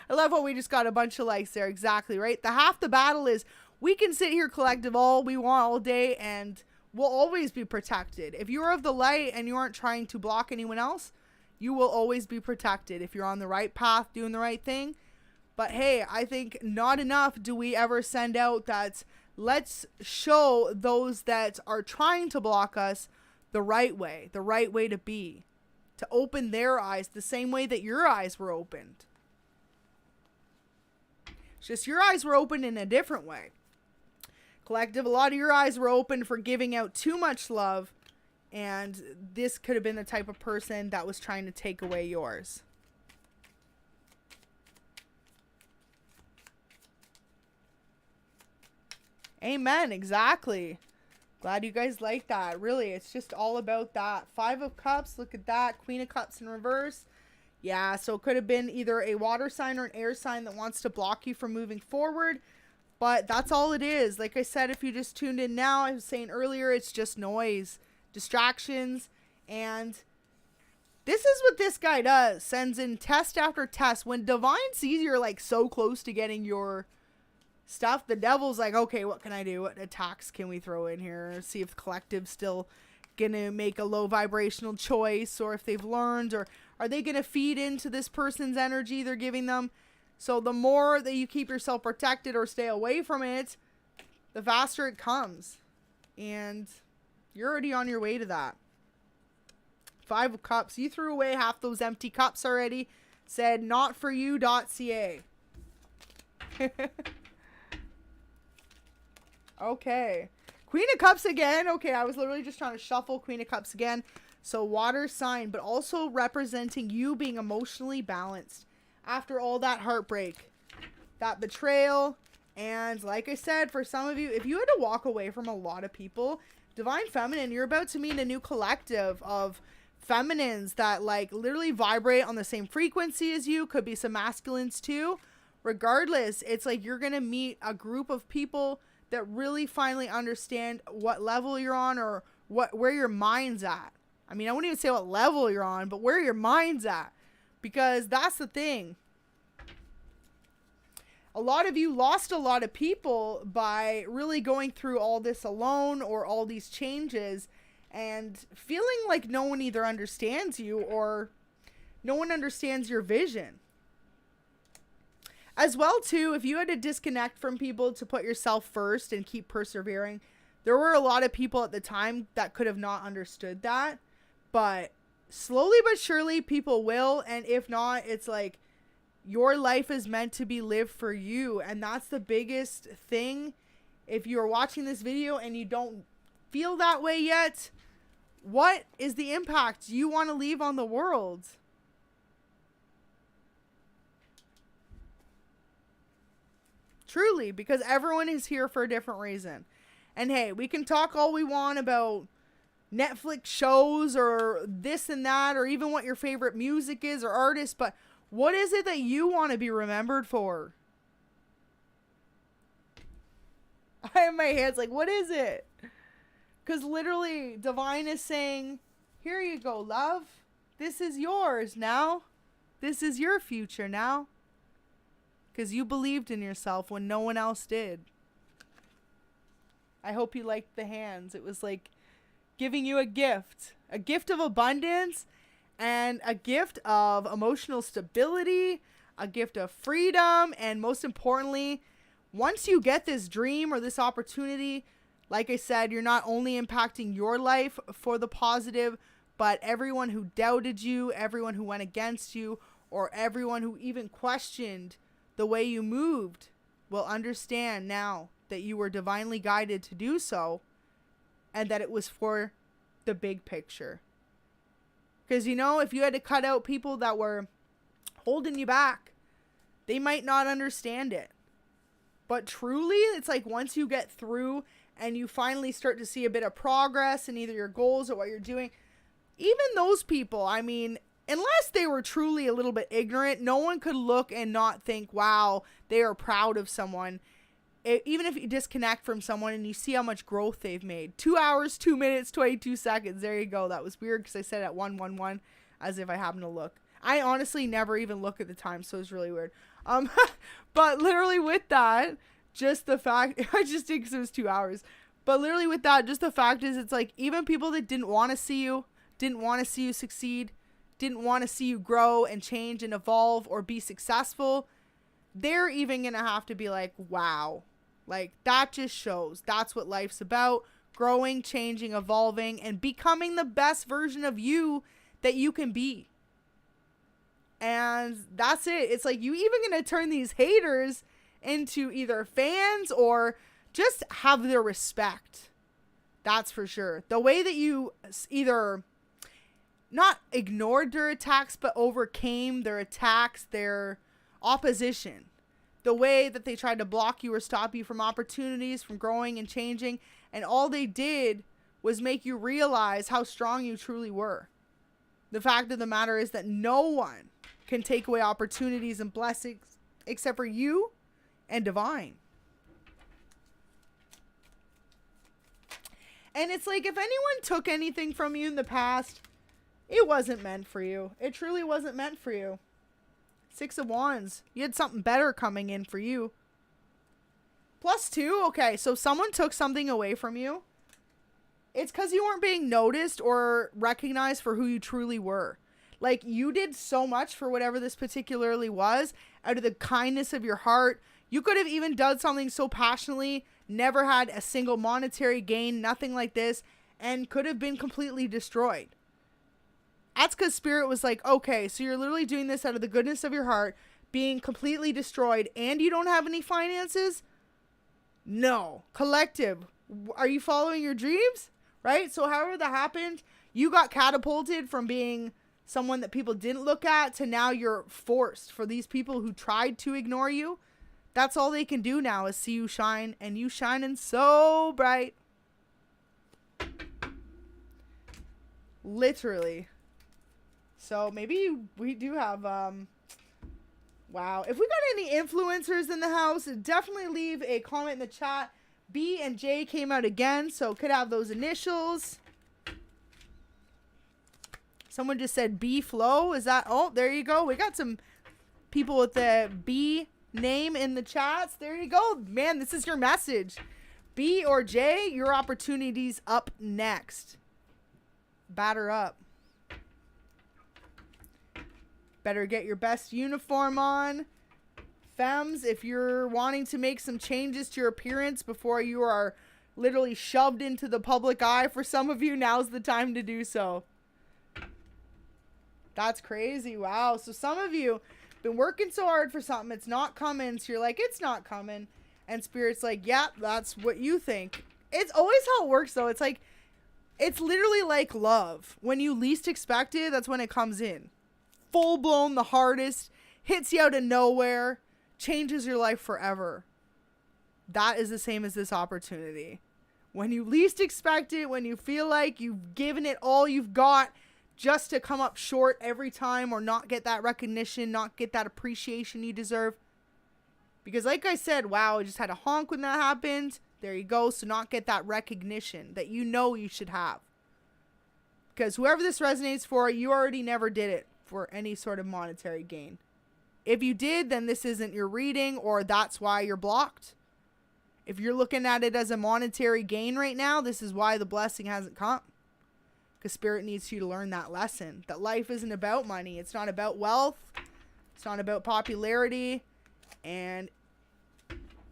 I love how we just got a bunch of likes there. Exactly, right? The half the battle is we can sit here collective all we want all day and we'll always be protected. If you're of the light and you aren't trying to block anyone else, you will always be protected if you're on the right path, doing the right thing. But hey, I think not enough do we ever send out that let's show those that are trying to block us the right way to be, to open their eyes the same way that your eyes were opened. It's just your eyes were opened in a different way. Collective, a lot of your eyes were open for giving out too much love, and this could have been the type of person that was trying to take away yours. Amen. Exactly. Glad you guys like that. Really, it's just all about that. 5 of Cups. Look at that. Queen of Cups in reverse. Yeah, so it could have been either a water sign or an air sign that wants to block you from moving forward. But that's all it is. Like I said, if you just tuned in now, I was saying earlier, it's just noise, distractions. And this is what this guy does. Sends in test after test. When Divine sees you're like so close to getting your stuff, the devil's like, okay, what can I do? What attacks can we throw in here? See if the collective's still gonna make a low vibrational choice, or if they've learned, or are they gonna feed into this person's energy they're giving them? So the more that you keep yourself protected or stay away from it, the faster it comes. And you're already on your way to that. 5 of Cups. You threw away half those empty cups already. Said, not for you.ca. Okay. Queen of Cups again. Okay, I was literally just trying to shuffle Queen of Cups again. So water sign, but also representing you being emotionally balanced after all that heartbreak, that betrayal. And like I said, for some of you, if you had to walk away from a lot of people, Divine Feminine, you're about to meet a new collective of feminines that like literally vibrate on the same frequency as you. Could be some masculines too. Regardless, it's like you're going to meet a group of people that really finally understand what level you're on, or where your mind's at. I mean, I wouldn't even say what level you're on, but where your mind's at. Because that's the thing. A lot of you lost a lot of people by really going through all this alone, or all these changes, and feeling like no one either understands you or no one understands your vision. As well, too, if you had to disconnect from people to put yourself first and keep persevering, there were a lot of people at the time that could have not understood that. But slowly but surely, people will. And if not, it's like your life is meant to be lived for you. And that's the biggest thing. If you're watching this video and you don't feel that way yet, what is the impact you want to leave on the world? Truly, because everyone is here for a different reason. And hey, we can talk all we want about Netflix shows or this and that, or even what your favorite music is or artist, but what is it that you want to be remembered for? I have my hands like, what is it? Because literally, Divine is saying, here you go, love. This is yours now. This is your future now. Because you believed in yourself when no one else did. I hope you liked the hands. It was like giving you a gift of abundance, and a gift of emotional stability, a gift of freedom, and most importantly, once you get this dream or this opportunity, like I said, you're not only impacting your life for the positive, but everyone who doubted you, everyone who went against you, or everyone who even questioned the way you moved will understand now that you were divinely guided to do so, and that it was for the big picture. Because, you know, if you had to cut out people that were holding you back, they might not understand it. But truly, it's like once you get through and you finally start to see a bit of progress in either your goals or what you're doing, even those people, I mean, unless they were truly a little bit ignorant, no one could look and not think, wow, they are proud of someone. Even if you disconnect from someone and you see how much growth they've made. 2 hours, 2 minutes, 22 seconds. There you go. That was weird because I said at 1:11 as if I happened to look. I honestly never even look at the time, so it's really weird. But literally with that, just the fact, I just did because it was 2 hours. But literally with that, just the fact is, it's like even people that didn't want to see you, didn't want to see you succeed, didn't want to see you grow and change and evolve or be successful, they're even going to have to be like, wow. Like, that just shows that's what life's about. Growing, changing, evolving, and becoming the best version of you that you can be. And that's it. It's like you even going to turn these haters into either fans or just have their respect. That's for sure. The way that you either not ignored their attacks, but overcame their attacks, their opposition. The way that they tried to block you or stop you from opportunities, from growing and changing. And all they did was make you realize how strong you truly were. The fact of the matter is that no one can take away opportunities and blessings except for you and Divine. And it's like, if anyone took anything from you in the past, it wasn't meant for you. It truly wasn't meant for you. 6 of Wands. You had something better coming in for you. +2. Okay, so someone took something away from you. It's because you weren't being noticed or recognized for who you truly were. Like, you did so much for whatever this particularly was out of the kindness of your heart. You could have even done something so passionately, never had a single monetary gain, nothing like this, and could have been completely destroyed. That's because Spirit was like, okay, so you're literally doing this out of the goodness of your heart, being completely destroyed, and you don't have any finances? No. Collective, are you following your dreams? Right? So however that happened, you got catapulted from being someone that people didn't look at to now you're forced for these people who tried to ignore you. That's all they can do now is see you shine, and you shining so bright. Literally. So maybe we do have, wow. If we got any influencers in the house, definitely leave a comment in the chat. B and J came out again, so could have those initials. Someone just said B Flow. Is that? Oh, there you go. We got some people with the B name in the chats. There you go. Man, this is your message. B or J, your opportunity's up next. Batter up. Better get your best uniform on. Femmes, if you're wanting to make some changes to your appearance before you are literally shoved into the public eye, for some of you, now's the time to do so. That's crazy. Wow. So some of you been working so hard for something, it's not coming. So you're like, it's not coming. And Spirit's like, yeah, that's what you think. It's always how it works, though. It's like, it's literally like love. When you least expect it, that's when it comes in. Full blown, the hardest, hits you out of nowhere, changes your life forever. That is the same as this opportunity. When you least expect it, when you feel like you've given it all you've got, just to come up short every time or not get that recognition, not get that appreciation you deserve. Because like I said, wow, I just had a honk when that happened. There you go. So not get that recognition that you know you should have. Because whoever this resonates for, you already never did it for any sort of monetary gain. If you did, then this isn't your reading, or that's why you're blocked. If you're looking at it as a monetary gain right now, this is why the blessing hasn't come. Because Spirit needs you to learn that lesson. That life isn't about money. It's not about wealth. It's not about popularity. And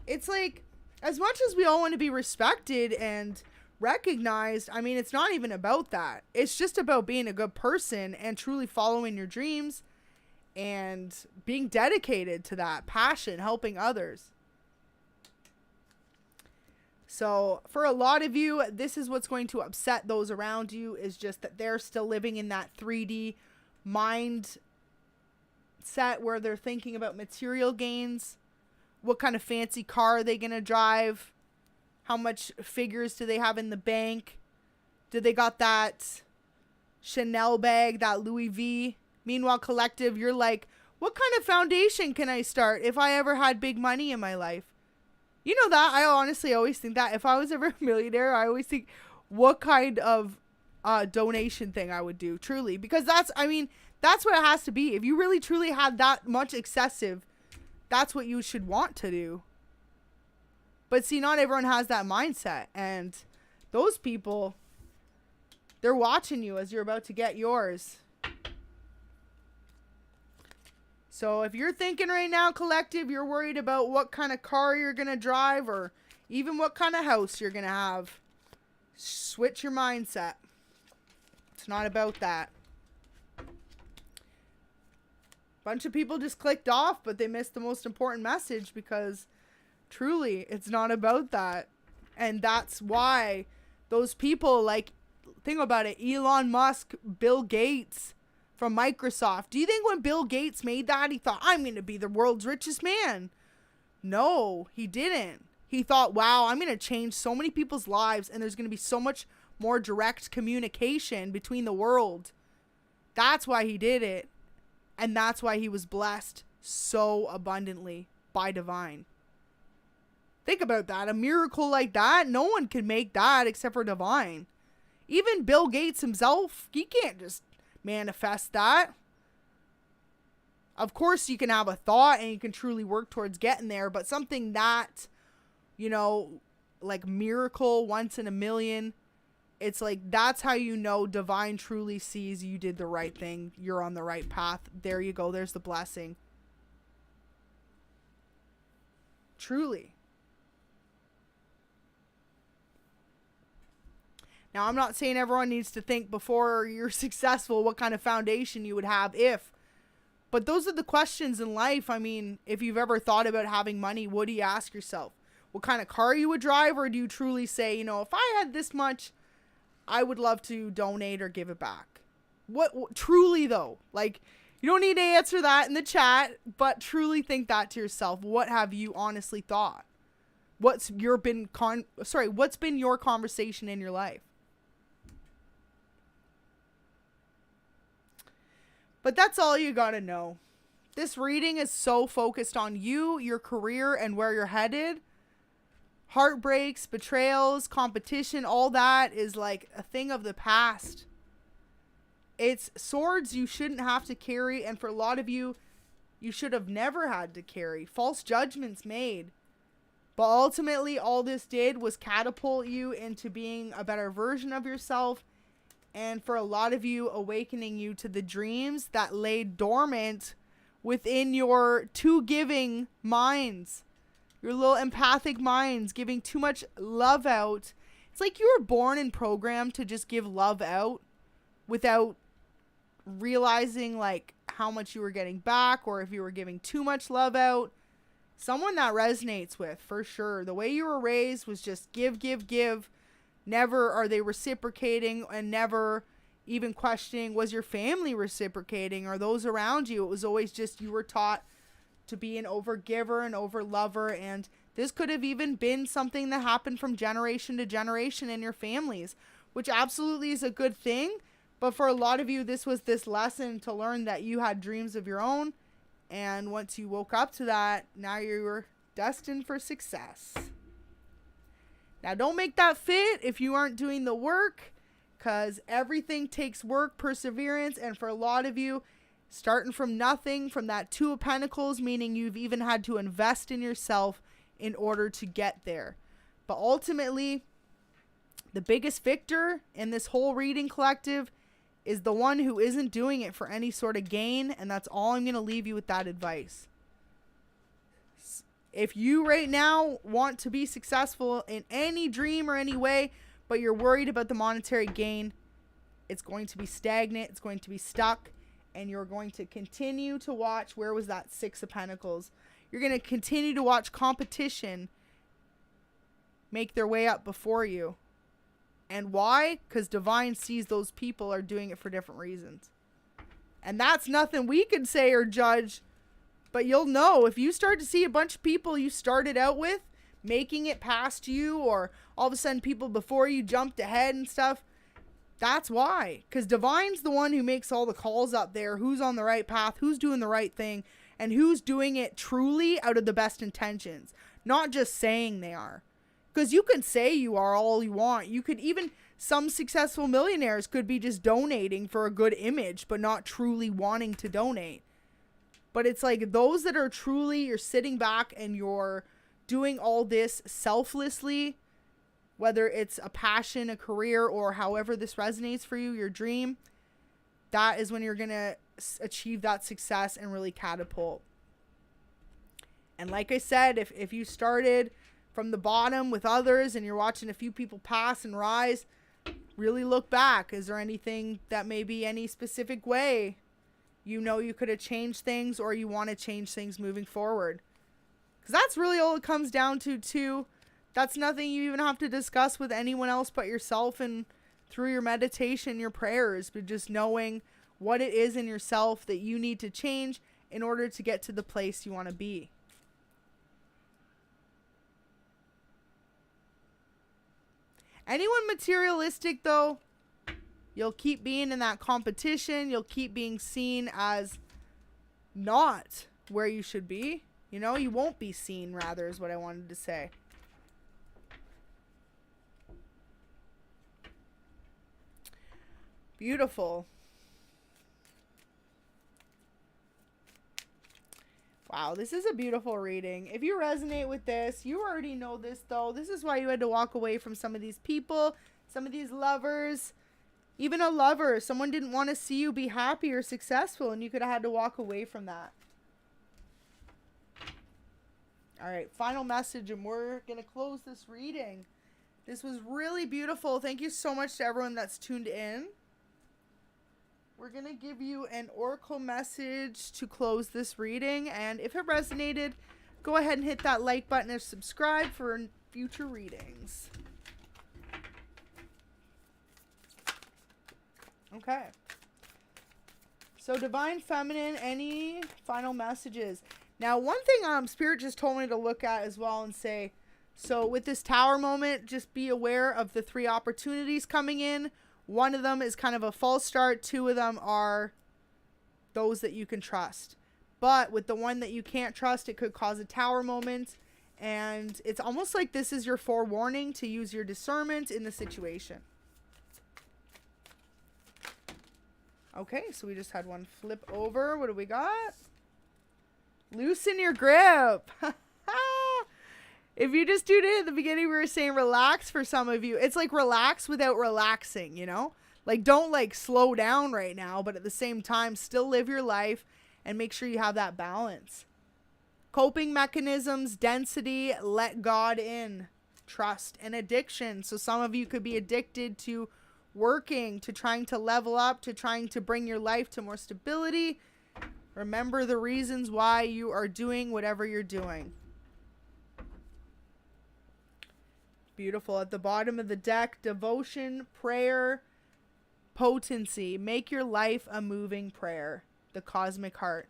it's like, as much as we all want to be respected and recognized, I mean, it's not even about that. It's just about being a good person and truly following your dreams and being dedicated to that passion, helping others. So for a lot of you, this is what's going to upset those around you, is just that they're still living in that 3D mind set where they're thinking about material gains. What kind of fancy car are they going to drive? How much figures do they have in the bank? Do they got that Chanel bag, that Louis V? Meanwhile, collective, you're like, what kind of foundation can I start if I ever had big money in my life? You know that. I honestly always think that if I was ever a millionaire, I always think what kind of donation thing I would do, truly. Because that's, I mean, that's what it has to be. If you really truly had that much excessive, that's what you should want to do. But see, not everyone has that mindset. And those people, they're watching you as you're about to get yours. So if you're thinking right now, collective, you're worried about what kind of car you're going to drive or even what kind of house you're going to have, switch your mindset. It's not about that. Bunch of people just clicked off, but they missed the most important message, because truly it's not about that. And that's why those people, like, think about it, Elon Musk, Bill Gates from Microsoft. Do you think when Bill Gates made that, he thought, I'm going to be the world's richest man? No, he didn't. He thought, wow, I'm going to change so many people's lives, and there's going to be so much more direct communication between the world. That's why he did it. And that's why he was blessed so abundantly by divine. Think about that. A miracle like that, no one can make that except for divine. Even Bill Gates himself, he can't just manifest that. Of course, you can have a thought and you can truly work towards getting there, but something that, you know, like miracle, once in a million, it's like, that's how you know divine truly sees you did the right thing. You're on the right path. There you go. There's the blessing. Truly. Now, I'm not saying everyone needs to think before you're successful what kind of foundation you would have if. But those are the questions in life. I mean, if you've ever thought about having money, what do you ask yourself? What kind of car you would drive? Or do you truly say, you know, if I had this much, I would love to donate or give it back? What truly, though? Like, you don't need to answer that in the chat, but truly think that to yourself. What have you honestly thought? What's been your conversation in your life? But that's all you gotta know. This reading is so focused on you, your career, and where you're headed. Heartbreaks, betrayals, competition, all that is like a thing of the past. It's swords you shouldn't have to carry, and for a lot of you, you should have never had to carry. False judgments made. But ultimately, all this did was catapult you into being a better version of yourself, and for a lot of you, awakening you to the dreams that lay dormant within your too giving minds. Your little empathic minds giving too much love out. It's like you were born and programmed to just give love out without realizing like how much you were getting back, or if you were giving too much love out. Someone that resonates with, for sure. The way you were raised was just give, give, give. Never are they reciprocating, and never even questioning, was your family reciprocating or those around you? It was always just you were taught to be an overgiver and overlover, and this could have even been something that happened from generation to generation in your families, which absolutely is a good thing. But for a lot of you, this was this lesson to learn that you had dreams of your own, and once you woke up to that, now you're destined for success. Now, don't make that fit if you aren't doing the work, because everything takes work, perseverance, and for a lot of you, starting from nothing, from that Two of Pentacles, meaning you've even had to invest in yourself in order to get there. But ultimately, the biggest victor in this whole reading collective is the one who isn't doing it for any sort of gain, and that's all I'm going to leave you with that advice. If you right now want to be successful in any dream or any way, but you're worried about the monetary gain, it's going to be stagnant, it's going to be stuck, and you're going to continue to watch, where was that Six of Pentacles? You're going to continue to watch competition make their way up before you. And why? Because divine sees those people are doing it for different reasons. And that's nothing we can say or judge. But you'll know if you start to see a bunch of people you started out with making it past you, or all of a sudden people before you jumped ahead and stuff, that's why. Because divine's the one who makes all the calls up there. Who's on the right path, who's doing the right thing, and who's doing it truly out of the best intentions. Not just saying they are. Because you can say you are all you want. You could even, some successful millionaires could be just donating for a good image, but not truly wanting to donate. But it's like those that are truly, you're sitting back and you're doing all this selflessly, whether it's a passion, a career, or however this resonates for you, your dream, that is when you're going to achieve that success and really catapult. And like I said, if you started from the bottom with others and you're watching a few people pass and rise, really look back. Is there anything that maybe any specific way you know you could have changed things, or you want to change things moving forward? Because that's really all it comes down to too. That's nothing you even have to discuss with anyone else but yourself, and through your meditation, your prayers, but just knowing what it is in yourself that you need to change in order to get to the place you want to be. Anyone materialistic though, you'll keep being in that competition. You'll keep being seen as not where you should be. You know, you won't be seen, rather, is what I wanted to say. Beautiful. Wow, this is a beautiful reading. If you resonate with this, you already know this though. This is why you had to walk away from some of these people, some of these lovers. Even a lover, someone didn't want to see you be happy or successful, and you could have had to walk away from that. All right, final message, and we're going to close this reading. This was really beautiful. Thank you so much to everyone that's tuned in. We're going to give you an oracle message to close this reading, and if it resonated, go ahead and hit that like button and subscribe for future readings. Okay. So Divine Feminine, any final messages? Now, one thing Spirit just told me to look at as well and say, so with this Tower moment, just be aware of the 3 opportunities coming in. One of them is kind of a false start. 2 of them are those that you can trust. But with the one that you can't trust, it could cause a tower moment. And it's almost like this is your forewarning to use your discernment in the situation. Okay, so we just had one flip over. What do we got? Loosen your grip. If you just tuned in at the beginning, we were saying relax for some of you. It's like relax without relaxing, you know? Like, don't like slow down right now, but at the same time, still live your life and make sure you have that balance. Coping mechanisms, density, let God in, trust, and addiction. So some of you could be addicted to working, to trying to level up, to trying to bring your life to more stability. Remember the reasons why you are doing whatever you're doing. Beautiful. At the bottom of the deck, devotion, prayer, potency. Make your life a moving prayer. The cosmic heart.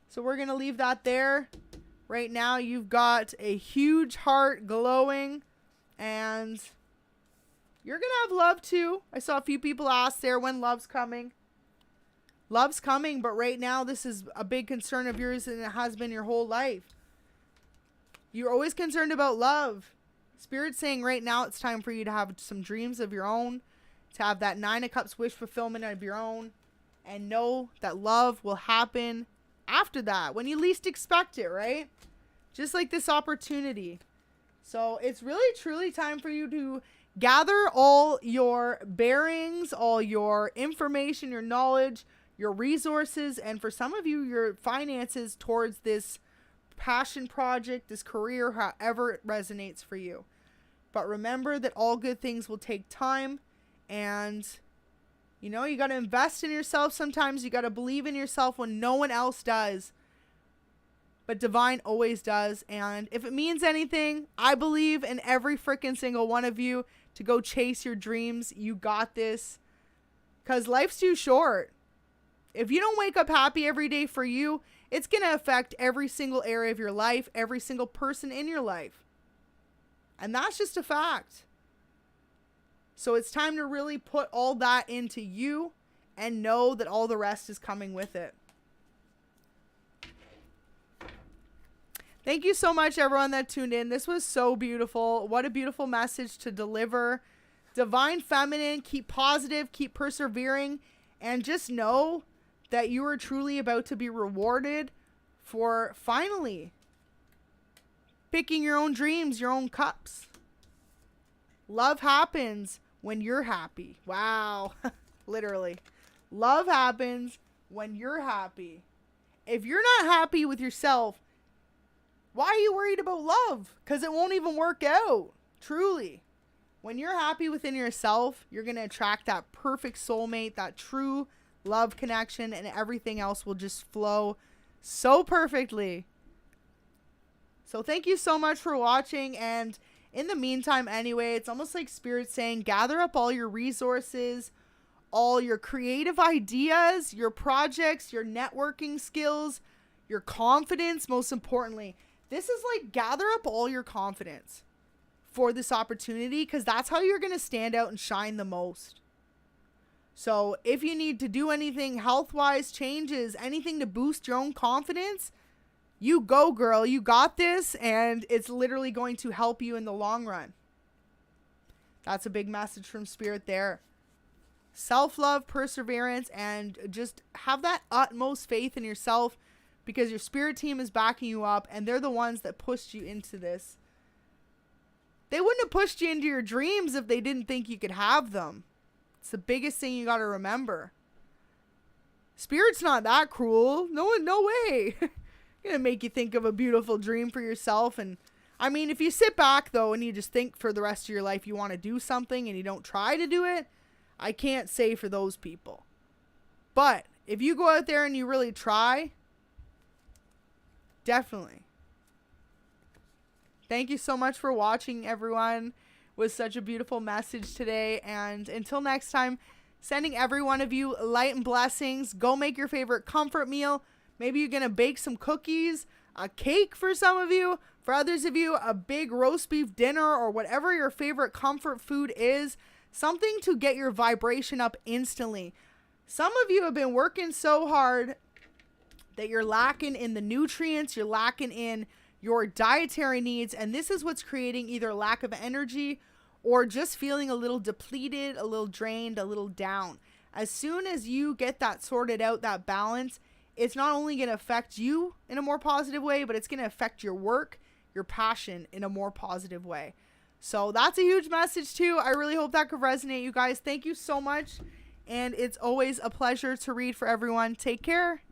So we're going to leave that there. Right now you've got a huge heart glowing, and you're going to have love too. I saw a few people ask there when love's coming. Love's coming, but right now this is a big concern of yours, and it has been your whole life. You're always concerned about love. Spirit's saying right now it's time for you to have some dreams of your own, to have that 9 of Cups wish fulfillment of your own, and know that love will happen after that, when you least expect it, right? Just like this opportunity. So it's really truly time for you to gather all your bearings, all your information, your knowledge, your resources, and for some of you, your finances towards this passion project, this career, however it resonates for you. But remember that all good things will take time, and you know, you got to invest in yourself sometimes. You got to believe in yourself when no one else does. But divine always does. And if it means anything, I believe in every freaking single one of you to go chase your dreams. You got this. Because life's too short. If you don't wake up happy every day for you, it's going to affect every single area of your life, every single person in your life. And that's just a fact. So it's time to really put all that into you and know that all the rest is coming with it. Thank you so much, everyone that tuned in. This was so beautiful. What a beautiful message to deliver. Divine Feminine, keep positive, keep persevering, and just know that you are truly about to be rewarded for finally picking your own dreams, your own cups. Love happens when you're happy. Wow. Literally. Love happens when you're happy. If you're not happy with yourself, why are you worried about love? Because it won't even work out. Truly. When you're happy within yourself, you're going to attract that perfect soulmate, that true love connection, and everything else will just flow so perfectly. So thank you so much for watching, and in the meantime, anyway, it's almost like Spirit saying, gather up all your resources, all your creative ideas, your projects, your networking skills, your confidence, most importantly. This is like gather up all your confidence for this opportunity, because that's how you're going to stand out and shine the most. So if you need to do anything health-wise, changes, anything to boost your own confidence, you go, girl. You got this, and it's literally going to help you in the long run. That's a big message from Spirit there. Self-love, perseverance, and just have that utmost faith in yourself, because your Spirit team is backing you up, and they're the ones that pushed you into this. They wouldn't have pushed you into your dreams if they didn't think you could have them. It's the biggest thing you got to remember. Spirit's not that cruel. No way. Gonna make you think of a beautiful dream for yourself. And I mean, if you sit back though and you just think for the rest of your life you want to do something and you don't try to do it, I can't say for those people. But if you go out there and you really try, definitely. Thank you so much for watching, everyone. It was such a beautiful message today, and until next time, sending every one of you light and blessings. Go make your favorite comfort meal. Maybe you're going to bake some cookies, a cake for some of you. For others of you, a big roast beef dinner or whatever your favorite comfort food is. Something to get your vibration up instantly. Some of you have been working so hard that you're lacking in the nutrients, you're lacking in your dietary needs, and this is what's creating either lack of energy or just feeling a little depleted, a little drained, a little down. As soon as you get that sorted out, that balance, it's not only going to affect you in a more positive way, but it's going to affect your work, your passion in a more positive way. So that's a huge message too. I really hope that could resonate, you guys. Thank you so much. And it's always a pleasure to read for everyone. Take care.